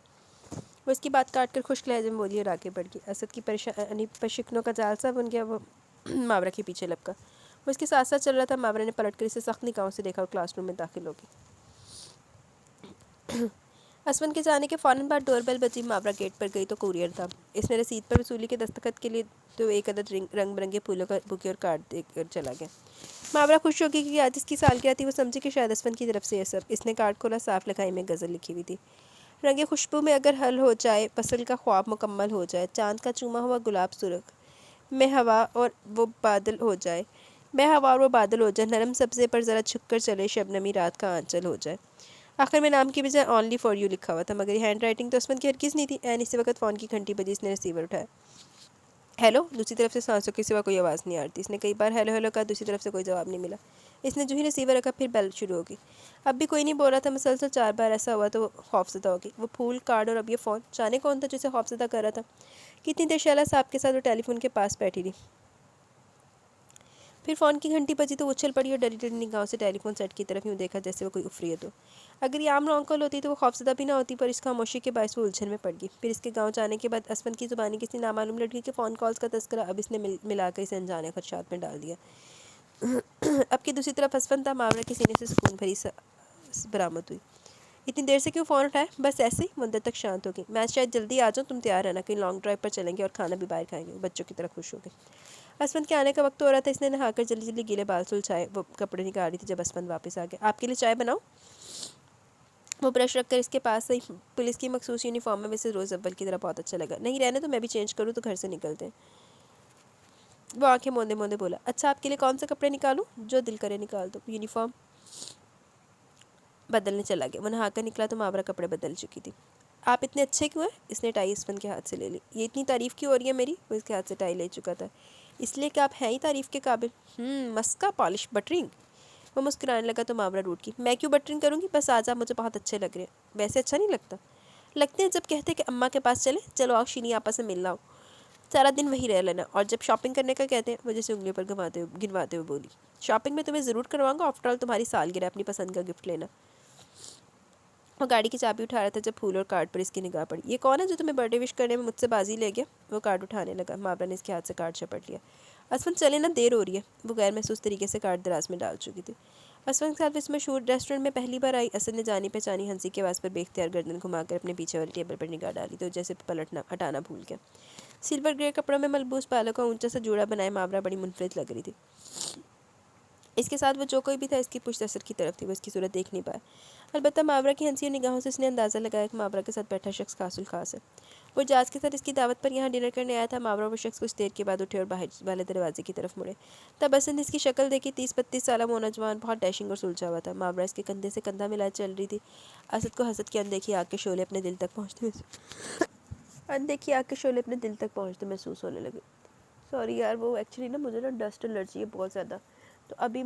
وہ اس کی بات کاٹ کر خشک لہجے میں بولی اور آگے بڑھ گئی۔ اسد کی پریشانی پر شکنوں کا جال سا بن گیا، وہ ماورا کے پیچھے لپکا۔ وہ اس کے ساتھ ساتھ چل رہا تھا۔ ماورا نے پلٹ کر اسے سخت نگاہوں سے دیکھا اور کلاس روم میں داخل ہو گئی۔ اسمن کے جانے کے فوراً بعد ڈور بیل بجی۔ ماورا گیٹ پر گئی تو کوریئر تھا۔ اس نے رسید پر وصولی کے دستخط کے لیے تو ایک عدد رنگ برنگے پھولوں کا بوکے اور کارڈ دے کر چلا گیا۔ ماورا خوش ہو گئی کہ آج اس کی سالگرہ تھی۔ وہ سمجھی کہ شاید اسفن کی طرف سے یہ سب۔ اس نے کارڈ کھولا، صاف لکھائی میں غزل لکھی ہوئی تھی۔ رنگ خوشبو میں اگر حل ہو جائے، فصل کا خواب مکمل ہو جائے، چاند کا چوما ہوا گلاب سرخ میں ہوا اور وہ بادل ہو جائے، نرم سبزے پر ذرا چھپ کر چلے، شبنمی رات کا آنچل ہو جائے۔ آخر میں نام کی بجائے اونلی فار یو لکھا ہوا تھا، مگر یہ ہینڈ رائٹنگ تو اسمن کی ہرگز نہیں تھی۔ اسی وقت فون کی گھنٹی بجی۔ اس نے ریسیور اٹھایا۔ ہیلو، دوسری طرف سے سانسوں کے سوا کوئی آواز نہیں آ رہی تھی۔ اس نے کئی بار ہیلو ہیلو کہا، دوسری طرف سے کوئی جواب نہیں ملا۔ اس نے جو ہی ریسیور رکھا پھر بیل شروع ہو گئی۔ اب بھی کوئی نہیں بول رہا تھا۔ مسلسل 4 بار ایسا ہوا تو وہ خوفزدہ ہو گئی۔ وہ پھول، کارڈ اور اب یہ فون، جانے کون تھا جو اسے خوفزدہ کر رہا تھا۔ کتنی دیر شعلہ صاحب کے ساتھ وہ ٹیلی فون کے پاس بیٹھی رہی۔ پھر فون کی گھنٹی بجی تو اچھل پڑی اور ڈری ڈری نگاہوں سے ٹیلی فون سیٹ کی طرف یوں دیکھا جیسے وہ کوئی افریت ہو۔ اگر یہ عام رونگ کال ہوتی تو وہ خوفزدہ بھی نہ ہوتی، پر اس خاموشی کے باعث وہ الجھن میں پڑ گئی۔ پھر اس کے گاؤں جانے کے بعد اسفند کی زبانی کسی نامعلوم لڑکی کے فون کالز کا تذکرہ اب اس نے ملا کر اسے انجانے خدشات میں ڈال دیا۔ اب کی دوسری طرف اسفند تھا۔ ماورا کے سینے سے سکون بھری برآمد ہوئی۔ اتنی دیر سے کیوں فون اٹھایا؟ بس ایسے ہی۔ مدت تک شانت ہو گئی۔ میں شاید جلدی آ جاؤں، تم تیار رہنا، کہیں لانگ ڈرائیو پر چلیں گے اور کھانا بھی باہر کھائیں گے۔ بچوں کی طرح خوش ہو گئی۔ اسفند کے آنے کا وقت ہو رہا تھا۔ اس نے نہا کر جلدی جلدی گیلے بال سلجھائے، وہ کپڑے نکال رہی تھی جب اسفند واپس آ گیا۔ آپ کے لیے چائے بناؤں؟ وہ برش رکھ کر اس کے پاس آئی۔ پولیس کی مخصوص یونیفارم میں اسے روز اول کی طرح بہت اچھا لگا۔ نہیں رہنے تو میں بھی چینج کروں تو گھر سے نکلتے ہیں۔ وہ آنکھیں موندے موندے بولا۔ اچھا، آپ کے لیے کون سے کپڑے نکالوں؟ جو دل کرے نکال دو۔ یونیفارم بدلنے چلا گیا۔ وہ نہا کر نکلا تو ماورا کپڑے بدل چکی تھی۔ آپ اتنے اچھے کیوں ہیں؟ اس نے ٹائی اسفند کے ہاتھ سے لے لی۔ یہ اتنی تعریف کیوں ہو رہی ہے میری؟ وہ اس کے ہاتھ سے ٹائی لے چکا تھا۔ اس لیے کہ آپ ہیں ہی تعریف کے قابل۔ مسکا پالش بٹرنگ۔ وہ مسکرانے لگا تو ماورا روٹ کی۔ میں کیوں بٹرنگ کروں گی؟ بس آج آپ مجھے بہت اچھے لگ رہے ہیں۔ ویسے اچھا نہیں لگتا؟ لگتے ہیں جب کہتے کہ اماں کے پاس چلیں، چلو آؤ شینی آپا سے ملنا ہو، سارا دن وہی رہ لینا، اور جب شاپنگ کرنے کا کہتے ہیں، وہ جیسے انگلیوں پر گنواتے ہوئے بولی۔ شاپنگ میں تمہیں ضرور کرواؤں گا، آفٹر آل تمہاری سالگرہ، اپنی پسند کا گفٹ لینا۔ وہ گاڑی کی چابی اٹھا رہا تھا جب پھول اور کارڈ پر اس کی نگاہ پڑی۔ یہ کون ہے جو تمہیں برتھ ڈے وش کرنے میں مجھ سے بازی لے گیا؟ وہ کارڈ اٹھانے لگا۔ ماورا نے اس کے ہاتھ سے کارڈ چپٹ لیا۔ اسفند چلے نا، دیر ہو رہی ہے۔ وہ غیر محسوس طریقے سے کارڈ دراز میں ڈال چکی تھی۔ اسفند کے ساتھ اس مشہور ریسٹورنٹ میں پہلی بار آئی۔ اسد نے جانی پہچانی ہنسی کی آواز پر بے اختیار گردن گھما کر اپنے پیچھے والے ٹیبل پر نگاہ ڈالی تو جیسے ہٹانا بھول گیا۔ سلور گرے کپڑوں میں ملبوس بالوں کا اونچا سا جوڑا بنائے ماورا بڑی منفرد لگ رہی تھی۔ اس کے ساتھ وہ جو کوئی بھی تھا اس کی پشت اثر کی طرف تھی، وہ اس کی صورت دیکھ نہیں پایا۔ البتہ ماورا کی ہنسی اور نگاہوں سے اس نے اندازہ لگایا کہ ماورا کے ساتھ بیٹھا شخص خاص الخاص ہے۔ جاز کے ساتھ اس کی دعوت پر یہاں ڈنر کرنے آیا تھا۔ ماورا وہ شخص کچھ دیر کے بعد اٹھے اور باہر والے دروازے کی طرف مڑے۔ تب اسد نے اس کی شکل دیکھی۔ 30-32 سالہ نوجوان، بہت ڈیشنگ اور سلجھا ہوا تھا۔ ماورا اس کے کندھے سے کندھا ملائے چل رہی تھی۔ اسد کو حسد کی اندیکھی آگ کے شعلے اپنے دل تک پہنچتے محسوس ہونے لگے۔ سوری یار، وہ ایکچولی نا مجھے نا ڈسٹ الرجی ہے بہت زیادہ، تو ابھی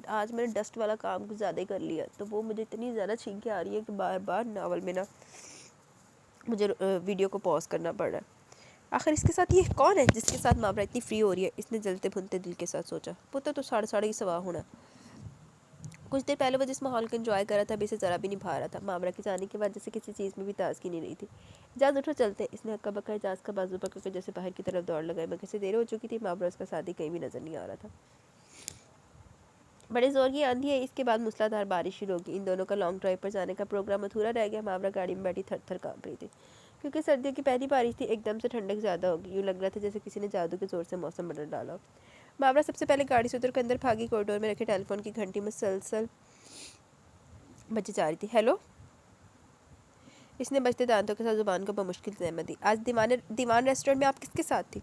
آج میں نے ڈسٹ والا کام کچھ زیادہ ہی کر لیا، تو وہ مجھے اتنی زیادہ چھینکیں آ رہی ہے کہ بار بار ناول میں نا مجھے ویڈیو کو پاز کرنا پڑ رہا ہے۔ آخر اس کے ساتھ یہ کون ہے جس کے ساتھ ماورا اتنی فری ہو رہی ہے؟ اس نے جلتے بھنتے دل کے ساتھ سوچا۔ پتہ تو ساڑھے ہی سوا ہونا۔ کچھ دیر پہلے وہ جس ماحول کو انجوائے کر رہا تھا ابھی اسے ذرا بھی نہیں بھا رہا تھا۔ ماورا کے جانے کے بعد جیسے کسی چیز میں بھی تازگی نہیں رہی تھی۔ اجاز اٹھو چلتے، اس نے ہکا بکا اجاز کا بازو پکڑ کر جیسے باہر کی طرف دوڑ لگائی، مگر سے دیر ہو چکی تھی۔ ماورا اس کا ساتھی کہیں بھی نظر نہیں آ رہا تھا۔ بڑے زور کی آندھی ہے، اس کے بعد موسلادھار بارش شروع ہوگی۔ ان دونوں کا لانگ ڈرائیو پر جانے کا پروگرام ادھورا رہ گیا۔ ماورا گاڑی میں بیٹھی تھر تھر کانپ رہی تھی، کیونکہ سردیوں کی پہلی بارش تھی۔ ایک دم سے ٹھنڈک زیادہ ہوگی، یوں لگ رہا تھا جیسے کسی نے جادو کے زور سے موسم بدل ڈالا ہو۔ ماورا سب سے پہلے گاڑی سے اتر کر اندر بھاگی۔ کوریڈور میں رکھے ٹیلی فون کی گھنٹی مسلسل بجی جا رہی تھی۔ ہیلو، اس نے بجتے دانتوں کے ساتھ زبان کو بمشکل زحمت دی۔ آج دیوان ریسٹورنٹ میں آپ کس کے ساتھ تھی؟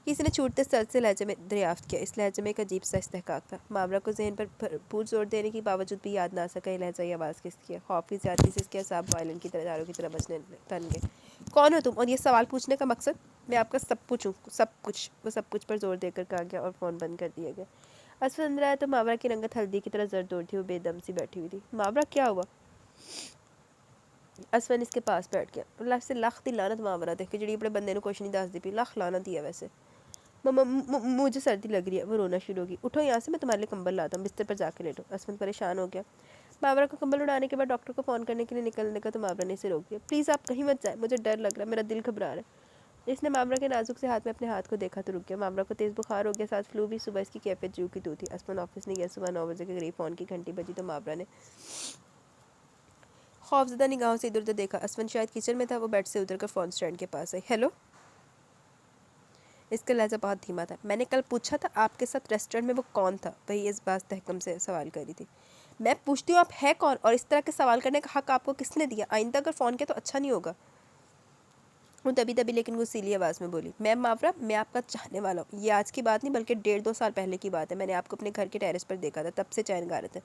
کسی نے چھوٹتے سر سے لہجے میں دریافت کیا۔ اس لہجے میں ایک عجیب سا استحقاق تھا۔ ماورا کو ذہن پر بھرپور زور دینے کے باوجود بھی یاد نہ آ سکا یہ لہجہ، یہ آواز کس کی ہے۔ خوف کی زیادتی سے اس کے اعصاب وائلن کی طرح تاروں کی طرح بجنے تن گئے۔ کون ہو تم، اور یہ سوال پوچھنے کا مقصد؟ میں آپ کا سب کچھ ہوں، سب کچھ۔ وہ سب کچھ پر زور دے کر کہا گیا اور فون بند کر دیا گیا۔ اسد اندر آیا تو ماورا کی رنگت ہلدی کی طرح زرد ہو رہی تھی۔ وہ بے دم سی بیٹھی ہوئی تھی۔ ماورا کیا ہوا؟ اسفن اس کے پاس بیٹھ گیا۔ اللہ سے لاکھ دی لعنت ماورا دے کہ جڑی اپنے بندے نو کچھ نہیں دس دی پی، لاکھ لعنت ہی ہے ویسے۔ مجھے سردی لگ رہی ہے۔ وہ رونا شروع ہوگی۔ اٹھو یہاں سے، میں تمہارے لیے کمبل لاتا ہوں، بستر پر جا کے لیٹو۔ اسفن پریشان ہو گیا۔ ماورا کو کمبل اڑانے کے بعد ڈاکٹر کو فون کرنے کے لیے نکلنے کا تو ماورا نے اسے روک دیا۔ پلیز آپ کہیں مت جائیں، مجھے ڈر لگ رہا ہے، میرا دل گھبرا رہا ہے۔ اس نے ماورا کے نازک سے ہاتھ میں اپنے ہاتھ کو دیکھا تو رک گیا۔ ماورا کو تیز بخار ہو گیا، ساتھ فلو بھی۔ صبح اس کی کیفیت جو کی تو تھی۔ اسفن آفس نہیں گیا۔ صبح 9 بجے کے قریب فون کی گھنٹی بجی تو ماورا نے خوفزدہ نگاہوں سے ادھر ادھر دیکھا۔ اسفن شاید کچن میں تھا۔ وہ بیڈ سے اتر کر فون سٹینڈ کے پاس آئی۔ ہیلو، اس کا لہجہ بہت دھیما تھا۔ میں نے کل پوچھا تھا آپ کے ساتھ ریسٹورنٹ میں وہ کون تھا؟ وہی اس باز تحکم سے سوال کر رہی تھی۔ میں پوچھتی ہوں آپ ہے کون، اور اس طرح کے سوال کرنے کا حق آپ کو کس نے دیا؟ آئندہ اگر فون کیا تو اچھا نہیں ہوگا۔ وہ دبی دبی لیکن غصیلی آواز میں بولی۔ میں ماورا، میں آپ کا چاہنے والا ہوں۔ یہ آج کی بات نہیں بلکہ 1.5-2 سال پہلے کی بات ہے۔ میں نے آپ کو اپنے گھر کے ٹیرس پر دیکھا تھا، تب سے چین غارت ہے۔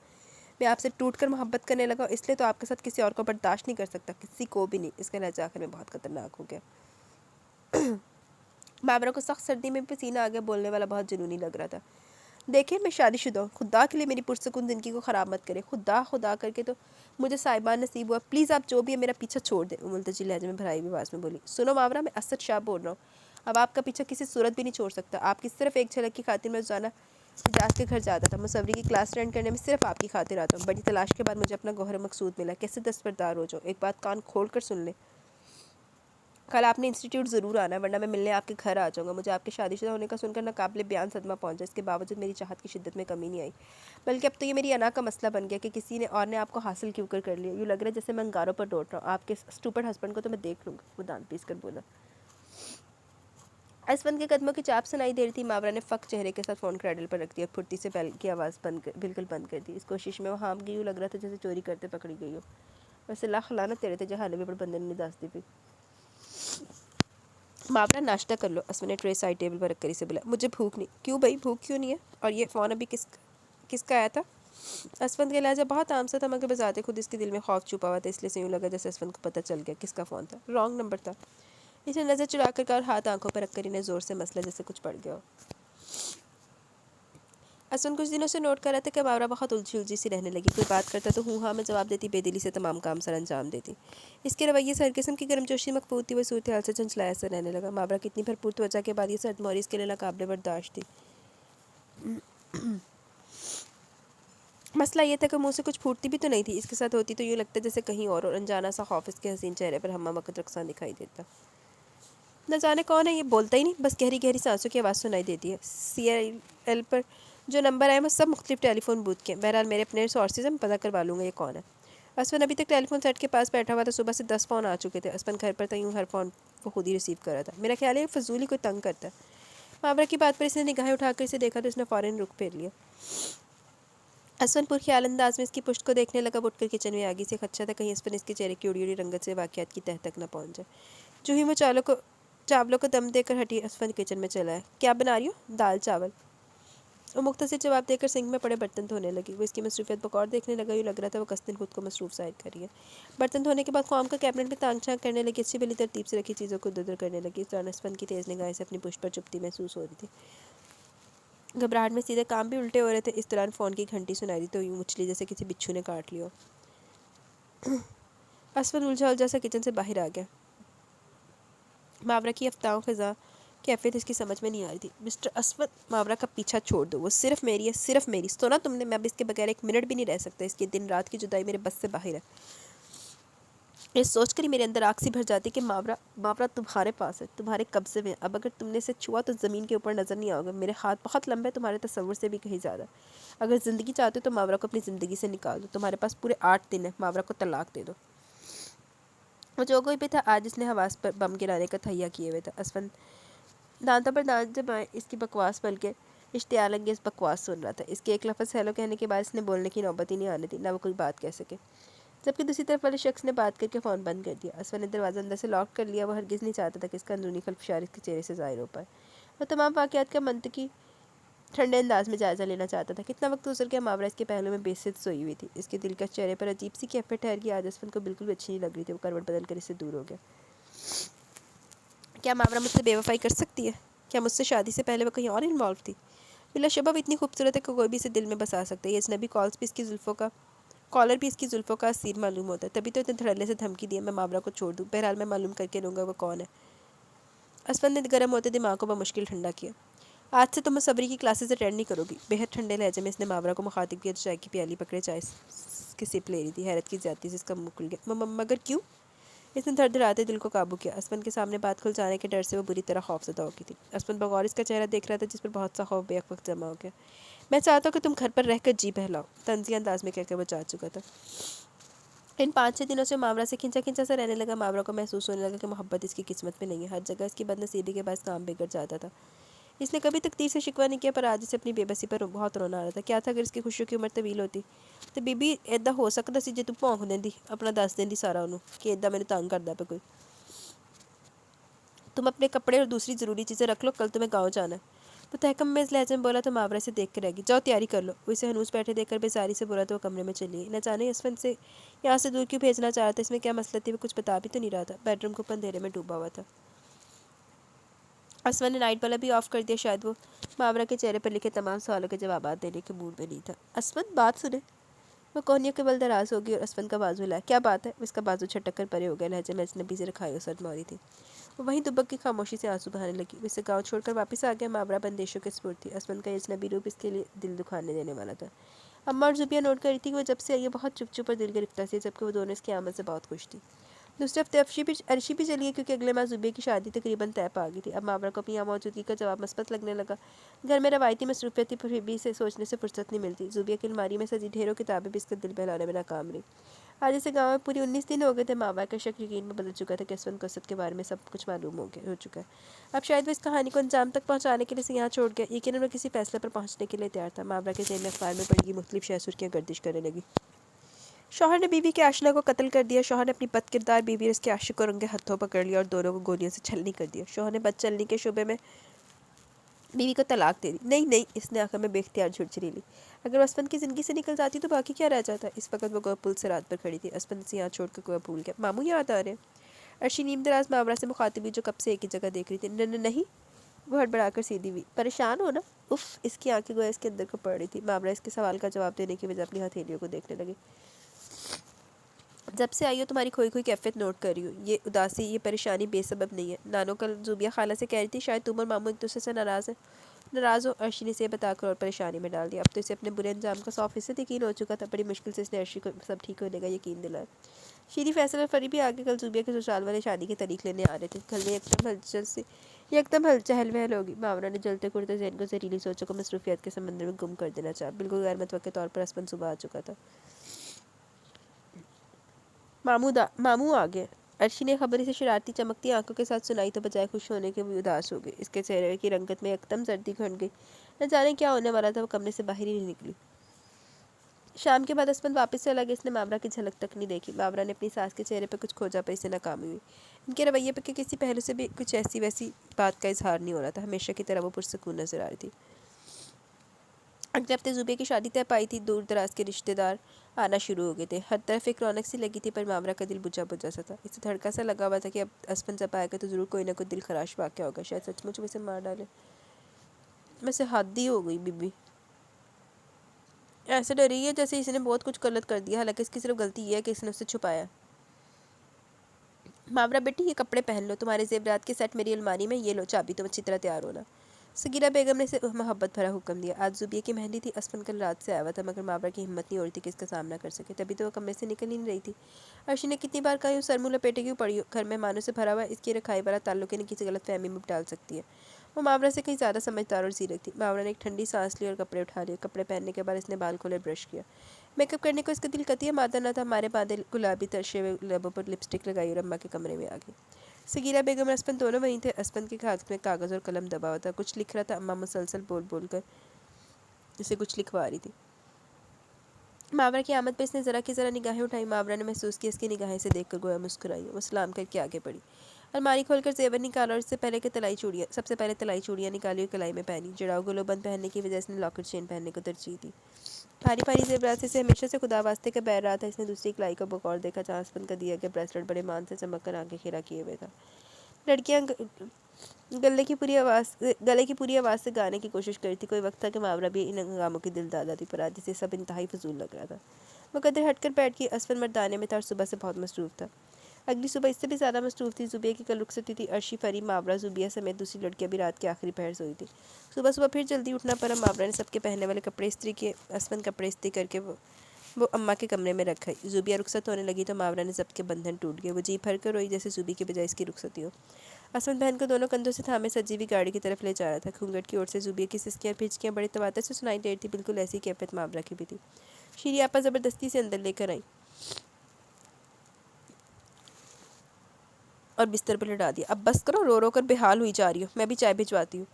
میں آپ سے ٹوٹ کر محبت کرنے لگا، اس لیے تو آپ کے ساتھ کسی اور کو برداشت نہیں کر سکتا، کسی کو بھی نہیں۔ اس کا لہجہ آخر میں بہت خطرناک ہو گیا۔ ماورا کو سخت سردی میں پسینہ آ گیا۔ بولنے والا بہت جنونی لگ رہا تھا۔ دیکھیں، میں شادی شدہ ہوں، خدا کے لیے میری پرسکون زندگی کو خراب مت کریں۔ خدا کر کے تو مجھے صاحبان نصیب ہوا، پلیز آپ جو بھی ہے میرا پیچھا چھوڑ دیں۔ وہ ملتجی لہجے میں بھرائی ہوئی آواز میں بولی۔ سنو ماورا، میں اسد شاہ بول رہا ہوں، اب آپ کا پیچھا کسی صورت بھی نہیں چھوڑ سکتا۔ آپ کی صرف ایک جھلک کی خاطر میں روزانہ اجاز کے گھر جاتا تھا۔ مصوری کی کلاس اٹینڈ کرنے میں صرف آپ کی خاطر آتا ہوں۔ بڑی تلاش کے بعد مجھے اپنا گوہر مقصود ملا۔ کیسے دستبردار ہو جاؤ، ایک بات کان کھول کر سن لیں، کل آپ نے انسٹیٹیوٹ ضرور آنا ہے، ورنہ میں ملنے آپ کے گھر آ جاؤں گا۔ مجھے آپ کے شادی شدہ ہونے کا سن کر ناقابل بیان صدمہ پہنچا۔ اس کے باوجود میری چاہت کی شدت میں کمی نہیں آئی، بلکہ اب تو یہ میری انا کا مسئلہ بن گیا کہ کسی نے اور نے آپ کو حاصل کیوں کر لیا۔ یوں لگ رہا ہے جیسے میں انگاروں پر دوڑ رہا ہوں۔ آپ کے اسٹوپڈ ہسبینڈ کو تو میں دیکھ لوں گا۔ وہ دانت پیس کر بولا۔ اسفن کے قدموں کی چاپ سنائی دے رہی تھی۔ ماورا نے فک چہرے کے ساتھ فون کریڈل پر رکھ دیا، پھرتی سے بیل کی آواز بالکل بند کر دی۔ اس کوشش میں وہ ہانپ گئی، یوں لگ رہا تھا جیسے چوری کرتے پکڑی گئی ہو۔ ویسے لاکھ لعنت تیرے تے جہانے بھی پر بندے نے دس دی پی۔ ماورا، ناشتہ کر لو۔ اسفن نے ٹرے سائڈ ٹیبل پر رکھ کر اسے بولا۔ مجھے بھوک نہیں۔ کیوں بھائی، بھوک کیوں نہیں ہے؟ اور یہ فون ابھی کس کا آیا تھا؟ اسفن کا لہجہ بہت عام سا تھا، مگر بذات خود اس کے دل میں خوف چھپا ہوا تھا، اس لیے سے یوں لگا جیسے اسفن کو پتہ چل گیا کس کا فون تھا۔ رانگ نمبر تھا۔ اس نے نظر چرا کر کہا اور ہاتھ آنکھوں پر رکھ کر انہیں زور سے مسئلہ جیسے کچھ پڑ گیا ہو۔ اسفن کچھ دنوں سے نوٹ کر رہا تھا کہ ماورا بہت الجھی سی رہنے لگی۔ کوئی بات کرتا تو ہوں ہاں میں جواب دیتی، بے دلی سے تمام کام سر انجام دیتی۔ اس کے رویے سے ہر قسم کی گرمجوشی مقبول تھی۔ وہ صورتحال سے چنچلایا سا رہنے لگا۔ ماورا کی اتنی بھرپور توجہ کے بعد یہ سرد موری اس کے لیے ناقابل برداشت تھی۔ مسئلہ یہ تھا کہ منہ سے کچھ پھوٹتی بھی تو نہیں تھی۔ اس کے ساتھ ہوتی تو یوں لگتا جیسے کہیں اور انجانا سا خوف اس کے حسین چہرے پر ہمہ وقت رقصاں دکھائی دیتا۔ نہ جانے کون ہے، یہ بولتا ہی نہیں، بس گہری گہری سانسوں کی آواز سنائی دیتی ہے۔ CIL پر جو نمبر آئے وہ سب مختلف ٹیلی فون بوتھ کے۔ بہرحال میرے اپنے سورسز ہیں، میں پتہ کروا لوں گا یہ کون ہے۔ اسفن ابھی تک ٹیلی فون سیٹ کے پاس بیٹھا ہوا تھا۔ صبح سے 10 فون آ چکے تھے۔ اسفن گھر پر تھا، یوں ہر فون وہ خود ہی ریسیو کر رہا تھا۔ میرا خیال ہے یہ فضول ہی کوئی تنگ کرتا ہے۔ ماورا کی بات پر اس نے نگاہیں اٹھا کر اسے دیکھا تو اس نے فوراً رخ پھیر لیا۔ اسفن پرخیال انداز میں اس کی پشت کو دیکھنے لگا۔ وہ اٹھ کر کچن میں آگی سے خدشہ تھا کہیں اسفن اس کے چہرے کی اڑی اڑی رنگت سے واقعات کی تہہ تک نہ پہنچ جائے۔ جو ہی وہ چاولوں کو دم دے کر ہٹی، اسفند کچن میں چلا ہے۔ کیا بنا رہی ہو؟ دال چاول۔ وہ مختصر جواب دے کر سنک میں پڑے برتن دھونے لگی۔ وہ اس کی مصروفیت بغور دیکھنے لگا، یوں لگ رہا تھا وہ قصدن خود کو مصروف ظاہر کر رہی ہے۔ برتن دھونے کے بعد خام کا کیبنٹ میں تانگ چھانک کرنے لگی، اچھی بھلی ترتیب سے رکھی چیزوں کو ادھر ادھر کرنے لگی۔ اس دوران اسفند کی تیز نگاہیں سے اپنی پشت پر چپتی محسوس ہو رہی تھی۔ گھبراہٹ میں سیدھے کام بھی الٹے ہو رہے تھے۔ اس دوران فون کی گھنٹی سنائی دی تو یوں اچھلی جیسے کسی بچھو نے کاٹ لی ہو۔ اسفند الجھا سا کچن سے باہر آ گیا۔ ماورا کی افتاؤ خزاں کیفیت اس کی سمجھ میں نہیں آ رہی تھی۔ مسٹر اسفند، ماورا کا پیچھا چھوڑ دو، وہ صرف میری ہے، صرف میری۔ سنا تم نے؟ میں اب اس کے بغیر ایک منٹ بھی نہیں رہ سکتا۔ اس کی دن رات کی جدائی میرے بس سے باہر ہے۔ یہ سوچ کر ہی میرے اندر آگ سی بھر جاتی کہ ماورا تمہارے پاس ہے، تمہارے قبضے میں۔ اب اگر تم نے اسے چھوا تو زمین کے اوپر نظر نہیں آؤگے۔ میرے ہاتھ بہت لمبے، تمہارے تصور سے بھی کہیں زیادہ۔ اگر زندگی چاہتے ہو تو ماورا کو اپنی زندگی سے نکال دو۔ تمہارے پاس پورے 8 دن ہے، ماورا کو طلاق دے دو۔ وہ جو کوئی بھی تھا آج اس نے حواس پر بم گرانے کا تہیا کیے ہوئے تھا۔ اسفند دانتوں پر دانت جمائے اس کی بکواس بلکہ اشتعال انگیز بکواس سن رہا تھا۔ اس کے ایک لفظ ہیلو کہنے کے بعد اس نے بولنے کی نوبت ہی نہیں آنے دی، نہ وہ کوئی بات کہہ سکے، جبکہ دوسری طرف والے شخص نے بات کر کے فون بند کر دیا۔ اسفند نے دروازہ اندر سے لاک کر لیا۔ وہ ہرگز نہیں چاہتا تھا کہ اس کا اندرونی خلفشار اس کے چہرے سے ظاہر ہو پائے۔ وہ تمام واقعات کا منطقی ٹھنڈے انداز میں جائزہ لینا چاہتا تھا۔ کتنا وقت گزر گیا، ماورا اس کے پہلو میں بے سد سوئی ہوئی تھی۔ اس کے دلکش چہرے پر عجیب سی کیفیت ٹھہر گئی۔ آج اسفند کو بالکل بھی اچھی نہیں لگ رہی تھی۔ وہ کروٹ بدل کر اس سے دور ہو گیا۔ کیا ماورا مجھ سے بے وفائی کر سکتی ہے؟ کیا مجھ سے شادی سے پہلے وہ کہیں اور انوالو تھی؟ بلا شبہ وہ اتنی خوبصورت ہے کہ کوئی بھی اسے دل میں بسا سکتا ہے۔ یہ اجنبی کالر بھی اس کی زلفوں کا اسیر معلوم ہوتا ہے، تبھی تو اتنے دھڑلے سے دھمکی دی ہے میں ماورا کو چھوڑ دوں۔ بہرحال میں معلوم کر کے لوں گا وہ کون ہے۔ اسفند نے گرم ہوتے دماغ کو بمشکل ٹھنڈا کیا۔ آج سے تم مصوری کی کلاسز اٹینڈ نہیں کرو گی۔ بےحد ٹھنڈے لہجے میں اس نے ماورا کو مخاطب کیا جو چائے کی پیالی پکڑے چائے کی سپ لے رہی تھی۔ حیرت کی زیادتی سے اس کا منہ کھل گیا۔ مگر کیوں؟ اس نے دھڑ دھڑاتے دل کو قابو کیا۔ اسفند کے سامنے بات کھل جانے کے ڈر سے وہ بری طرح خوفزدہ ہو گئی تھی۔ اسفند بغور اس کا چہرہ دیکھ رہا تھا جس پر بہت سا خوف بیک وقت جمع ہو گیا۔ میں چاہتا ہوں کہ تم گھر پر رہ کر جی بہلاؤ، طنزیہ انداز میں کہہ کر وہ چاہ چکا تھا۔ ان 5-6 دنوں سے ماورا سے کھنچا کھنچا سا رہنے لگا۔ ماورا کو محسوس ہونے لگا کہ محبت اس کی قسمت میں نہیں ہے۔ ہر جگہ اس کی بد نصیبی کے باعث کام بگڑ جاتا تھا۔ اس نے کبھی تقدیر سے شکوہ نہیں کیا، پر آج اسے اپنی بے بسی پر بہت رونا آ رہا تھا۔ کیا تھا اگر اس کی خوشیوں کی عمر طویل ہوتی تو بی بی ایدا ہو سکتا سی جے تو پونک دیندی، اپنا دس دیندی سارا انہوں کہ ایدا میرے تنگ کردا پہ کوئی۔ تم اپنے کپڑے اور دوسری ضروری چیزیں رکھ لو، کل تمہیں گاؤں جانا ہے۔ وہ تحکم میں اس لہجے میں بولا تو ماورا سے دیکھ کر رہ گئی۔ جاؤ تیاری کر لو۔ وہ اسے ہنوس بیٹھے دیکھ کر بیزاری سے بولا تو وہ کمرے میں چلی گئی۔ نہ جانے اسفند سے یہاں سے دور کیوں بھیجنا چاہ رہا تھا، اس میں کیا مسئلہ تھی، وہ کچھ بتا بھی تو نہیں رہا تھا۔ بیڈ روم کو اندھیرے میں ڈوبا ہوا تھا۔ اسفند نے نائٹ بلب بھی آف کر دیا۔ شاید وہ ماورا کے چہرے پر لکھے تمام سوالوں کے جوابات دینے کے موڈ میں نہیں تھا۔ اسفند بات سنے۔ وہ کوہنیوں کے بل دراز ہو گئی اور اسفند کا بازو ہلایا۔ کیا بات ہے؟ اس کا بازو چھٹک کر پرے ہو گیا۔ لہجے میں اجنبی سے رکھائی اور سرد موری تھی۔ وہ وہیں دبک کی خاموشی سے آنسو بہانے لگی۔ وہ اسے گاؤں چھوڑ کر واپس آ گیا۔ ماورا بندیشوں کے سپرد تھی۔ اسفند کا یہ اجنبی روپ اس کے لیے دل دکھانے دینے والا تھا۔ اماں اور زوبیہ نوٹ کر رہی تھی کہ وہ جب سے آئی ہے بہت چپ چپ اور دل گرفتہ سی، جبکہ وہ دونوں اس کی آمد سے بہت خوش تھی۔ دوسرے ہفتے عرشی بھی چلی گئی کیونکہ اگلے ماہ زوبیہ کی شادی تقریباً طے پا گئی تھی۔ اب ماورا کو اپنی یہاں موجودگی کا جواب مثبت لگنے لگا۔ گھر میں روایتی مصروفیت تھی، پھر بھی اسے سوچنے سے فرصت نہیں ملتی۔ زوبیہ کی الماری میں سجی ڈھیروں کتابیں بھی اس کا دل بہلانے میں ناکام رہی۔ آج اسے گاؤں میں پوری 19 دن ہو گئے تھے۔ ماورا کا شک یقین میں بدل چکا تھا کہ اسفند کو اسد کے بارے میں سب کچھ معلوم ہو چکا ہے۔ اب شاید وہ اس کہانی کو انجام تک پہنچانے کے لیے اسے یہاں چھوڑ گیا۔ یقیناً وہ کسی فیصلے پر پہنچنے کے لیے تیار تھا۔ ماورا کے ذہن میں اخبار میں پڑھی گئی مختلف شہ سرخیاں گردش کرنے لگی۔ شوہر نے بیوی کے آشنا کو قتل کر دیا۔ شوہر نے اپنی بد کردار بیوی اور اس کے عاشق کو رنگے ہتھوں پکڑ لیا اور دونوں کو گولیوں سے چھلنی کر دیا۔ شوہر نے بد چلنی کے شبے میں بیوی کو طلاق دے دی۔ نہیں نہیں، اس نے آخر میں بے اختیار جھرجھری لی۔ اگر وہ اسفند کی زندگی سے نکل جاتی تو باقی کیا رہ جاتا۔ اس وقت وہ پل سے رات پر کھڑی تھی۔ اسفند سے یہاں چھوڑ کر کوئی بھول گیا۔ ماموں یاد آ رہے ہیں؟ عرشی نیم دراز ماورا سے مخاطب ہوئی جو کب سے ایک ہی جگہ دیکھ رہی تھی۔ نہیں، وہ ہڑبڑا کر سیدھی ہوئی۔ پریشان ہو نا؟ اف، اس کی آنکھیں گویا اس کے اندر کو پڑ رہی تھی۔ ماورا اس کے سوال کا جواب دینے کی بجائے اپنی ہتھیلیوں کو دیکھنے لگی۔ جب سے آئی ہو تمہاری کھوئی کھوئی کیفیت نوٹ کر رہی ہوں۔ یہ اداسی، یہ پریشانی بے سبب نہیں ہے۔ نانو کل زوبیہ خالہ سے کہہ رہی تھی شاید تم اور ماموں ایک دوسرے سے ناراض ہو۔ عرشی نے اسے بتا کر اور پریشانی میں ڈال دیا۔ اب تو اسے اپنے برے انجام کا 100% یقین ہو چکا تھا۔ بڑی مشکل سے اس نے عرشی کو سب ٹھیک ہونے کا یقین دلایا۔ شیریں، فیصل اور فری بھی آگے کل زوبیہ کے سسرال والے شادی کی تاریخ لینے آ رہے تھے۔ گھر میں یکدم چہل پہل ہوگی۔ ماورا نے جلتے کڑتے ذہن کو زہریلی سوچوں کو مصروفیات کے سمندر میں گم کر دینا چاہا۔ بالکل غیر متوقع طور پر اسفند صبح آ چکا تھا۔ ماموں آ گئے۔ عرشی نے خبر اسے شرارتی چمکتی آنکھوں کے ساتھ سنائی تو بجائے خوش ہونے کے وہ اداس ہو گئی۔ اس کے چہرے کی رنگت میں یکدم زردی گھٹ گئی۔ نہ جانے کیا ہونے والا تھا، وہ کمرے سے باہر ہی نہیں نکلی۔ شام کے بعد اسپن واپس سے لگے، اس نے ماورا کی جھلک تک نہیں دیکھی۔ ماورا نے اپنی ساس کے چہرے پہ کچھ کھوجا پر اسے ناکامی ہوئی۔ ان کے رویے پہ کسی پہلو سے بھی کچھ ایسی ویسی بات کا اظہار نہیں ہو رہا تھا، ہمیشہ کی طرح وہ پرسکون نظر آ رہی تھی۔ اگلے ہفتے زوبیہ کی شادی طے پائی تھی، دور دراز کے رشتہ دار آنا شروع ہو گئے تھے، ہر طرف ایک رونق سی لگی تھی، پر ماورا کا دل بجھا بجھا سا تھا۔ اسے دھڑکا سا لگا ہوا تھا کہ اب اسپن جب آئے گا تو ضرور کوئی نہ کوئی دل خراش واقعہ ہوگا، شاید سچ مچ میں اسے مار ڈالے۔ میں سے حد ہی ہو گئی بی بی، ایسے ڈر رہی ہے جیسے اس نے بہت کچھ غلط کر دیا، حالانکہ اس کی صرف غلطی یہ ہے کہ اس نے اسے چھپایا۔ ماورا بیٹی یہ کپڑے پہن لو، تمہارے زیورات کے سیٹ میری الماری میں، یہ لو چابی، تم اچھی طرح تیار ہونا۔ سگیرا بیگم نے اسے محبت بھرا حکم دیا۔ آج زوبیہ کی مہندی تھی، اسپن کل رات سے آیا ہوا تھا، مگر ماورا کی ہمت نہیں ہو رہی تھی کہ اس کا سامنا کر سکے، تبھی تو وہ کمرے سے نکل ہی نہیں رہی تھی۔ عرشی نے کتنی بار کہا، یوں سر منہ لپیٹے کیوں پڑی ہو، گھر مہمانوں سے بھرا ہوا ہے، اس کی رکھائی والا تعلق انہیں کسی غلط فہمی میں ڈال سکتی ہے۔ وہ ماورا سے کہیں زیادہ سمجھدار اور زیرک تھی۔ ماورا نے ایک ٹھنڈی سانس لی اور کپڑے اٹھا لیے۔ کپڑے پہننے کے بعد اس نے بال کھولے، برش کیا۔ میک اپ کرنے کو اس کا دل قطعی مادہ نہ تھا، ہمارے باندھے گلابی ترشے ہوئے لبوں پر لپسٹک لگائی اور اماں کے کمرے میں آ گئی۔ سگیرا بیگم اور اسپن دونوں وہیں تھے۔ اسپن کے ہاتھ میں کاغذ اور قلم دبا ہوا تھا، کچھ لکھ رہا تھا، اماں مسلسل بول بول کر اسے کچھ لکھوا رہی تھی۔ ماورا کی آمد پر اس نے ذرا کی ذرا نگاہیں اٹھائی۔ ماورا نے محسوس کیا اس کی نگاہیں سے دیکھ کر گویا مسکرائی۔ وہ سلام کر کے آگے بڑھی، الماری کھول کر زیور نکالا اور سب سے پہلے تلائی چوڑیاں نکالی اور کلائی میں پہنی۔ جڑاؤ گلو بند پہننے کی وجہ اس نے لاکٹ چین پہننے کو ترجیح دی۔ بھاری بھاری زیورات سے اسے ہمیشہ سے خدا واسطے کا بیر رہا تھا۔ اس نے دوسری کلائی کو بغور دیکھا، جہاں اسپن کا دیا گیا بریسلٹ بڑے مان سے چمک کر آنکھیں کھیرا کیے ہوئے تھا۔ لڑکیاں گلے کی پوری آواز سے گانے کی کوشش کری تھی۔ کوئی وقت تھا کہ ماورا بھی ان ہنگاموں کی دل دادا تھی، پر آج اسے سب انتہائی فضول لگ رہا تھا۔ وہ قدر ہٹ کر بیٹھ گئی۔ اسپن مردانے میں تھا اور صبح سے بہت مصروف تھا۔ اگلی صبح اس سے بھی زیادہ مصروف تھی۔ زوبیہ کی کل رخصتی تھی۔ عرشی، فریم، ماورا، زوبیہ سمیت دوسری لڑکیاں بھی رات کے آخری پہر سوئی تھی۔ صبح صبح پھر جلدی اٹھنا پڑا۔ ماورا نے سب کے پہننے والے کپڑے استری کیے، اسپن کپڑے استری کر کے وہ اماں کے کمرے میں رکھ آئی۔ زوبیہ رخصت ہونے لگی تو ماورا نے ضبط کے بندھن ٹوٹ گئے۔ وہ جی بھر کر روئی جیسے زوبی کے بجائے اس کی رخصتی ہو۔ اسپن بہن کو دونوں کندھوں سے تھامے سجی ہوئی گاڑی کی طرف لے جا رہا تھا۔ گھونگھٹ کی اوٹ سے زوبیہ کی سسکیاں اور پھچکیاں بڑے تواتر سے سنائی دے رہی تھی، بالکل ایسی کیفیت ماورا کی بھی تھی۔ شیری آپا زبردستی سے اندر لے کر آئیں اور بستر پر لٹا دیا۔ اب بس کرو، رو رو کر بے حال ہوئی جا رہی ہو، میں بھی چائے بھجواتی ہوں۔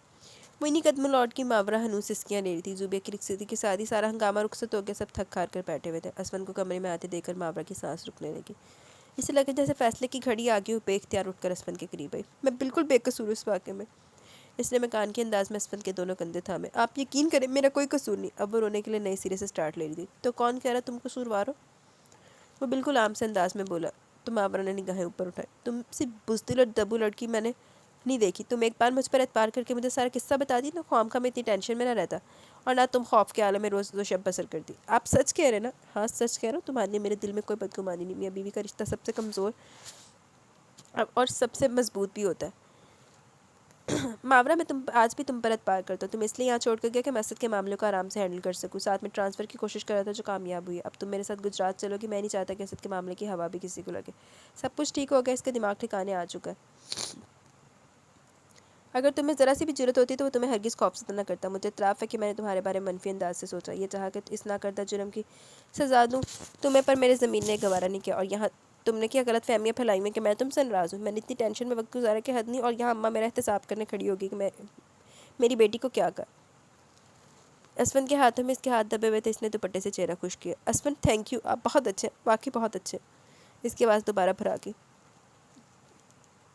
وہ انہی قدموں لوٹ کی ماورا ہنوز سسکیاں لے رہی تھی۔ زوبیہ کی رخصتی کے ساتھ ہی سارا ہنگامہ رخصت ہو گیا، سب تھک ہار کر بیٹھے ہوئے تھے۔ اسپن کو کمرے میں آتے دیکھ کر ماورا کی سانس رکنے لگی۔ اسے لگا جیسے فیصلے کی گھڑی آ گئی ہو، بے اختیار اٹھ کر اسپن کے قریب آئی۔ میں بالکل بے قصور ہوں اس واقعے میں، اس نے مکان کے انداز میں اسپن کے دونوں کندھے تھامے۔ آپ یقین کریں میرا کوئی قصور نہیں۔ اب وہ رونے کے لیے نئے سرے سے سٹارٹ لے رہی تھی۔ تو کون کہہ رہا تم قصوروار ہو؟ وہ بالکل عام سے انداز میں بولا۔ تو ماورا نے نگاہیں اوپر اٹھائی۔ تم سی بزدل اور دبو لڑکی میں نے نہیں دیکھی۔ تم ایک بار مجھ پر اعتبار کر کے مجھے سارا قصہ بتا دی، نہ خواہمخواہ میں اتنی ٹینشن میں نہ رہتا، اور نہ تم خوف کے عالم میں روز و شب بسر کرتی۔ آپ سچ کہہ رہے نا؟ ہاں سچ کہہ رہا ہوں، تمہارے لیے میرے دل میں کوئی بدگمانی نہیں۔ میاں بیوی کا رشتہ سب سے کمزور اور سب سے مضبوط بھی ہوتا ہے۔ ماورا میں آج بھی تم پر اعتبار کرتا ہوں۔ تم اس لیے یہاں چھوڑ کر گیا کہ میں اسد کے معاملے کو آرام سے ہینڈل کر سکوں، ساتھ میں ٹرانسفر کی کوشش کر رہا تھا جو کامیاب ہوئی۔ اب تم میرے ساتھ گجرات چلو گی، میں نہیں چاہتا کہ اسد کے معاملے کی ہوا بھی کسی کو لگے۔ سب کچھ ٹھیک ہو گیا، اس کا دماغ ٹھکانے آ چکا ہے۔ اگر تمہیں ذرا سی بھی جرأت ہوتی تو وہ تمہیں ہرگز خوفزدہ نہ کرتا۔ مجھے اعتراف ہے کہ میں نے تمہارے بارے میں منفی انداز سے سوچا، یہ چاہا کہ اس ناکردہ جرم کی سزا دوں تمہیں، پر میرے ضمیر نے گوارا نہیں کیا، اور یہاں تم نے کیا غلط فہمیاں پھیلائی ہیں کہ میں تم سے ناراض ہوں۔ میں نے اتنی ٹینشن میں وقت گزارا کہ حد نہیں، اور یہاں اماں میرا احتساب کرنے کھڑی ہوگی کہ میں میری بیٹی کو کیا کہا۔ اسپن کے ہاتھوں میں اس کے ہاتھ دبے ہوئے تھے، اس نے دوپٹے سے چہرہ خشک کیا۔ اسپن تھینک یو، آپ بہت اچھے، واقعی بہت اچھے۔ اس کی آواز دوبارہ بھرا گئی۔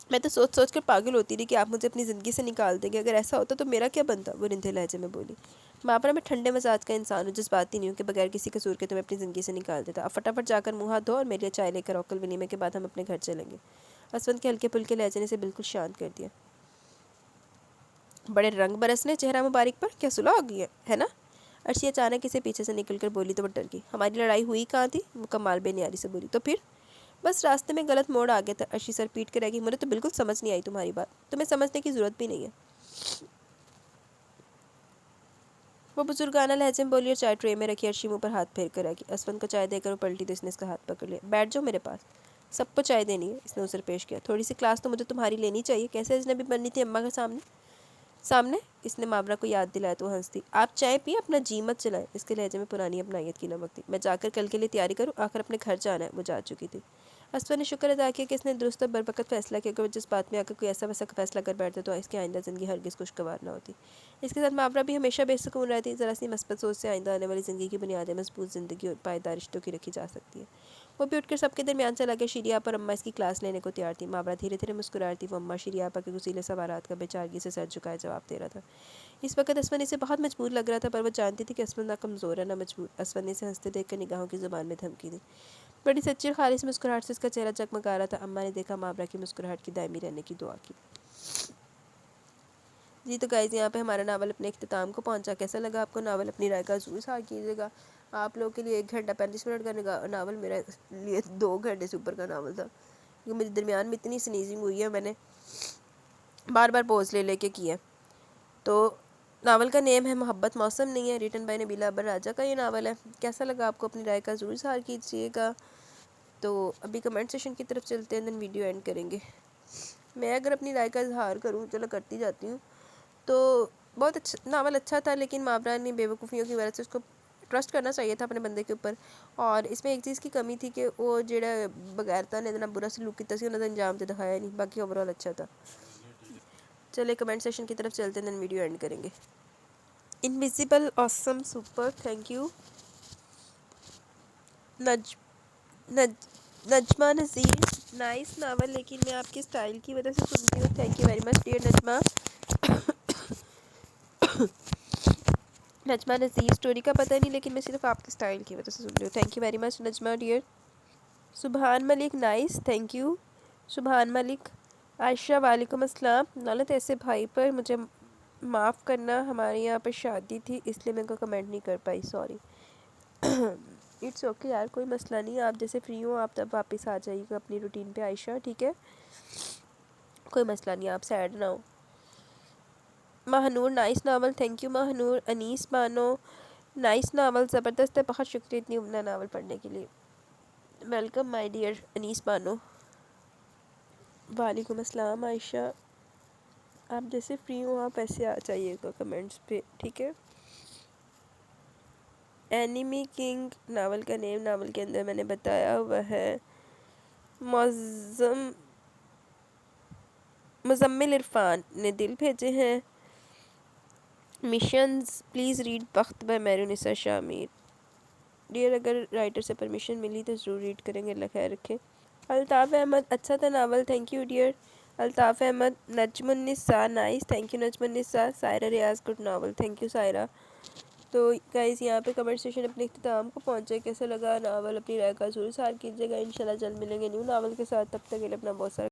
میں تو سوچ سوچ کر پاگل ہوتی رہی کہ آپ مجھے اپنی زندگی سے نکال دیں گے، اگر ایسا ہوتا تو میرا کیا بنتا، وہ رندھے لہجے میں بولی۔ ماورا میں ٹھنڈے مزاج کا انسان ہوں، جذباتی نہیں ہوں کہ بغیر کسی قصور کے تمہیں اپنی زندگی سے نکال دیتا۔ اب فٹافٹ جا کر منہ ہاتھ دھو اور میرے لیے چائے لے کر آؤ، کل ولیمے کے بعد ہم اپنے گھر چلیں گے۔ اسپن کے ہلکے پھلکے لہجے نے اسے بالکل شانت کر دیا۔ بڑے رنگ برسنے چہرہ مبارک پر، کیا صلح ہو گئی ہے نا؟ عرشی اچانک اسے پیچھے سے نکل کر بولی تو وہ ڈر گئی۔ ہماری لڑائی ہوئی کہاں تھی؟ وہ کمال بے نیاری سے بولی۔ تو پھر؟ بس راستے میں غلط موڑ آ گیا تھا۔ عرشی سر پیٹ کر رہ گئی۔ مجھے تو بالکل سمجھ نہیں آئی تمہاری بات، تمہیں سمجھنے کی ضرورت بھی نہیں ہے، وہ بزرگانہ لہجے میں بولی اور چائے ٹرے میں رکھی عرشی منہ پر ہاتھ پھیر کر رہ گئی۔ اسپن کو چائے دے کر وہ پلٹی تو اس نے اس کا ہاتھ پکڑ لیا۔ بیٹھ جاؤ میرے پاس، سب کو چائے دینی ہے، اس نے اسے پیش کیا۔ تھوڑی سی کلاس تو مجھے تمہاری لینی چاہیے، کیسے اجنبی بننی تھی اماں کے سامنے؟ اس نے ماورا کو یاد دلایا تو وہ ہنس دی۔ آپ چائے پئیں، اپنا جی مت چلائیں، اس کے لہجے میں پرانی اپنائیت کی نمک تھی۔ میں جا کر کل کے لیے تیاری کروں، آخر اپنے گھر جانا ہے، وہ جا چکی تھی۔ اسفر نے شکر ادا کیا کہ اس نے درست اور بروقت فیصلہ کیا کہ وہ جس بات میں آ کر کوئی ایسا ویسا فیصلہ کر بیٹھتا تو اس کی آئندہ زندگی ہرگز خوشگوار نہ ہوتی۔ اس کے ساتھ ماورا بھی ہمیشہ بے سکون رہتی۔ ذرا سی مثبت سوچ سے آئندہ آنے والی زندگی کی بنیادیں مضبوط زندگی اور پائیدار رشتوں کی رکھی جا سکتی ہے۔ وہ بھی اٹھ کر سب کے درمیان چلا گیا۔ شیری آپا اور اماں اس کی کلاس لینے کو تیار تھی۔ ماورا دھیرے دھیرے مسکرا رہی تھی۔ وہ اماں شیری آپا کے غسیلے سوالات کا بے چارگی سے سر جھکائے جواب دے رہا تھا۔ اس وقت اسفر اسے بہت مجبور لگ رہا تھا، پر وہ جانتی تھی کہ اسفر نہ کمزور ہے نہ مجبور۔ اسفر نے اسے ہنستے دیکھ کر نگاہوں کی زبان میں دھمکی دی۔ بڑی سچی اور خالص مسکراہٹ سے اس کا چہرہ جگمگا رہا تھا۔ اماں نے دیکھا، ماورا کی مسکراہٹ کی دائمی رہنے کی دعا کی۔ جی تو گائز یہاں پہ ہمارا ناول اپنے اختتام کو پہنچا۔ کیسا لگا آپ کو ناول؟ اپنی رائے کا ضرور اظہار کیجیے گا۔ آپ لوگوں کے لیے 1 گھنٹہ 35 منٹ کا ناول میرے لیے 2 گھنٹے سے اوپر کا ناول تھا، کیونکہ مجھے درمیان میں اتنی سنیزنگ ہوئی ہے، میں نے بار بار پوز لے کے کی ہے۔ تو ناول کا نیم ہے محبت موسم نہیں ہے، ریٹن بائی نبیلہ ابر راجہ کا یہ ناول ہے۔ کیسا لگا آپ کو؟ اپنی رائے کا ضرور اظہار کیجیے گا۔ تو ابھی کمنٹ سیشن کی طرف چلتے ہیں، دن ویڈیو اینڈ کریں گے۔ میں اگر اپنی رائے کا اظہار کروں، چلو کرتی جاتی ہوں، تو بہت اچھا ناول اچھا تھا، لیکن ماورا نے بے وقوفیوں کی وجہ سے اس کو ٹرسٹ کرنا چاہیے تھا اپنے بندے کے اوپر، اور اس میں ایک چیز کی کمی تھی کہ وہ جڑا بغیرتا نے اتنا برا سلوک کیا سی، انہوں نے انجام تو دکھایا نہیں، باقی اوورآل اچھا تھا۔ چلے کمنٹ سیشن کی طرف چلتے ہیں، دن ویڈیو اینڈ کریں گے۔ Invisible awesome super, thank you. Najma Nazir, nice novel, لیکن میں آپ کے اسٹائل کی وجہ سے سنتی ہوں۔ Thank you very much dear Najma. Najma Nazir, story کا پتہ نہیں، لیکن میں صرف آپ کے اسٹائل کی وجہ سے سن رہی ہوں۔ Thank you very much Najma dear. سبحان ملک، نائس، تھینک یو سبحان ملک۔ عائشہ، وعلیکم السلام۔ نالت ایسے بھائی پر مجھے معاف کرنا، ہمارے یہاں پر شادی تھی اس لیے میں کو کمنٹ نہیں کر پائی، سوری۔ اٹس اوکے یار، کوئی مسئلہ نہیں، آپ جیسے فری ہوں آپ تب واپس آ جائیے گا اپنی روٹین پہ عائشہ، ٹھیک ہے؟ کوئی مسئلہ نہیں، آپ سیڈ نہ ہو۔ Mahnoor, nice novel, thank you Mahnoor. Anees Bano, nice novel, زبردست ہے، بہت شکریہ اتنی عمدہ ناول پڑھنے کے لیے۔ ویلکم مائی ڈیئر انیس بانو۔ وعلیکم السلام عائشہ، آپ جیسے فری ہوں آپ ایسے آ جائیے گا کمنٹس پہ، ٹھیک ہے؟ اینیمی کنگ ناول کا نیم ناول کے اندر میں نے بتایا ہوا ہے۔ مزمل عرفان نے دل بھیجے ہیں۔ مشنز پلیز ریڈ بخت بائی میرونسا شامیر۔ ڈیئر اگر رائٹر سے پرمیشن ملی تو ضرور ریڈ کریں گے، اللہ خیر رکھے۔ الطاف احمد، اچھا تھا novel, thank you dear Altaf Ahmed. Najm un-Nisa, nice, thank you Najm un-Nisa. Saira Riaz, good novel, thank you Saira. تو گائز یہاں پہ کمنٹ سیشن اپنے اختتام کو پہنچے۔ کیسا لگا ناول؟ اپنی رائے کا ضرور اظہار کیجیے گا۔ انشاءاللہ جلد ملیں گے نیو ناول کے ساتھ، تب تک کے لیے اپنا بہت سارا